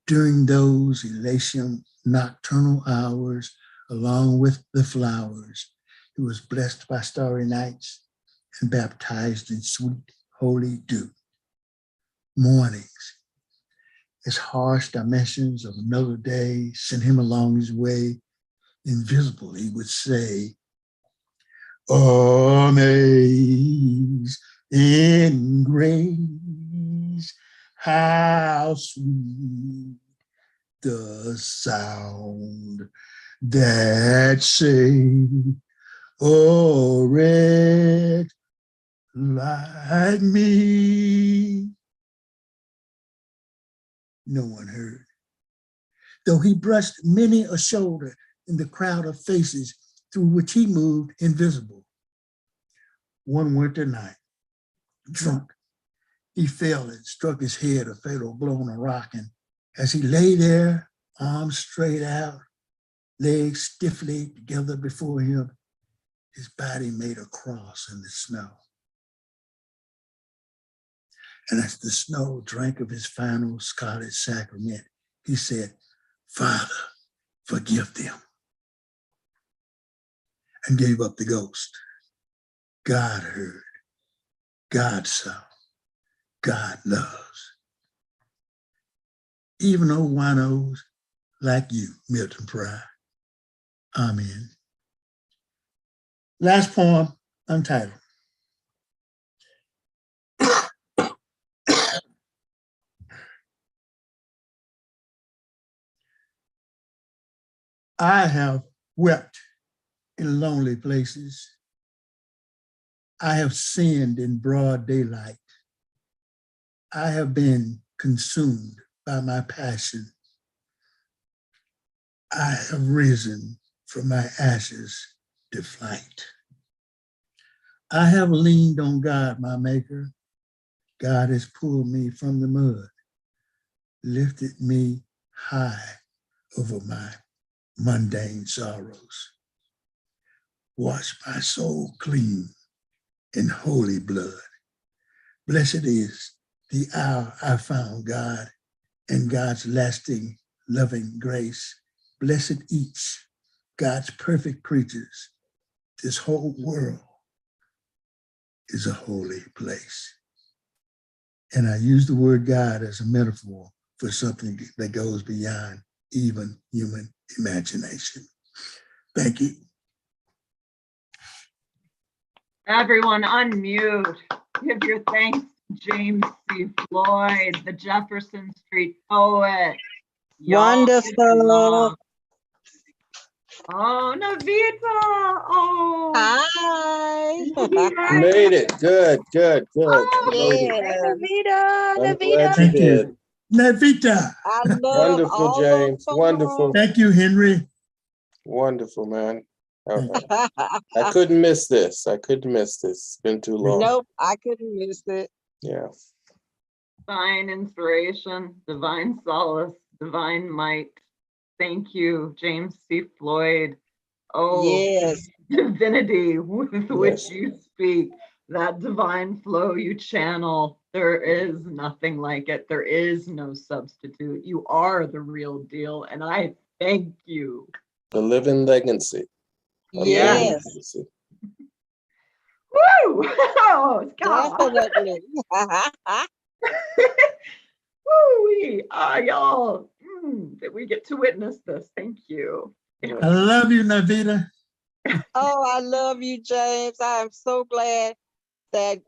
during those Elysium nocturnal hours, along with the flowers, he was blessed by starry nights and baptized in sweet, holy dew. Mornings, as harsh dimensions of another day sent him along his way, invisible, he would say, amazing grace, how sweet the sound that saved a wretch like me. No one heard, though he brushed many a shoulder in the crowd of faces through which he moved invisible. One winter night, drunk, he fell and struck his head a fatal blow on a rock, and as he lay there, arms straight out, legs stiffly together before him, his body made a cross in the snow. And as the snow drank of his final scarlet sacrament, he said, Father, forgive them, and gave up the ghost. God heard, God saw, God loves. Even old winos like you, Milton Pryor. Amen. Last poem, untitled. I have wept in lonely places. I have sinned in broad daylight. I have been consumed by my passion. I have risen from my ashes to flight. I have leaned on God, my maker. God has pulled me from the mud, lifted me high over my mundane sorrows, washed my soul clean in holy blood. Blessed is the hour I found God and God's lasting loving grace. Blessed each God's perfect creatures. This whole world is a holy place. And I use the word God as a metaphor for something that goes beyond even human imagination. Thank you. Everyone unmute. Give your thanks to James C. Floyd, the Jefferson Street poet. Y'all give it love. Wonderful. Oh, Navita. Oh. Hi. Made it. Good, good, good. Oh, Made it. Yeah. I'm Navita. glad you Thank you. did. Navita. I love Wonderful, all James. those Wonderful. Thank you, Henry. Wonderful, man. I poems. couldn't miss this. I couldn't miss this. It's been too long. Nope, I couldn't miss it. Yeah. Divine inspiration, divine solace, divine might. Thank you, James C. Floyd. Oh, Yes. divinity with which Yes. you speak, that divine flow you channel. There is nothing like it. There is no substitute. You are the real deal, and I thank you. The living legacy. A living Yes. legacy. Woo! Oh, God. Definitely. Woo! Y'all, that we get to witness this. Thank you. I love you, Navita. Oh, I love you, James. I am so glad that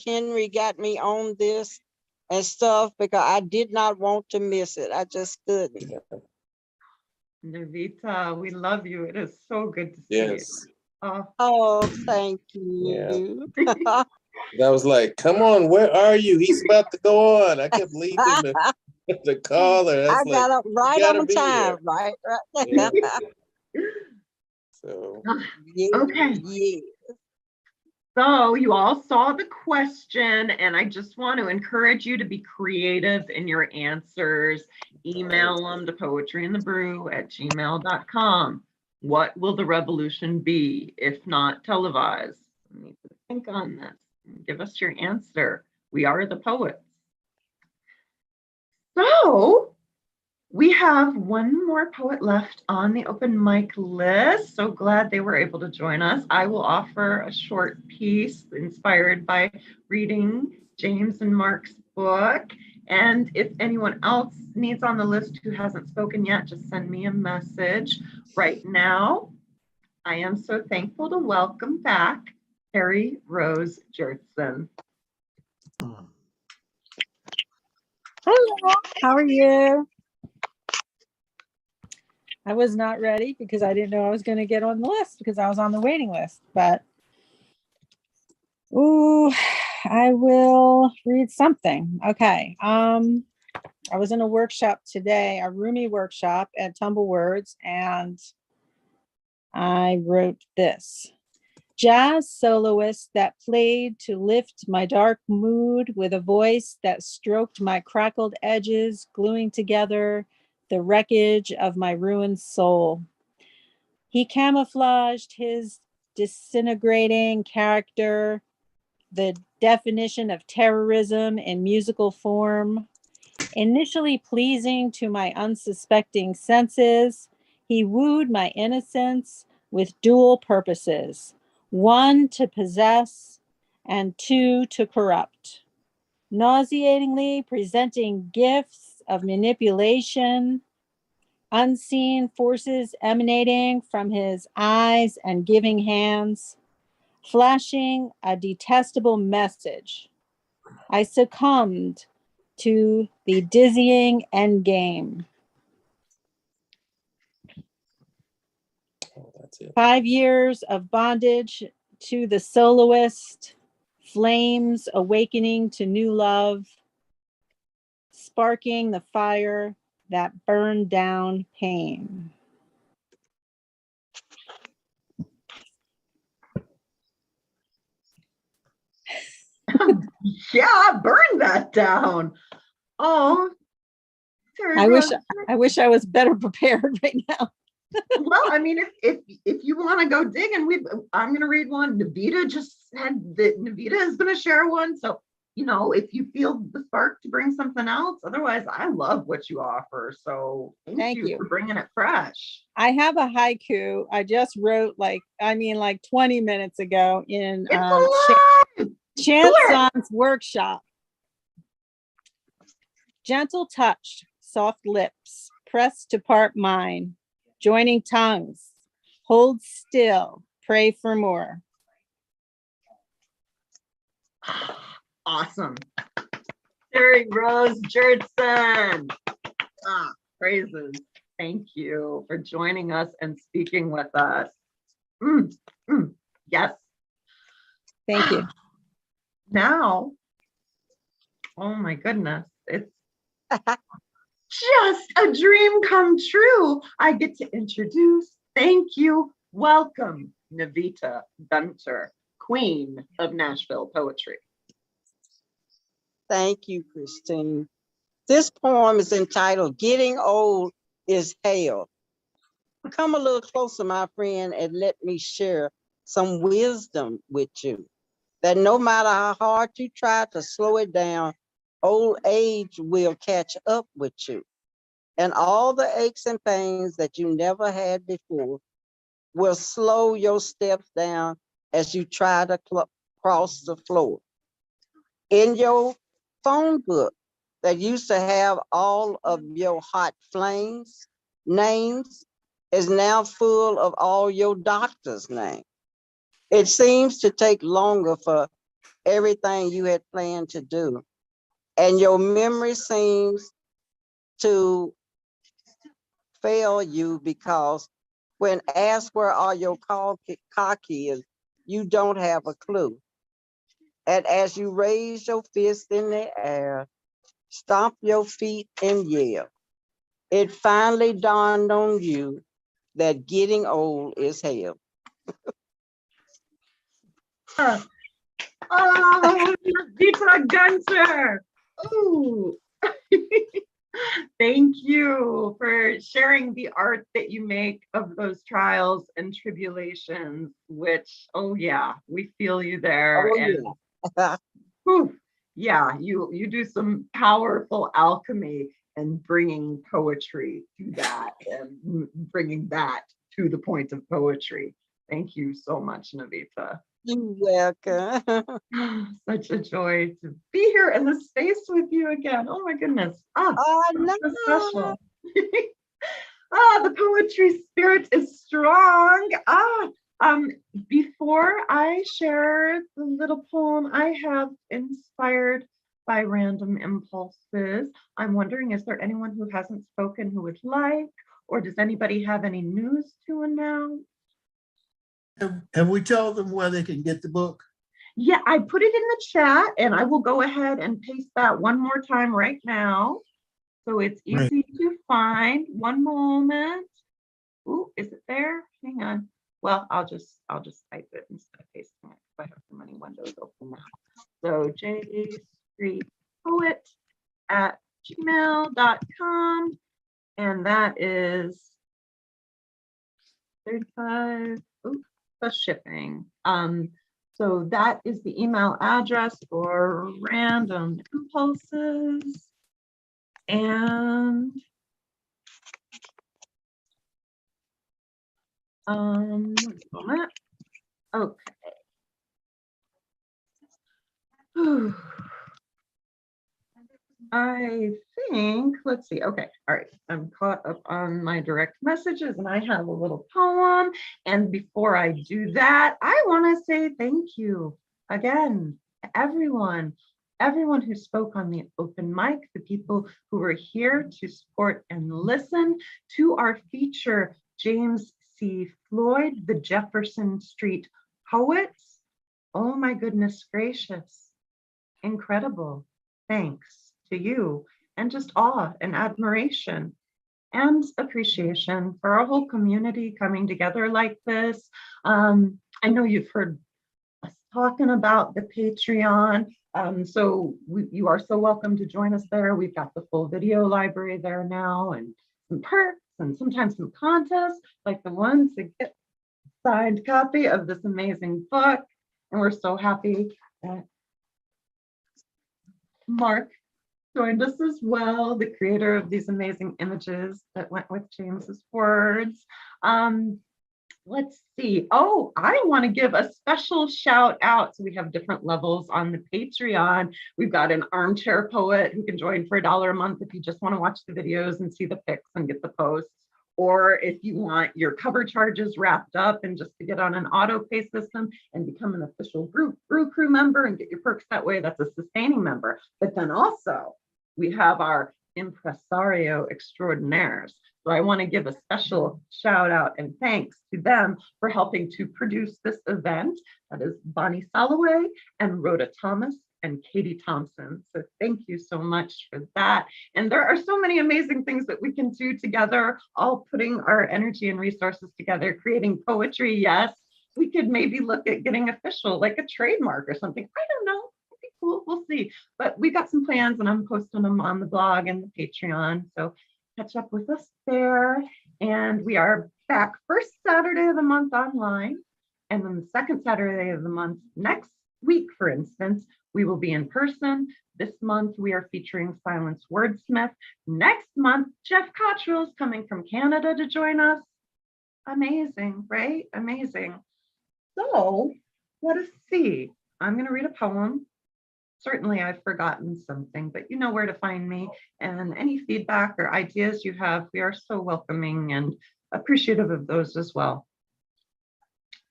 Henry got me on this and stuff because I did not want to miss it. I just couldn't. Navita, we love you. It is so good to see Yes. you. Oh, thank you. That was like, come on, where are you? He's about to go on. I kept leaving the caller. I That's got like, up right you gotta on be time, there. right? Yeah. So Okay. Yeah. So you all saw the question, and I just want to encourage you to be creative in your answers. Email them to poetryinthebrew@gmail.com. What will the revolution be if not televised? You need to think on this. Give us your answer. We are the poets. So we have one more poet left on the open mic list. So glad they were able to join us. I will offer a short piece inspired by reading James and Mark's book. And if anyone else needs on the list who hasn't spoken yet, just send me a message. Right now, I am so thankful to welcome back Terri Rose Jertson. Hello, how are you? I was not ready because I didn't know I was going to get on the list because I was on the waiting list, but ooh, I will read something. Okay. I was in a workshop today, a roomie workshop at Tumble Words, and I wrote this. Jazz soloist that played to lift my dark mood with a voice that stroked my crackled edges, gluing together the wreckage of my ruined soul. He camouflaged his disintegrating character, the definition of terrorism in musical form. Initially pleasing to my unsuspecting senses, he wooed my innocence with dual purposes. One, to possess, and two, to corrupt. Nauseatingly presenting gifts of manipulation, unseen forces emanating from his eyes and giving hands, flashing a detestable message. I succumbed to the dizzying endgame. 5 years of bondage to the soloist, flames awakening to new love, sparking the fire that burned down pain. Yeah, burn that down. Oh, Terri I wish Rose. I wish I was better prepared right now. Well, I mean, if you want to go digging, I'm going to read one. Navita just said that Navita is going to share one. So, you know, if you feel the spark to bring something else, otherwise, I love what you offer. So thank you for bringing it fresh. I have a haiku I just wrote like 20 minutes ago in Chanson's workshop. Gentle touch, soft lips, press to part mine, joining tongues, hold still, pray for more. Awesome. Terri Rose Jertson. Praises. Thank you for joining us and speaking with us. Yes. Thank you. Now, oh my goodness, it's just a dream come true. I get to introduce, thank you, welcome, Navita Gunter, Queen of Nashville Poetry. Thank you, Christine. This poem is entitled Getting Old is Hell. Come a little closer, my friend, and let me share some wisdom with you. That no matter how hard you try to slow it down, old age will catch up with you. And all the aches and pains that you never had before will slow your steps down as you try to cross the floor. In your phone book that used to have all of your hot flames names is now full of all your doctor's names. It seems to take longer for everything you had planned to do. And your memory seems to fail you because when asked where are your car keys, you don't have a clue. And as you raise your fist in the air, stomp your feet and yell, it finally dawned on you that getting old is hell. Oh, Navita Gunter. Ooh. Thank you for sharing the art that you make of those trials and tribulations, which, oh yeah, we feel you there. Oh, and yeah. whew, yeah, you do some powerful alchemy and bringing poetry to that and bringing that to the point of poetry. Thank you so much, Navita. You're welcome. Such a joy to be here in the space with you again. Oh my goodness. So special. The poetry spirit is strong. Before I share the little poem I have inspired by random impulses, I'm wondering, is there anyone who hasn't spoken who would like, or does anybody have any news to announce? Have we told them where they can get the book? Yeah, I put it in the chat and I will go ahead and paste that one more time right now. So it's easy to find. One moment. Ooh, is it there? Hang on. Well, I'll just type it instead of pasting it. I have so many windows open now. So jstreetpoet@gmail.com. And that is 35. Ooh, plus shipping. So that is the email address for random impulses. And one moment. Okay. Whew. I think, let's see. Okay. All right. I'm caught up on my direct messages and I have a little poem. And before I do that, I want to say thank you again to everyone who spoke on the open mic, the people who were here to support and listen, to our feature, James C. Floyd, the Jefferson Street Poets. Oh my goodness gracious. Incredible. Thanks to you. and just awe and admiration and appreciation for our whole community coming together like this. I know you've heard us talking about the Patreon. You are so welcome to join us there. We've got the full video library there now, and some perks and sometimes some contests like the ones that get a signed copy of this amazing book. And we're so happy that Mark joined us as well, the creator of these amazing images that went with James's words. Let's see. Oh, I want to give a special shout out. So we have different levels on the Patreon. We've got an armchair poet who can join for $1 a month if you just want to watch the videos and see the pics and get the posts. Or if you want your cover charges wrapped up and just to get on an auto pay system and become an official Brew Crew member and get your perks that way, that's a sustaining member. But then also we have our impresario extraordinaires. So I want to give a special shout out and thanks to them for helping to produce this event. That is Bonnie Solloway and Rhoda Thomas and Katie Thompson. So thank you so much for that. And there are so many amazing things that we can do together, all putting our energy and resources together, creating poetry. Yes, we could maybe look at getting official, like a trademark or something. I don't know. It'd be cool. We'll see. But we got some plans and I'm posting them on the blog and the Patreon. So catch up with us there. And we are back first Saturday of the month online. And then the second Saturday of the month next week, for instance, we will be in person. This month, we are featuring Silence Wordsmith. Next month, Jeff Cottrill is coming from Canada to join us. Amazing, right? Amazing. So let us see. I'm going to read a poem. Certainly, I've forgotten something, but you know where to find me. And any feedback or ideas you have, we are so welcoming and appreciative of those as well.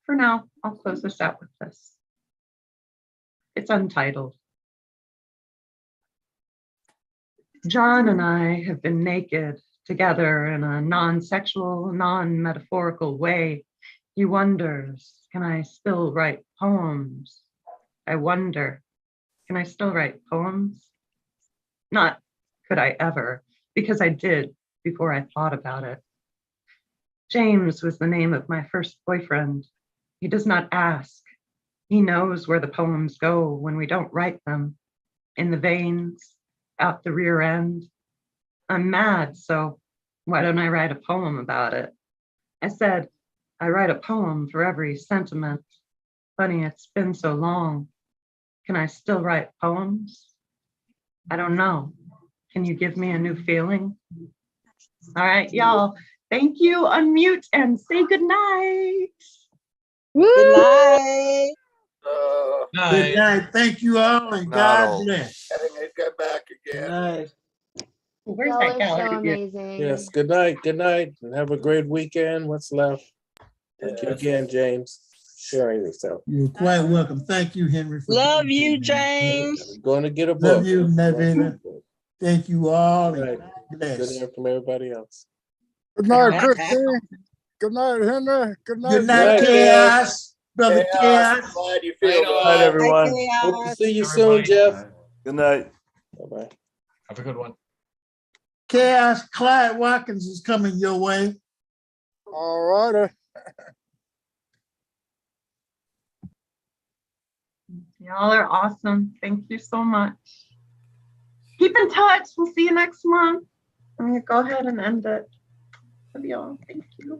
For now, I'll close this out with this. It's untitled. John and I have been naked together in a non-sexual, non-metaphorical way. He wonders, can I still write poems? I wonder, can I still write poems? Not could I ever, because I did before I thought about it. James was the name of my first boyfriend. He does not ask. He knows where the poems go when we don't write them, in the veins, out the rear end. I'm mad, so why don't I write a poem about it? I said, I write a poem for every sentiment. Funny, it's been so long. Can I still write poems? I don't know. Can you give me a new feeling? All right, y'all. Thank you. Unmute and say good night. Good night. Good night. Thank you all and God bless. Having it come back again. Night. Where's Y'all that are gallery? so amazing. Yes, good night, and have a great weekend. What's left? Thank you again, James, sharing yourself. You're quite welcome. Thank you, Henry. For Love you, James. Going to get a book. Love you, Navita. Thank you all. Right. And Good bless. to hear from everybody else. Good night, Christy. Good night, Henry. Good night. Good night, Chaos. Brother Chaos. Glad you feel Good night, everyone. Hope to see you soon, Jeff. Good night. Bye-bye. Have a good one. Chaos. Clyde Watkins is coming your way. All righty. Y'all are awesome. Thank you so much. Keep in touch. We'll see you next month. I'm going to go ahead and end it. Love y'all. Thank you.